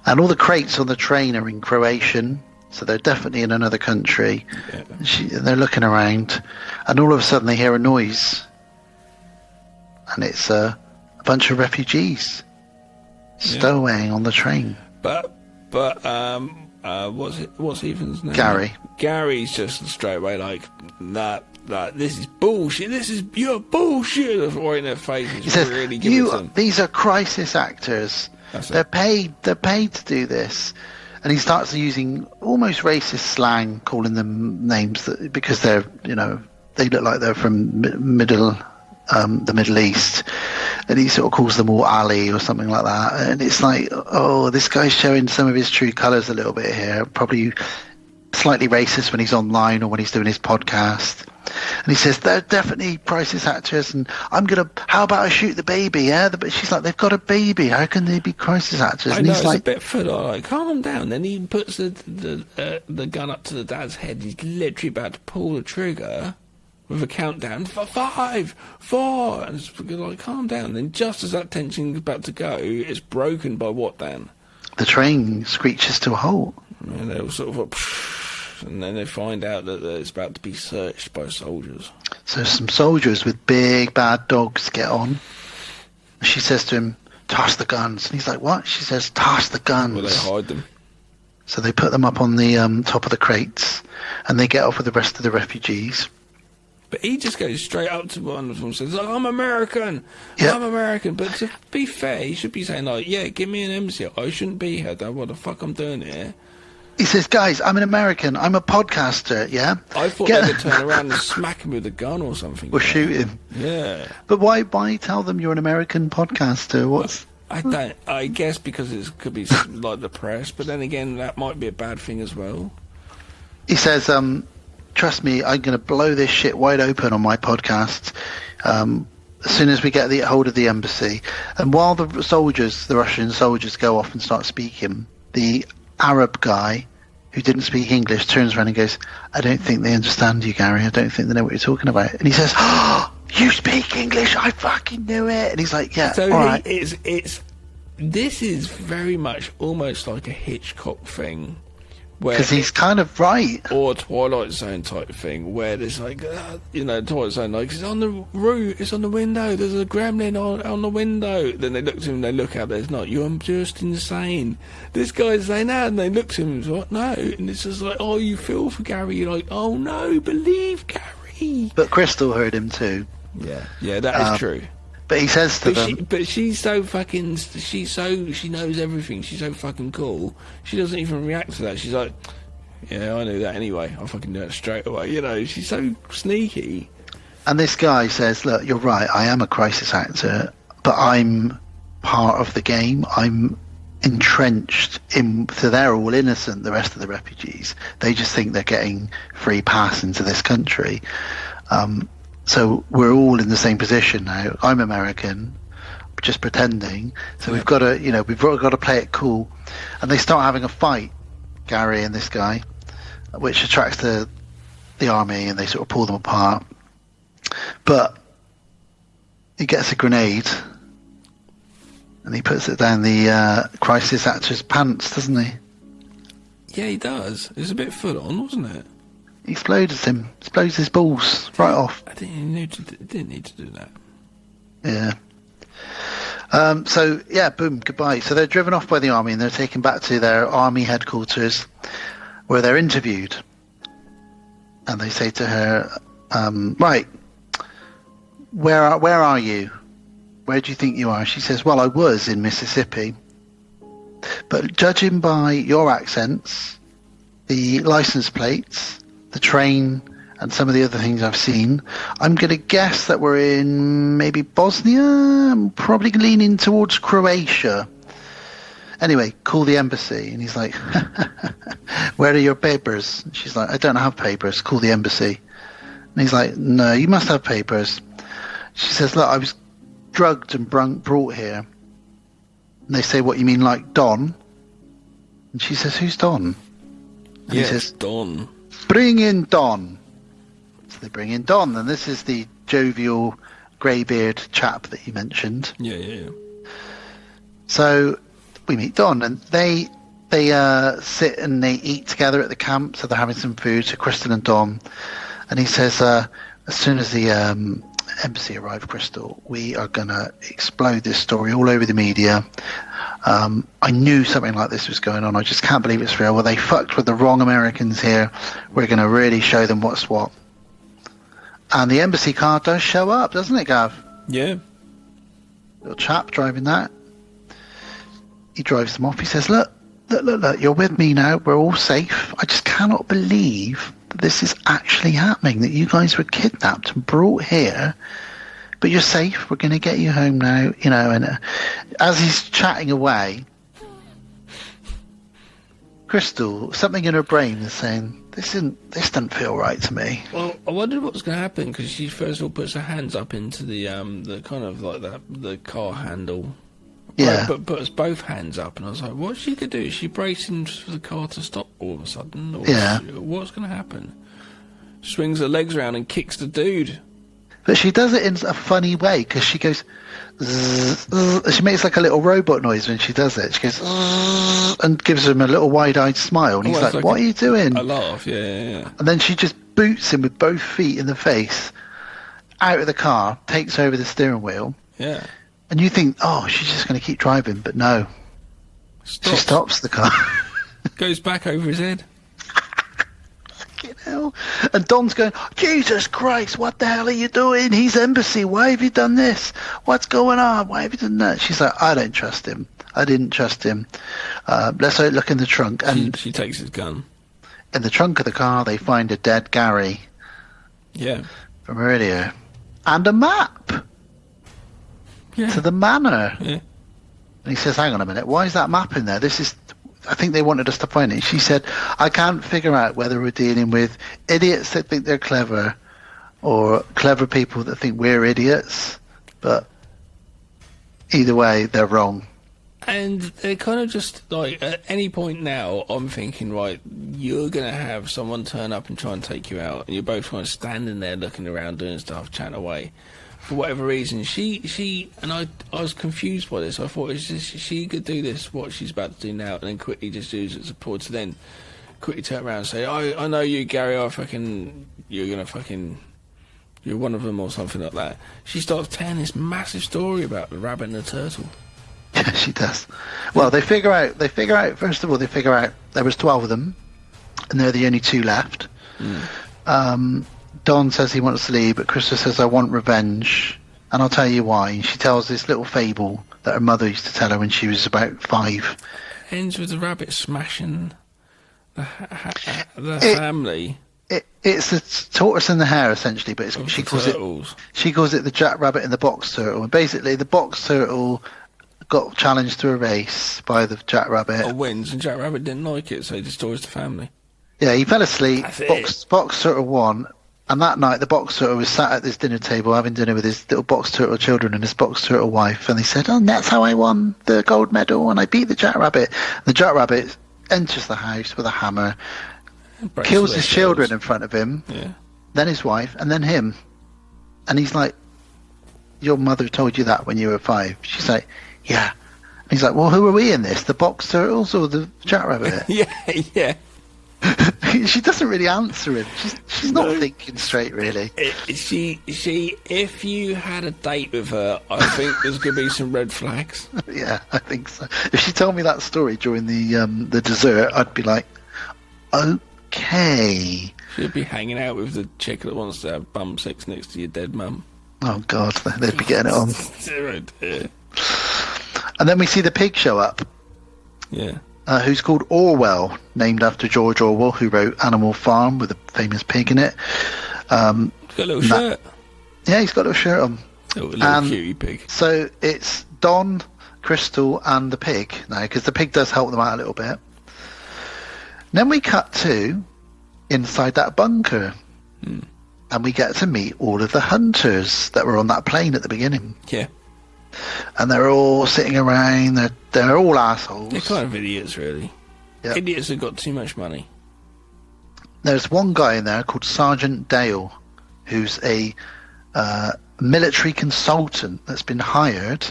And all the crates on the train are in Croatian. So they're definitely in another country. Yeah. They're looking around, and all of a sudden they hear a noise, and it's a bunch of refugees stowaway on the train. But what's Ethan's name? Gary. Gary's just straight away like that. This is bullshit. You're bullshit. Right in their face. He says, really "These are crisis actors. They're paid to do this." And he starts using almost racist slang, calling them names because they're, they look like they're from the Middle East. And he sort of calls them all Ali or something like that. And it's like, oh, this guy's showing some of his true colours a little bit here. Probably slightly racist when he's online or when he's doing his podcast. And he says, "They're definitely crisis actors, and how about I shoot the baby, yeah?" But she's like, "They've got a baby, how can they be crisis actors?" I know, it's a bit full of, like, calm down. Then he puts the gun up to the dad's head. He's literally about to pull the trigger with a countdown for 5, 4, and it's like, calm down. Then just as that tension is about to go, it's broken by what, Dan? The train screeches to a halt. And they're sort of and then they find out that it's about to be searched by soldiers. So some soldiers with big bad dogs get on. She says to him, "Toss the guns." And he's like, "What?" She says, "Toss the guns." Well, they hide them. So they put them up on the top of the crates, and they get off with the rest of the refugees. But he just goes straight up to one of them and says, like, "I'm American. Yep. I'm American." But to be fair, he should be saying, like, "Yeah, give me an MCL. I shouldn't be here, though. What the fuck I'm doing here?" He says, "Guys, I'm an American. I'm a podcaster, yeah?" I thought they would turn around and smack him with a gun or something. Or shoot him. Yeah. But why tell them you're an American podcaster? I guess because it could be like the press, but then again, that might be a bad thing as well. He says, "Trust me, I'm going to blow this shit wide open on my podcast. as soon as we get the hold of the embassy, and while the Russian soldiers go off and start speaking, the Arab guy who didn't speak English turns around and goes, I don't think they understand you, Gary. I don't think they know what you're talking about. And he says, oh, you speak English? I fucking knew it. And he's like, yeah, so all right. This is very much almost like a Hitchcock thing. Because he's kind of right. Or a Twilight Zone type thing, where there's like, Twilight Zone, like, it's on the roof, it's on the window, there's a gremlin on the window. Then they look to him, they look out, there's not. You're just insane. This guy's saying that, and they look to him, and what? No. And it's just like, oh, you feel for Gary. You're like, oh no, believe Gary. But Crystal heard him too. Yeah, that is true. But he says to them... But she's so fucking... she knows everything. She's so fucking cool. She doesn't even react to that. She's like, yeah, I knew that anyway. I'll fucking do it straight away. You know, she's so sneaky. And this guy says, look, you're right. I am a crisis actor, but I'm part of the game. I'm entrenched in... So they're all innocent, the rest of the refugees. They just think they're getting free pass into this country. So we're all in the same position now. I'm American, just pretending. So we've got to play it cool. And they start having a fight, Gary and this guy, which attracts the army, and they sort of pull them apart. But he gets a grenade, and he puts it down the crisis actor's pants, doesn't he? Yeah, he does. It was a bit full on, wasn't it? He explodes his balls right off. I didn't need to do that. Yeah. So yeah, boom, goodbye. So they're driven off by the army, and they're taken back to their army headquarters, where they're interviewed. And they say to her, "Right, where are you? Where do you think you are?" She says, "Well, I was in Mississippi, but judging by your accents, the license plates, the train, and some of the other things I've seen, I'm going to guess that we're in maybe Bosnia. I'm probably leaning towards Croatia. Anyway, call the embassy." And he's like, "Where are your papers?" She's like, "I don't have papers. Call the embassy." And he's like, "No, you must have papers." She says, "Look, I was drugged and brought here." And they say, "What, you mean like Don?" And she says, "Who's Don?" And he says, Don. "Bring in Don." So they bring in Don, and this is the jovial greybeard chap that you mentioned. Yeah. So we meet Don, and they sit and they eat together at the camp. So they're having some food. So Crystal and Don, and he says, as soon as the embassy arrive, Crystal, we are gonna explode this story all over the media. I knew something like this was going on. I just can't believe it's real. Well, they fucked with the wrong Americans here. We're going to really show them what's what. And the embassy car does show up, doesn't it, Gav? Yeah. Little chap driving that. He drives them off. He says, look, you're with me now. We're all safe. I just cannot believe that this is actually happening, that you guys were kidnapped and brought here. But you're safe. We're going to get you home now, you know." And as he's chatting away, Crystal, something in her brain is saying, "This doesn't feel right to me." Well, I wondered what was going to happen, because she first of all puts her hands up into the kind of like the car handle. Yeah. But puts both hands up, and I was like, what's she going to do? Is she bracing for the car to stop all of a sudden? Or what's going to happen? Swings her legs around and kicks the dude. But she does it in a funny way, because she goes, zzz, she makes like a little robot noise when she does it. She goes, zzz, and gives him a little wide-eyed smile. And he's like, "What are you doing?" I laugh, yeah. And then she just boots him with both feet in the face, out of the car, takes over the steering wheel. Yeah. And you think, oh, she's just going to keep driving. But no. She stops the car. Goes back over his head. Hell. And Don's going, "Jesus Christ, what the hell are you doing? He's embassy. Why have you done this? What's going on? Why have you done that?" She's like, "I don't trust him. I didn't trust him. Let's look in the trunk." And she takes his gun. In the trunk of the car, they find a dead Gary. Yeah. From earlier. And a map. Yeah. To the manor. Yeah. And he says, "Hang on a minute. Why is that map in there? I think they wanted us to find it." She said, "I can't figure out whether we're dealing with idiots that think they're clever or clever people that think we're idiots." But either way, they're wrong. And they're kind of just like, at any point now, I'm thinking, right, you're going to have someone turn up and try and take you out, and you're both kind of standing there looking around doing stuff, chatting away. For whatever reason, she and I was confused by this. I thought, is this, she could do this, what she's about to do now, and then quickly just use it as a support to then quickly turn around and say, I know you, Gary, you're one of them or something like that. She starts telling this massive story about the rabbit and the turtle. Yeah, she does. Well, they figure out, first of all, there was 12 of them, and they're the only 2 left. Don says he wants to leave, but Krista says, I want revenge, and I'll tell you why. She tells this little fable that her mother used to tell her when she was about 5. Ends with the rabbit smashing the family. It's the tortoise and the hare, essentially, but she calls it the jackrabbit and the box turtle. And basically, the box turtle got challenged to a race by the jackrabbit. Or wins, and jackrabbit didn't like it, so he destroys the family. Yeah, he fell asleep. Box turtle won. And that night, the box turtle was sat at this dinner table having dinner with his little box turtle children and his box turtle wife. And they said, oh, that's how I won the gold medal, and I beat the jackrabbit. The jackrabbit enters the house with a hammer, kills his children in front of him, then his wife, and then him. And he's like, your mother told you that when you were 5. She's like, yeah. And he's like, well, who are we in this? The box turtles or the jackrabbit? Yeah. She doesn't really answer him. She's not thinking straight, really. She. If you had a date with her, I think there's going to be some red flags. Yeah, I think so. If she told me that story during the dessert, I'd be like, okay. She'd be hanging out with the chick that wants to have bum sex next to your dead mum. Oh God, they'd be getting it on. Oh dear. And then we see the pig show up. Yeah. Who's called Orwell, named after George Orwell, who wrote Animal Farm with a famous pig in it. He's got a little shirt. Yeah, he's got a little shirt on. A little cutie pig. So it's Don, Crystal, and the pig now, because the pig does help them out a little bit. Then we cut to inside that bunker, and we get to meet all of the hunters that were on that plane at the beginning. Yeah. And they're all sitting around. They're all assholes. They're kind of idiots, really. Yep. Idiots who've got too much money. There's one guy in there called Sergeant Dale, who's a military consultant that's been hired,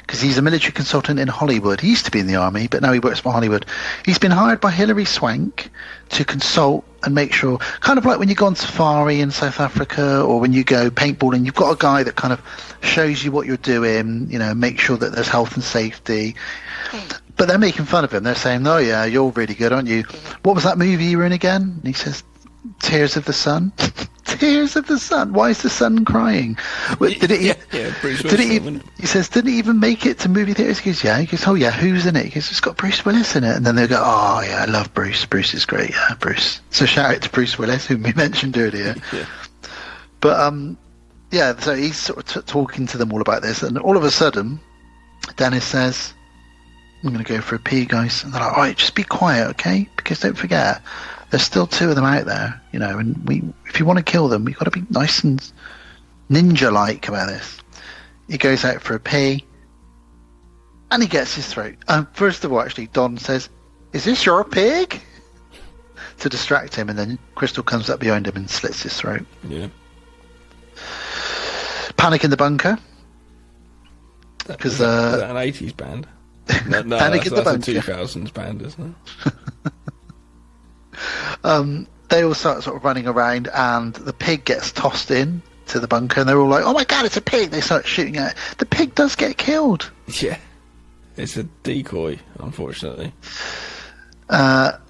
because he's a military consultant in Hollywood. He used to be in the army, but now he works for Hollywood. He's been hired by Hilary Swank to consult and make sure, kind of like when you go on safari in South Africa, or when you go paintballing, you've got a guy that kind of shows you what you're doing, make sure that there's health and safety. But they're making fun of him. They're saying, oh yeah, you're really good, aren't you? What was that movie you were in again? And he says, Tears of the Sun. Tears of the Sun. Why is the sun crying? Did it? Bruce did Willis. He says, did it even make it to movie theaters? He goes, yeah. He goes, oh yeah, who's in it? He goes, it's got Bruce Willis in it. And then they go, oh yeah, I love Bruce. Bruce is great. Yeah, Bruce. So shout out to Bruce Willis, whom we mentioned earlier. Yeah. But yeah. So he's sort of talking to them all about this, and all of a sudden, Dennis says, I'm going to go for a pee, guys. And they're like, all right, just be quiet, okay? Because don't forget, there's still 2 of them out there, and if you want to kill them, we've got to be nice and ninja-like about this. He goes out for a pee, and he gets his throat. First of all, actually, Don says, is this your pig? To distract him, and then Crystal comes up behind him and slits his throat. Yeah. Panic in the Bunker. Because is that an 80s band? No, Panic in the Bunker. That's a 2000s band, isn't it? They all start sort of running around, and the pig gets tossed in to the bunker, and they're all like, oh my God, it's a pig. They start shooting at it. The pig does get killed. Yeah. It's a decoy, unfortunately.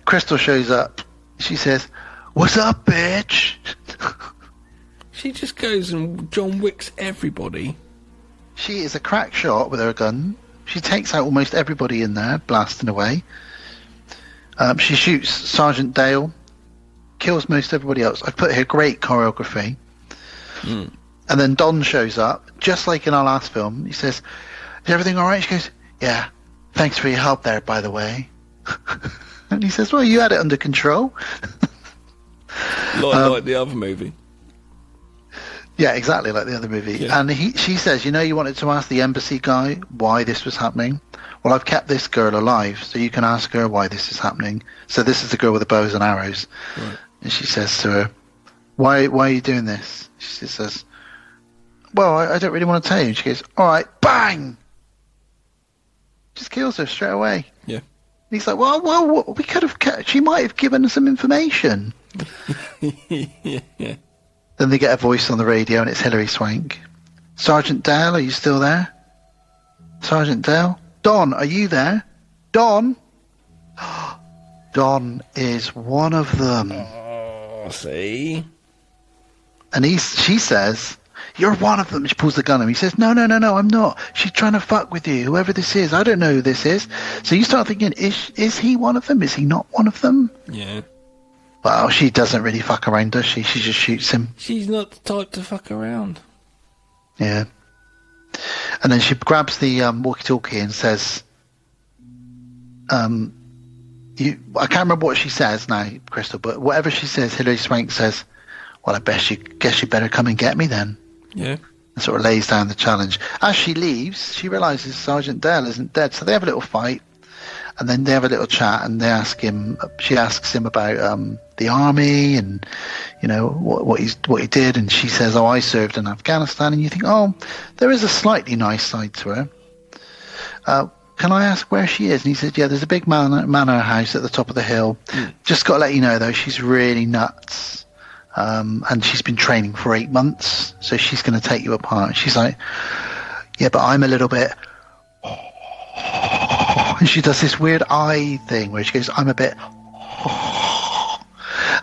Crystal shows up. She says, what's up, bitch? She just goes and John Wicks everybody. She is a crack shot with her gun. She takes out almost everybody in there, blasting away. She shoots Sergeant Dale, kills most everybody else. I put here great choreography. And then Don shows up, just like in our last film. He says, is everything all right? She goes, yeah, thanks for your help there, by the way. And he says, well, you had it under control. Like the other movie. Yeah, exactly like the other movie. Yeah. And she says, you wanted to ask the embassy guy why this was happening? Well, I've kept this girl alive, so you can ask her why this is happening. So this is the girl with the bows and arrows. Right. And she says to her, why are you doing this? She says, well, I don't really want to tell you. And she goes, all right, bang! Just kills her straight away. Yeah. And he's like, well, we could have she might have given us some information. yeah. Then they get a voice on the radio, and it's Hilary Swank. Sergeant Dale, are you still there? Sergeant Dale? Don, are you there? Don? Don is one of them. Oh, see? And she says, you're one of them. She pulls the gun on him. He says, no, I'm not. She's trying to fuck with you, whoever this is. I don't know who this is. So you start thinking, is he one of them? Is he not one of them? Yeah. Well, she doesn't really fuck around, does she? She just shoots him. She's not the type to fuck around. Yeah. And then she grabs the walkie-talkie and says, I can't remember what she says now, Crystal, but whatever she says, Hilary Swank says, well, guess you better come and get me then. Yeah. And sort of lays down the challenge. As she leaves, she realises Sergeant Dale isn't dead, so they have a little fight. And then they have a little chat, and she asks him about the army and, what he did. And she says, I served in Afghanistan. And you think, there is a slightly nice side to her. Can I ask where she is? And he said, yeah, there's a big manor house at the top of the hill. Just got to let you know, though, she's really nuts. And she's been training for 8 months, so she's going to take you apart. She's like, yeah, but I'm a little bit... And she does this weird eye thing where she goes, I'm a bit...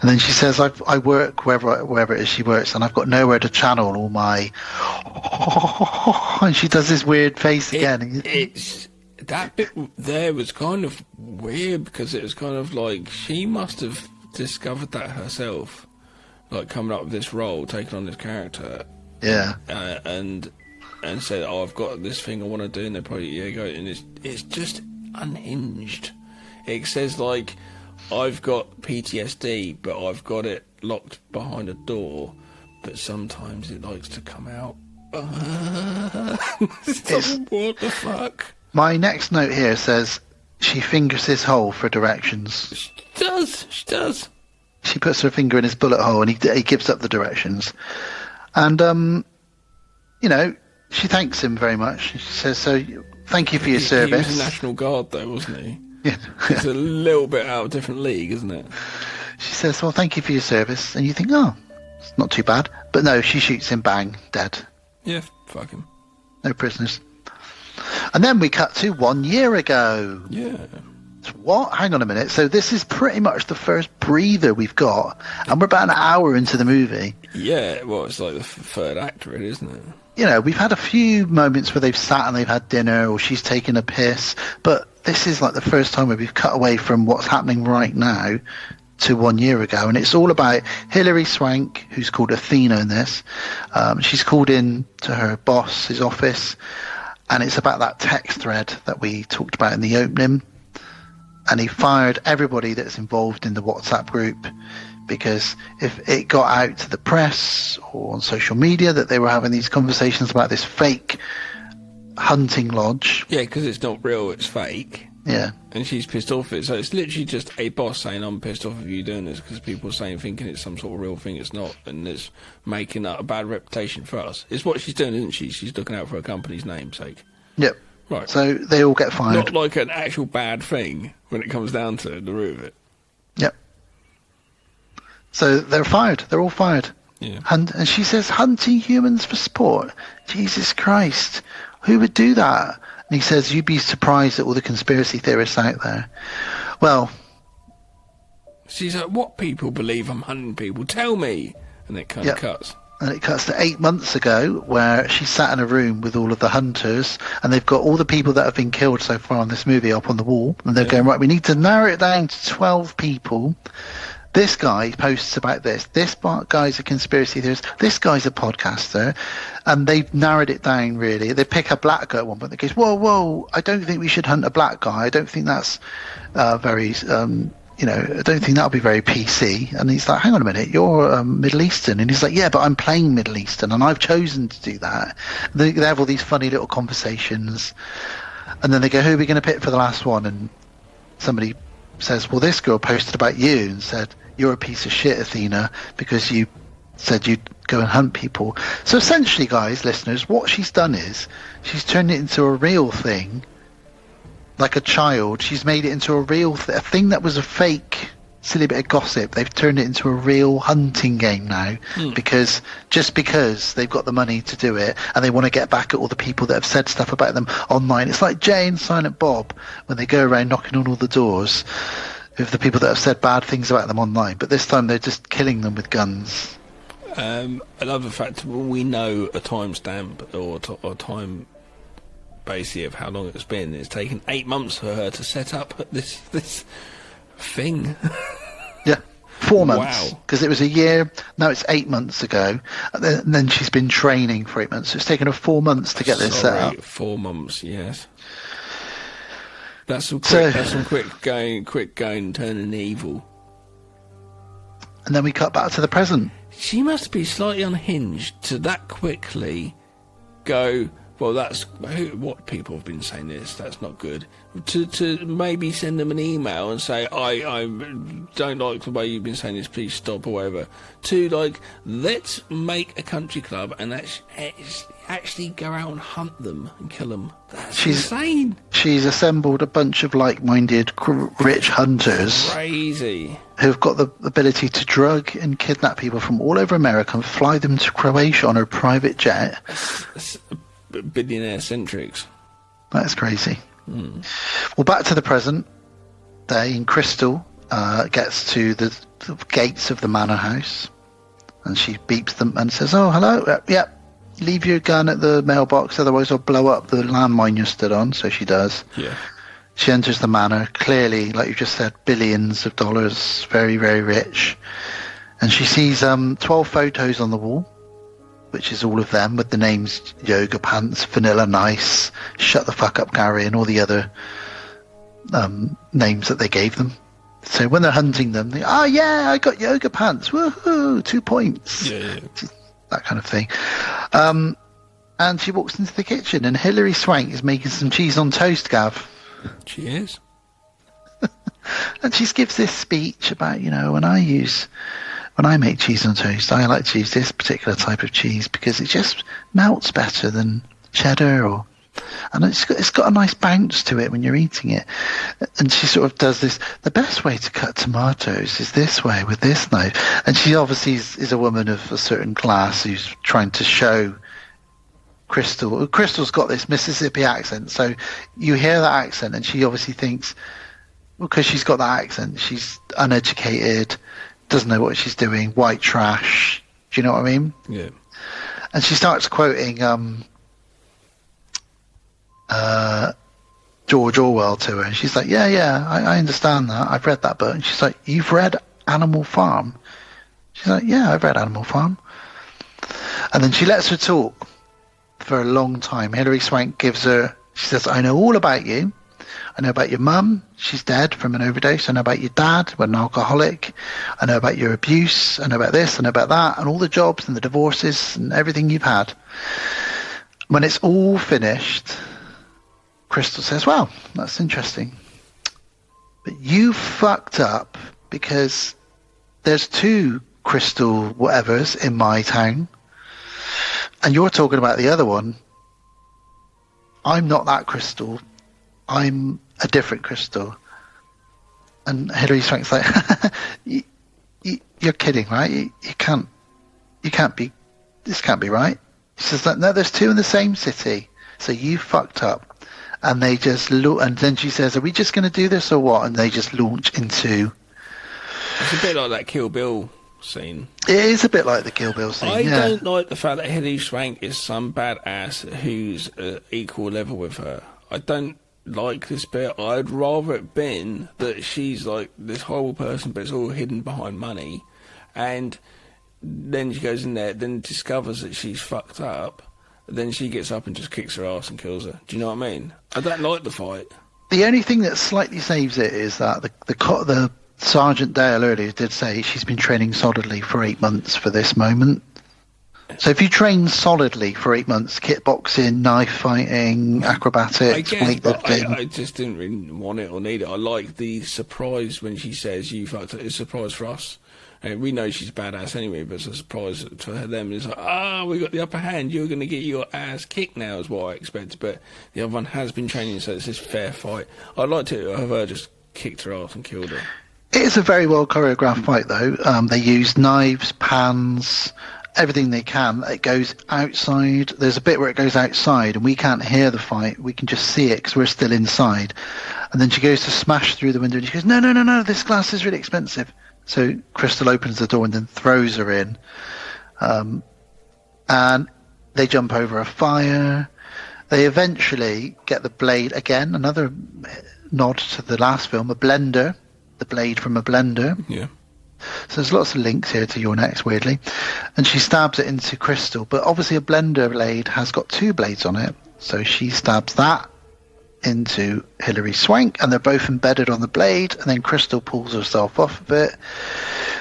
And then she says, I work wherever it is she works, and I've got nowhere to channel all my... And she does this weird face again. That bit there was kind of weird, because it was kind of like she must have discovered that herself, like coming up with this role, taking on this character. Yeah. And said, I've got this thing I want to do, and they're probably, go, and it's just unhinged. It says, like, I've got PTSD, but I've got it locked behind a door, but sometimes it likes to come out. What the fuck? My next note here says, she fingers his hole for directions. She does. She puts her finger in his bullet hole, and he gives up the directions. And, she thanks him very much. She says, so thank you for your service. He was a National Guard, though, wasn't he? Yeah. It's a little bit out of a different league, isn't it? She says, well, thank you for your service. And you think, it's not too bad. But no, she shoots him, bang, dead. Yeah, fuck him. No prisoners. And then we cut to 1 year ago. Yeah. What? Hang on a minute. So this is pretty much the first breather we've got. And we're about an hour into the movie. Yeah, well, it's like the third act, really, isn't it? We've had a few moments where they've sat and they've had dinner, or she's taken a piss, but this is like the first time where we've cut away from what's happening right now to 1 year ago, and it's all about Hilary Swank, who's called Athena in this. She's called in to her boss's office, and it's about that text thread that we talked about in the opening, and he fired everybody that's involved in the WhatsApp group, because if it got out to the press or on social media that they were having these conversations about this fake hunting lodge. Yeah, because it's not real, it's fake. Yeah. And she's pissed off at it. So it's literally just a boss saying, I'm pissed off of you doing this, because people are thinking it's some sort of real thing. It's not. And it's making a bad reputation for us. It's what she's doing, isn't she? She's looking out for her company's namesake. Yep. Right. So they all get fired. Not like an actual bad thing when it comes down to the root of it. Yep. So they're fired. They're all fired. Yeah. And she says, hunting humans for sport. Jesus Christ. Who would do that? And he says, you'd be surprised at all the conspiracy theorists out there. Well. She's like, what people believe I'm hunting people? Tell me. And it kind of cuts. And it cuts to 8 months ago, where she sat in a room with all of the hunters, and they've got all the people that have been killed so far in this movie up on the wall. And they're going, right, we need to narrow it down to 12 people. This guy posts about this. This guy's a conspiracy theorist. This guy's a podcaster. And they've narrowed it down, really. They pick a black guy at one point that goes, whoa, I don't think we should hunt a black guy. I don't think that's very, you know, I don't think that'll be very PC. And he's like, hang on a minute, you're Middle Eastern. And he's like, yeah, but I'm playing Middle Eastern and I've chosen to do that. They have all these funny little conversations. And then they go, who are we going to pick for the last one? And somebody says, well, this girl posted about you and said, you're a piece of shit, Athena, because you said you'd go and hunt people. So essentially, guys, listeners, what she's done is she's turned it into a real thing. Like a child, she's made it into a real a thing that was a fake, silly bit of gossip. They've turned it into a real hunting game now, because they've got the money to do it, and they want to get back at all the people that have said stuff about them online. It's like Jay and Silent Bob when they go around knocking on all the doors of the people that have said bad things about them online. But this time they're just killing them with guns. Another fact, we know a timestamp or time. Basically of how long it's been. It's taken 8 months for her to set up this thing. Yeah, 4 months. Wow. Because it was a year. Now it's 8 months ago, and then she's been training for 8 months. So it's taken her 4 months to get this set up. 4 months, yes. That's some quick going, turning evil. And then we cut back to the present. She must be slightly unhinged to that quickly go. Well, that's what people have been saying. That's not good. To maybe send them an email and say, I don't like the way you've been saying this, please stop, or whatever. To, like, let's make a country club and actually go out and hunt them and kill them. That's insane. She's assembled a bunch of like-minded rich hunters. Crazy. Who've got the ability to drug and kidnap people from all over America and fly them to Croatia on her private jet. Billionaire centrics. That's crazy. Well, back to the present day, and Crystal gets to the gates of the manor house, and she beeps them and says, oh, hello, leave your gun at the mailbox, otherwise I'll blow up the landmine you stood on. So she does. Yeah. She enters the manor, clearly, like you just said, billions of dollars, very, very rich. And she sees 12 photos on the wall, which is all of them with the names Yoga Pants, Vanilla Nice, Shut the Fuck Up Gary, and all the other names that they gave them. So when they're hunting them, they, oh yeah, I got Yoga Pants, woohoo, 2 points. Yeah. That kind of thing. And she walks into the kitchen, and Hilary Swank is making some cheese on toast, Gav. She is. And she gives this speech about, you know, when I make cheese on toast, I like to use this particular type of cheese because it just melts better than cheddar, and it's got a nice bounce to it when you're eating it. And she sort of does this. The best way to cut tomatoes is this way with this knife. And she obviously is a woman of a certain class who's trying to show Crystal. Crystal's got this Mississippi accent, so you hear that accent, and she obviously thinks, because she's got that accent, she's uneducated, doesn't know what she's doing, white trash. Do you know what I mean? Yeah. And she starts quoting George Orwell to her, and she's like, yeah, I understand that. I've read that book. And she's like, you've read Animal Farm? She's like, yeah, I've read Animal Farm. And then she lets her talk for a long time. Hilary Swank she says, I know all about you. I know about your mum, she's dead from an overdose. I know about your dad, an alcoholic. I know about your abuse. I know about this, I know about that, and all the jobs and the divorces and everything you've had. When it's all finished, Crystal says, well, that's interesting. But you fucked up because there's 2 Crystal whatevers in my town, and you're talking about the other one. I'm not that Crystal. I'm a different Crystal. And Hilary Swank's like, you're kidding, right? You can't be, this can't be right. She says, no, there's 2 in the same city. So you fucked up. And they just look, and then she says, are we just going to do this or what? And they just launch into... It's a bit like that Kill Bill scene. It is a bit like the Kill Bill scene, I don't like the fact that Hilary Swank is some badass who's equal level with her. I don't like this bit. I'd rather it been that she's like this horrible person, but it's all hidden behind money, and then she goes in there, then discovers that she's fucked up, then she gets up and just kicks her ass and kills her. Do you know what I mean? I don't like the fight. The only thing that slightly saves it is that the Sergeant Dale earlier did say she's been training solidly for 8 months for this moment. So if you train solidly for 8 months, kickboxing, knife fighting, acrobatics, weightlifting... I just didn't really want it or need it. I like the surprise when she says, you fucked it. It's a surprise for us. And we know she's badass anyway, but it's a surprise for them. It's like, we got the upper hand. You're going to get your ass kicked now is what I expect. But the other one has been training, so it's this fair fight. I'd like to have her just kicked her ass and killed her. It is a very well choreographed fight, though. They use knives, pans... everything they can. It goes outside. There's a bit where it goes outside and we can't hear the fight. We can just see it because we're still inside. And then she goes to smash through the window and she goes, no, this glass is really expensive. So Crystal opens the door and then throws her in. And they jump over a fire. They eventually get the blade again, another nod to the last film, a blender, the blade from a blender. Yeah. So there's lots of links here to Your Next, weirdly. And she stabs it into Crystal. But obviously a blender blade has got 2 blades on it. So she stabs that into Hilary Swank. And they're both embedded on the blade. And then Crystal pulls herself off of it.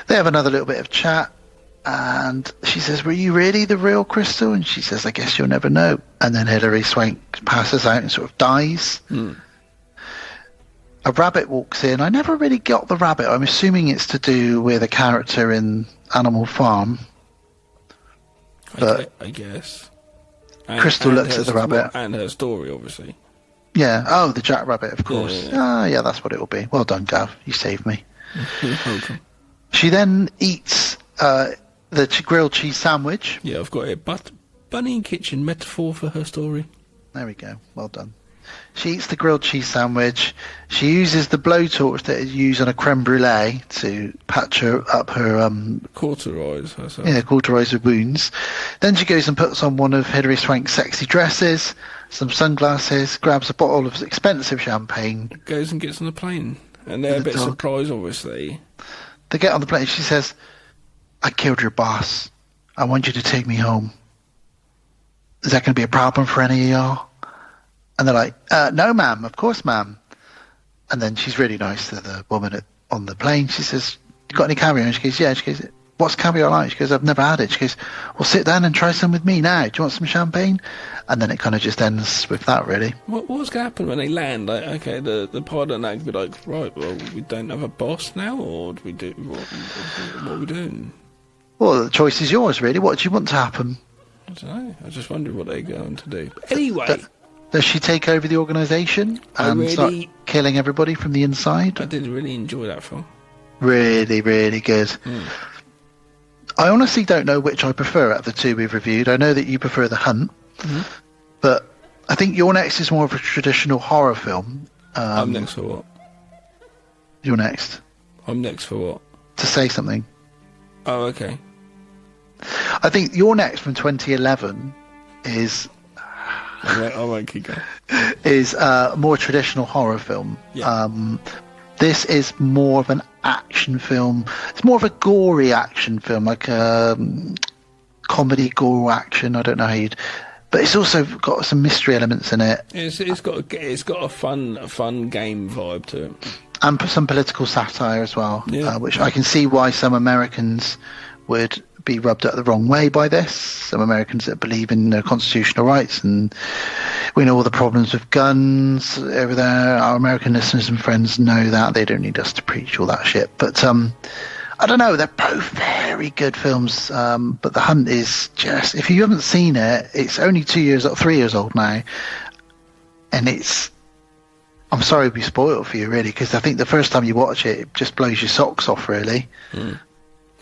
They have another little bit of chat. And she says, were you really the real Crystal? And she says, I guess you'll never know. And then Hilary Swank passes out and sort of dies. A rabbit walks in. I never really got the rabbit. I'm assuming it's to do with a character in Animal Farm. But I guess. Crystal looks at the rabbit. And her story, obviously. Yeah. Oh, the Jack Rabbit, of course. Yeah, that's what it will be. Well done, Gav. You saved me. Okay. She then eats the grilled cheese sandwich. Yeah, I've got it. But Bunny Kitchen metaphor for her story. There we go. Well done. She eats the grilled cheese sandwich. She uses the blowtorch that is used on a creme brulee to patch up her... cauterize herself. Yeah, cauterize her wounds. Then she goes and puts on one of Hilary Swank's sexy dresses, some sunglasses, grabs a bottle of expensive champagne. Goes and gets on the plane. And they're a bit surprised, obviously. They get on the plane. She says, I killed your boss. I want you to take me home. Is that going to be a problem for any of y'all? And they're like, no, ma'am, of course, ma'am. And then she's really nice to the woman on the plane. She says, you got any caviar? And she goes, yeah. She goes, what's caviar like? She goes, I've never had it. She goes, well, sit down and try some with me now. Do you want some champagne? And then it kind of just ends with that, really. What's going to happen when they land? Like, okay, the pilot and that could be like, right, well, we don't have a boss now, or do we do what are we doing? Well, the choice is yours, really. What do you want to happen? I don't know. I just wondered what they're going to do. But anyway... Does she take over the organisation and start killing everybody from the inside? I did really enjoy that film. Really, really good. I honestly don't know which I prefer out of the 2 we've reviewed. I know that you prefer The Hunt, but I think Your Next is more of a traditional horror film. I'm next for what? You're next. I'm next for what? To say something. Oh, okay. I think Your Next from 2011 is... I won't keep going. Is a more traditional horror film. Yeah. This is more of an action film. It's more of a gory action film, like comedy gore action. I don't know how you'd... But it's also got some mystery elements in it. It's got a fun game vibe to it. And some political satire as well, which I can see why some Americans would be rubbed up the wrong way by this. Some Americans that believe in their constitutional rights, and we know all the problems with guns over there. Our American listeners and friends know that. They don't need us to preach all that shit. But I don't know, they're both very good films. But The Hunt is just, if you haven't seen it, it's only 3 years old now, and it's, I'm sorry to be spoiled for you, really, because I think the first time you watch it, it just blows your socks off, really.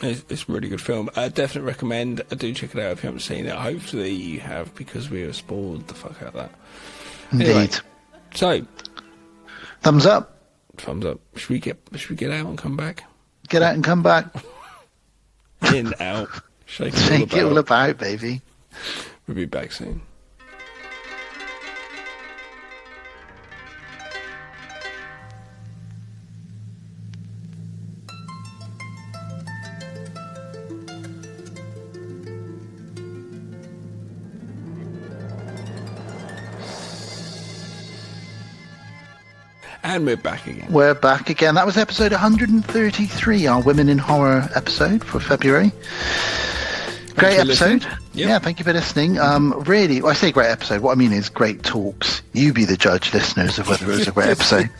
It's a really good film. I definitely recommend. Do check it out if you haven't seen it. Hopefully you have, because we were spoiled the fuck out of that. Indeed. Anyway, so thumbs up. Thumbs up. Should we get out and come back? Get out and come back. In, out. Shake it all about, baby. We'll be back soon. And we're back again. We're back again. That was episode 133, our Women in Horror episode for February. Great episode. Yep. Yeah, thank you for listening. Really, I say great episode. What I mean is great talks. You be the judge, listeners, of whether it was a great episode.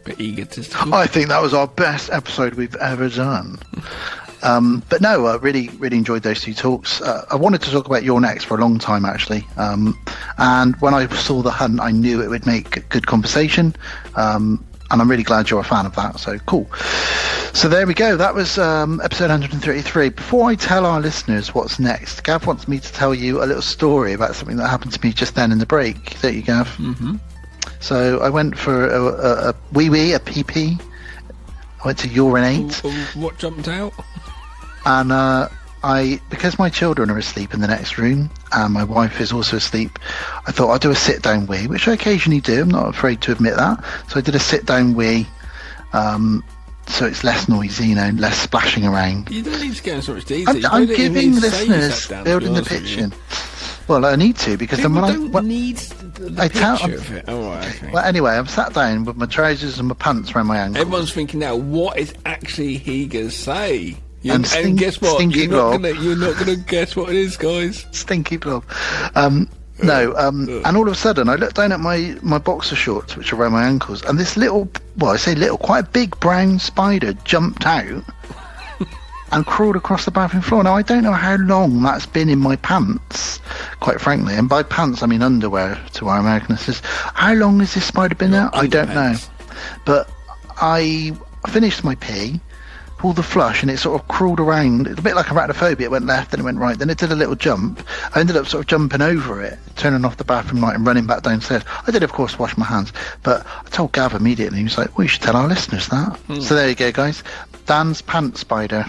But egotistical. I think that was our best episode we've ever done. But no, really enjoyed those two talks. I wanted to talk about You're Next for a long time, actually. And when I saw The Hunt, I knew it would make good conversation. And I'm really glad you're a fan of that. So cool. So there we go. That was episode 133. Before I tell our listeners what's next, Gav wants me to tell you a little story about something that happened to me just then in the break. Don't you, Gav? Mm-hmm. So I went for a wee-wee, a pee-pee. I went to urinate. What jumped out? And because my children are asleep in the next room and my wife is also asleep, I thought I'd do a sit-down wee, which I occasionally do. I'm not afraid to admit that. So I did a sit-down wee, so it's less noisy, less splashing around. You don't need to go into so much detail. I'm giving listeners building the picture. Well, I need to, because people then don't need the picture of it. Oh, right, okay. Well, anyway, I'm sat down with my trousers and my pants around my ankles. Everyone's thinking now, what is actually he going to say? And guess what? Stinky blob. You're not going to guess what it is, guys. Stinky blob. And all of a sudden, I looked down at my boxer shorts, which are around my ankles, and this little, well, I say little, quite a big brown spider jumped out and crawled across the bathroom floor. Now, I don't know how long that's been in my pants, quite frankly. And by pants, I mean underwear, to our American listeners. How long has this spider been there? I don't know. But I finished my pee, pulled the flush, and it sort of crawled around. It's a bit like arachnophobia. It went left, then it went right, then it did a little jump. I ended up sort of jumping over it, turning off the bathroom light and running back downstairs. I did, of course, wash my hands, but I told Gav immediately. He was like, well, you should tell our listeners that. So there you go, guys. Dan's pant spider.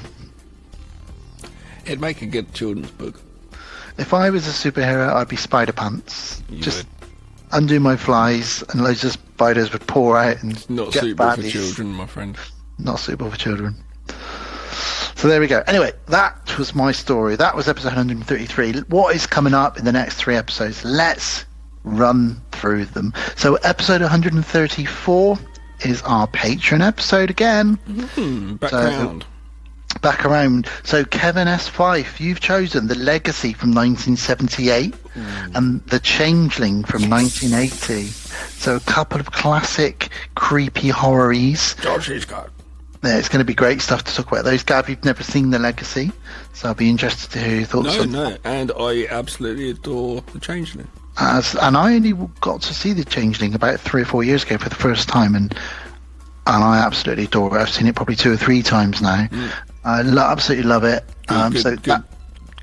It'd make a good children's book. If I was a superhero, I'd be Spider Pants. Just undo my flies and loads of spiders would pour out and it's not get suitable baddies. for children, my friend. Not suitable for children. So there we go. Anyway, that was my story. That was episode 133. What is coming up in the next 3 episodes? Let's run through them. So episode 134 is our Patreon episode again. Back around. So Kevin S. Fife, you've chosen The Legacy from 1978 and The Changeling from 1980. So a couple of classic creepy horror-ies. George Hitchcock. Yeah, it's going to be great stuff to talk about those. Gav, you've never seen The Legacy, so I'll be interested to hear your thoughts on that. No, and I absolutely adore The Changeling. And I only got to see The Changeling about 3 or 4 years ago for the first time, and I absolutely adore it. I've seen it probably 2 or 3 times now. I absolutely love it.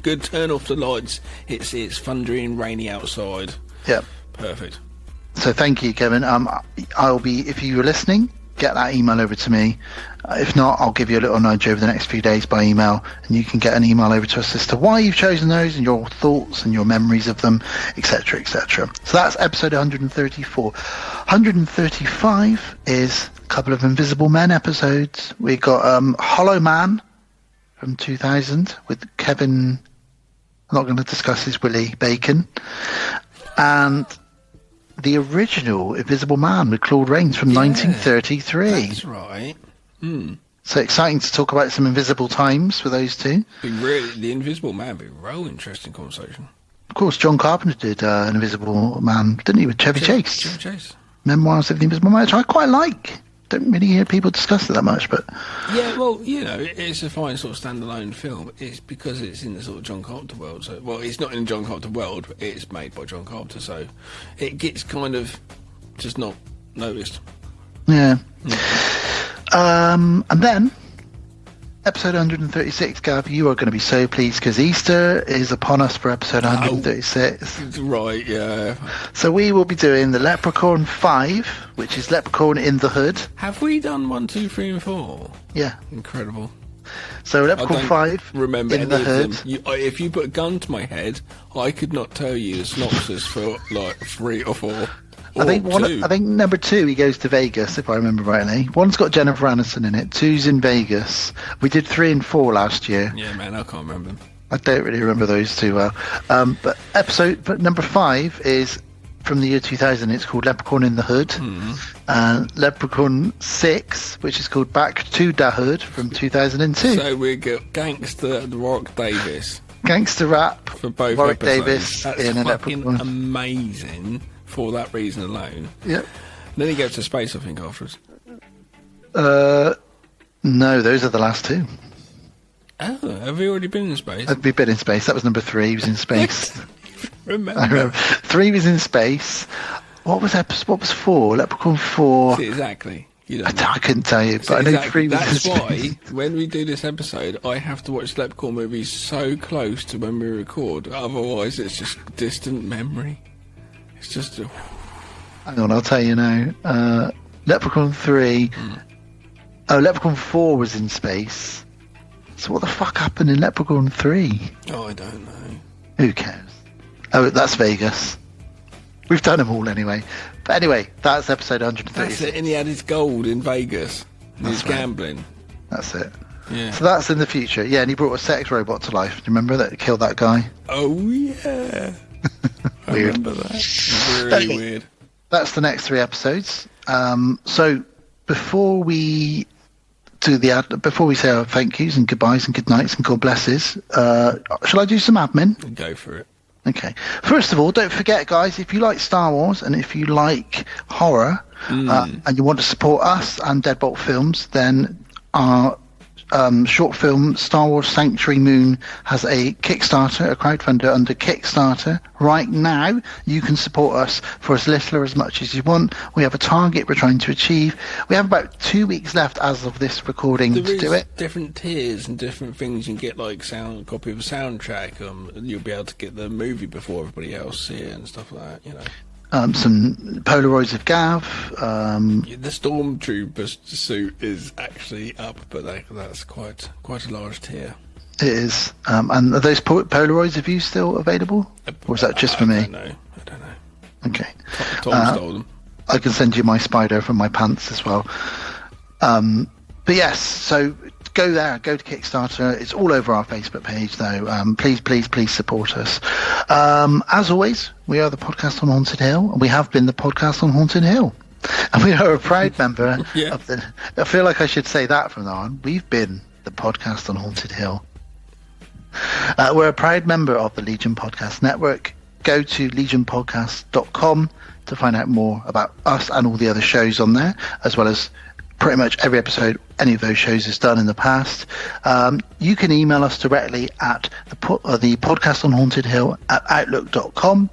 Good turn off the lights. It's thundery and rainy outside. Yeah. Perfect. So thank you, Kevin. I'll be, if you were listening, get that email over to me. If not, I'll give you a little nudge over the next few days by email, and you can get an email over to us as to why you've chosen those and your thoughts and your memories of them, etc., etc. So that's episode 134. 135 is a couple of Invisible Men episodes. We got Hollow Man from 2000 with Kevin. I'm not going to discuss his Willie Bacon. And the original Invisible Man with Claude Rains from 1933. That's right. So exciting to talk about some invisible times for those two. The Invisible Man would be a real interesting conversation. Of course, John Carpenter did an Invisible Man, didn't he, with Chevy Chase? Chevy Chase. Memoirs of the Invisible Man, which I quite like. Don't really hear people discuss it that much, but... Yeah, well, it's a fine sort of standalone film. It's because it's in the sort of John Carpenter world. So, well, it's not in John Carpenter world, but it's made by John Carpenter, so it gets kind of just not noticed. Yeah. And then, episode 136, Gav, you are going to be so pleased because Easter is upon us for episode 136. Right, yeah. So we will be doing the Leprechaun 5, which is Leprechaun in the Hood. Have we done 1, 2, 3, and 4? Yeah. Incredible. So Leprechaun 5 remember in the Hood. If you put a gun to my head, I could not tell you the synopsis for like 3 or 4. I think number 2 he goes to Vegas, if I remember rightly. 1's got Jennifer Aniston in it. 2's in Vegas. We did 3 and 4 last year. Yeah, man, I can't remember them. I don't really remember those too well. But number 5 is from the year 2000. It's called Leprechaun in the Hood. Leprechaun 6, which is called Back to the Hood from 2002. So we got Gangster Warwick Davis. Gangster rap for both Warwick episodes. Davis That's in a fucking Leprechaun. amazing for that reason alone. Yep. Then he goes to space, I think, afterwards. No, those are the last two. Oh, have we already been in space? We've been in space. That was number 3. He was in space. Remember. I remember. 3 was in space. What was 4? Leprechaun 4. See, exactly. You don't know. I couldn't tell you, but See, I know exactly. 3 was That's in space. why, when we do this episode, I have to watch Leprechaun movies so close to when we record. Otherwise, it's just distant memory. It's just... Hang on, I'll tell you now. Leprechaun 3. Oh, Leprechaun 4 was in space. So what the fuck happened in Leprechaun 3? Oh, I don't know. Who cares? Oh, that's Vegas. We've done them all anyway. But anyway, that's episode 136. That's it, and he had his gold in Vegas. He's gambling. That's it. Yeah. So that's in the future. Yeah, and he brought a sex robot to life. Do you remember that? Killed that guy. Oh, yeah. I Weird. remember that. Really weird. That's the next 3 episodes. So before we do before we say our thank yous and goodbyes and good nights and God blesses, shall I do some admin? Go for it. Okay. First of all, don't forget, guys, if you like Star Wars and if you like horror and you want to support us and Deadbolt Films, then our short film Star Wars Sanctuary Moon has a Kickstarter, a crowdfunder under Kickstarter. Right now, you can support us for as little or as much as you want. We have a target we're trying to achieve. We have about 2 weeks left as of this recording to do it. Different tiers and different things. You can get like a copy of a soundtrack. You'll be able to get the movie before everybody else see it and stuff like that. You know. Some Polaroids of Gav. The Stormtrooper suit is actually up, but that's quite a large tier. It is. And are those Polaroids of you still available? Or is that just for me? I don't know. Okay. Tom stole them. I can send you my spider from my pants as well. But yes, so go there, go to Kickstarter. It's all over our Facebook page, though. Please support us. As always, we are the podcast on Haunted Hill, and we have been the podcast on Haunted Hill. And we are a proud member of the... I feel like I should say that from now on. We've been the podcast on Haunted Hill. We're a proud member of the Legion Podcast Network. Go to legionpodcast.com to find out more about us and all the other shows on there, as well as pretty much every episode any of those shows has done in the past. You can email us directly at the podcast on Haunted Hill at outlook.com.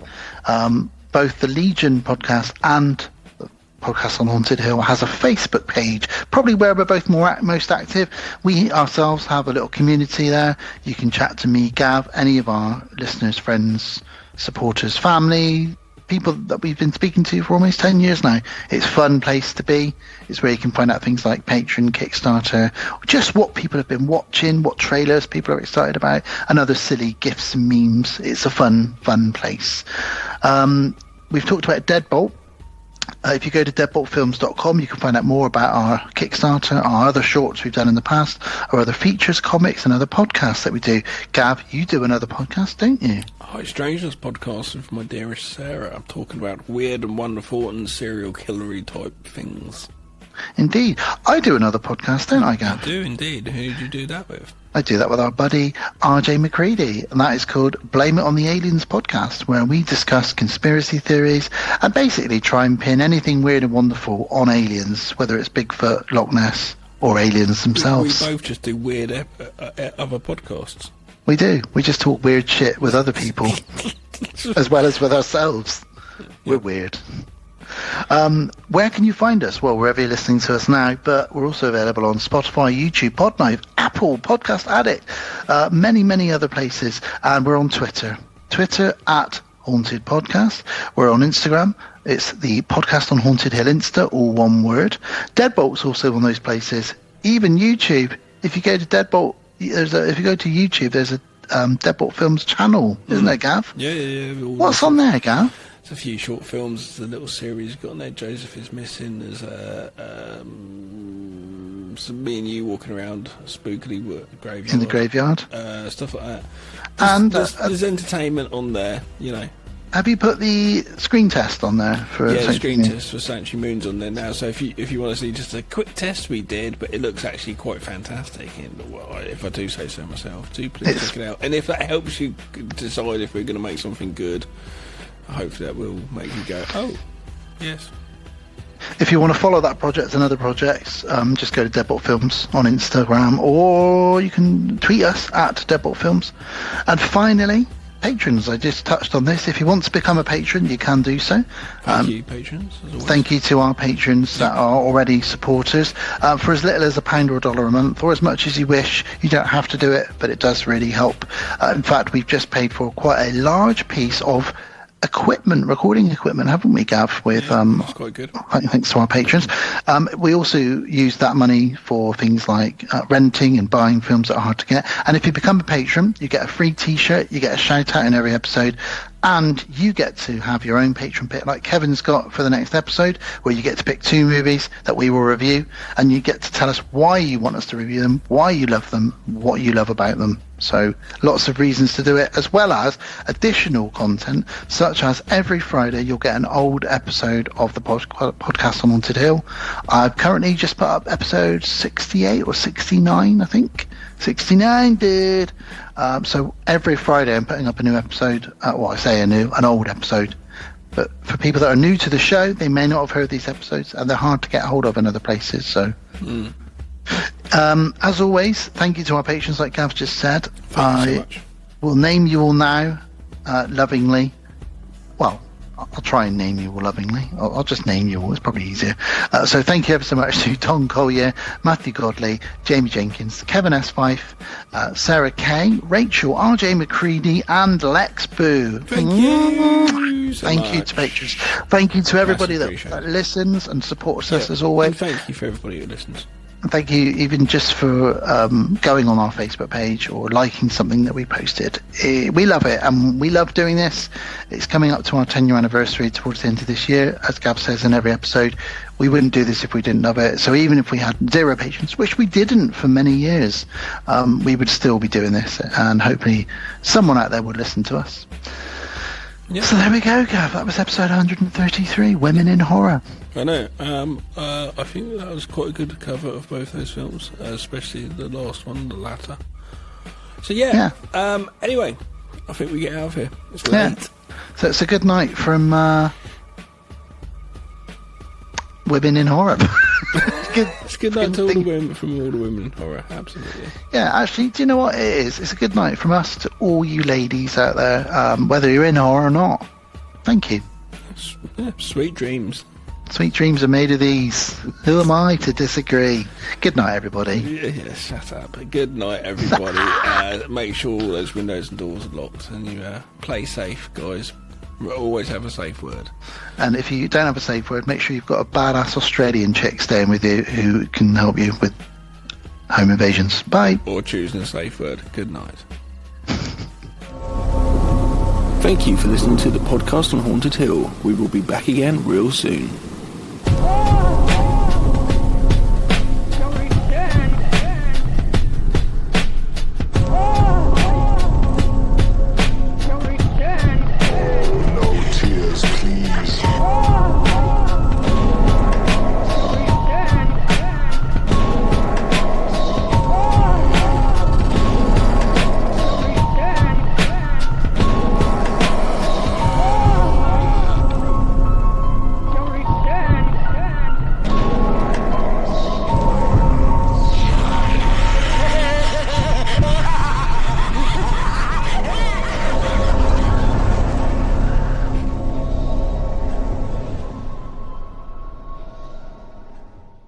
Both the Legion podcast and the podcast on Haunted Hill has a Facebook page, probably where we're both most active. We ourselves have a little community there. You can chat to me, Gav, any of our listeners, friends, supporters, family, people that we've been speaking to for almost 10 years now. It's a fun place to be. It's where you can find out things like Patreon, Kickstarter, just what people have been watching, what trailers people are excited about, and other silly gifs and memes. It's a fun place. We've talked about Deadbolt. If you go to deadboltfilms.com, you can find out more about our Kickstarter, our other shorts we've done in the past, our other features, comics, and other podcasts that we do. Gav, you do another podcast, don't you? Hi, Strangeness podcast with my dearest Sarah. I'm talking about weird and wonderful and serial killery type things. Indeed. I do another podcast, don't I, Gav? I do indeed. Who do you do that with? I do that with our buddy RJ McCready, and that is called Blame It on the Aliens podcast, where we discuss conspiracy theories and basically try and pin anything weird and wonderful on aliens, whether it's Bigfoot, Loch Ness, or aliens themselves. We both just do weird other podcasts. We do. We just talk weird shit with other people, as well as with ourselves. We're weird. Where can you find us? Well, wherever you're listening to us now, but we're also available on Spotify, YouTube, Podknife, Apple, Podcast Addict, many other places, and we're on Twitter at Haunted Podcast. We're on Instagram. It's the Podcast on Haunted Hill Insta, all one word. Deadbolt's also on those places. Even YouTube. If you go to Deadbolt, if you go to YouTube, there's a Deadbolt Films channel, isn't there, Gav? Yeah. What's on there, Gav? There's a few short films. There's a little series you've got on there. Joseph is Missing. There's some me and you walking around spookily graveyard. In the graveyard. Stuff like that. And there's entertainment on there, you know. Have you put the screen test on there for? Yeah, the screen test for Sanctuary Moon's on there now. So if you want to see just a quick test we did, but it looks actually quite fantastic. And well, if I do say so myself, do please check it out. And if that helps you decide if we're going to make something good, hopefully that will make you go, oh, yes. If you want to follow that project and other projects, just go to Deadbolt Films on Instagram, or you can tweet us at Deadbolt Films. And finally, patrons. I just touched on this. If you want to become a patron, you can do so. Thank you, patrons. As always. Thank you to our patrons that are already supporters. For as little as £1 or $1 a month, or as much as you wish, you don't have to do it, but it does really help. In fact, we've just paid for quite a large piece of recording equipment, haven't we, Gav? With that's quite good. Thanks to our patrons. We also use that money for things like renting and buying films that are hard to get. And if you become a patron, you get a free T-shirt, you get a shout out in every episode, and you get to have your own patron pick, like Kevin's got for the next episode, where you get to pick 2 movies that we will review, and you get to tell us why you want us to review them, why you love them, what you love about them. So lots of reasons to do it, as well as additional content, such as every Friday you'll get an old episode of the podcast on Haunted Hill. I've currently just put up episode 68 or 69, I think. 69, dude. So every Friday I'm putting up a new episode. An old episode. But for people that are new to the show, they may not have heard these episodes, and they're hard to get hold of in other places. So, as always, thank you to our patrons, like Gav just said. Thank you so much. Will name you all now, lovingly. Well, I'll try and name you all lovingly. I'll just name you all. It's probably easier. So thank you ever so much to Don Collier, Matthew Godley, Jamie Jenkins, Kevin S. Fife, Sarah Kay, Rachel, RJ McCready, and Lex Boo. Thank you so Thank much. you to patrons. Thank you to everybody that listens and supports us as always. And thank you for everybody who listens. Thank you even just for going on our Facebook page or liking something that we posted. We love it, and we love doing this. It's coming up to our 10-year anniversary towards the end of this year. As Gav says in every episode, we wouldn't do this if we didn't love it. So even if we had 0 patrons, which we didn't for many years, we would still be doing this, and hopefully someone out there would listen to us. Yep. So there we go, Gav. That was episode 133, Women in Horror. I know. I think that was quite a good cover of both those films, especially the last one, the latter. So yeah. Anyway, I think we get out of here. It's late. Yeah. So it's a good night from Women in Horror. It's a good night to all the women, from all the women in horror. Absolutely. Yeah, actually, do you know what it is? It's a good night from us to all you ladies out there, whether you're in horror or not. Thank you. Yeah, sweet dreams. Sweet dreams are made of these. Who am I to disagree? Good night, everybody. Yeah, shut up. Good night, everybody. Make sure all those windows and doors are locked, and you play safe, guys. Always have a safe word. And if you don't have a safe word, make sure you've got a badass Australian chick staying with you who can help you with home invasions. Bye. Or choosing a safe word. Good night. Thank you for listening to the podcast on Haunted Hill. We will be back again real soon.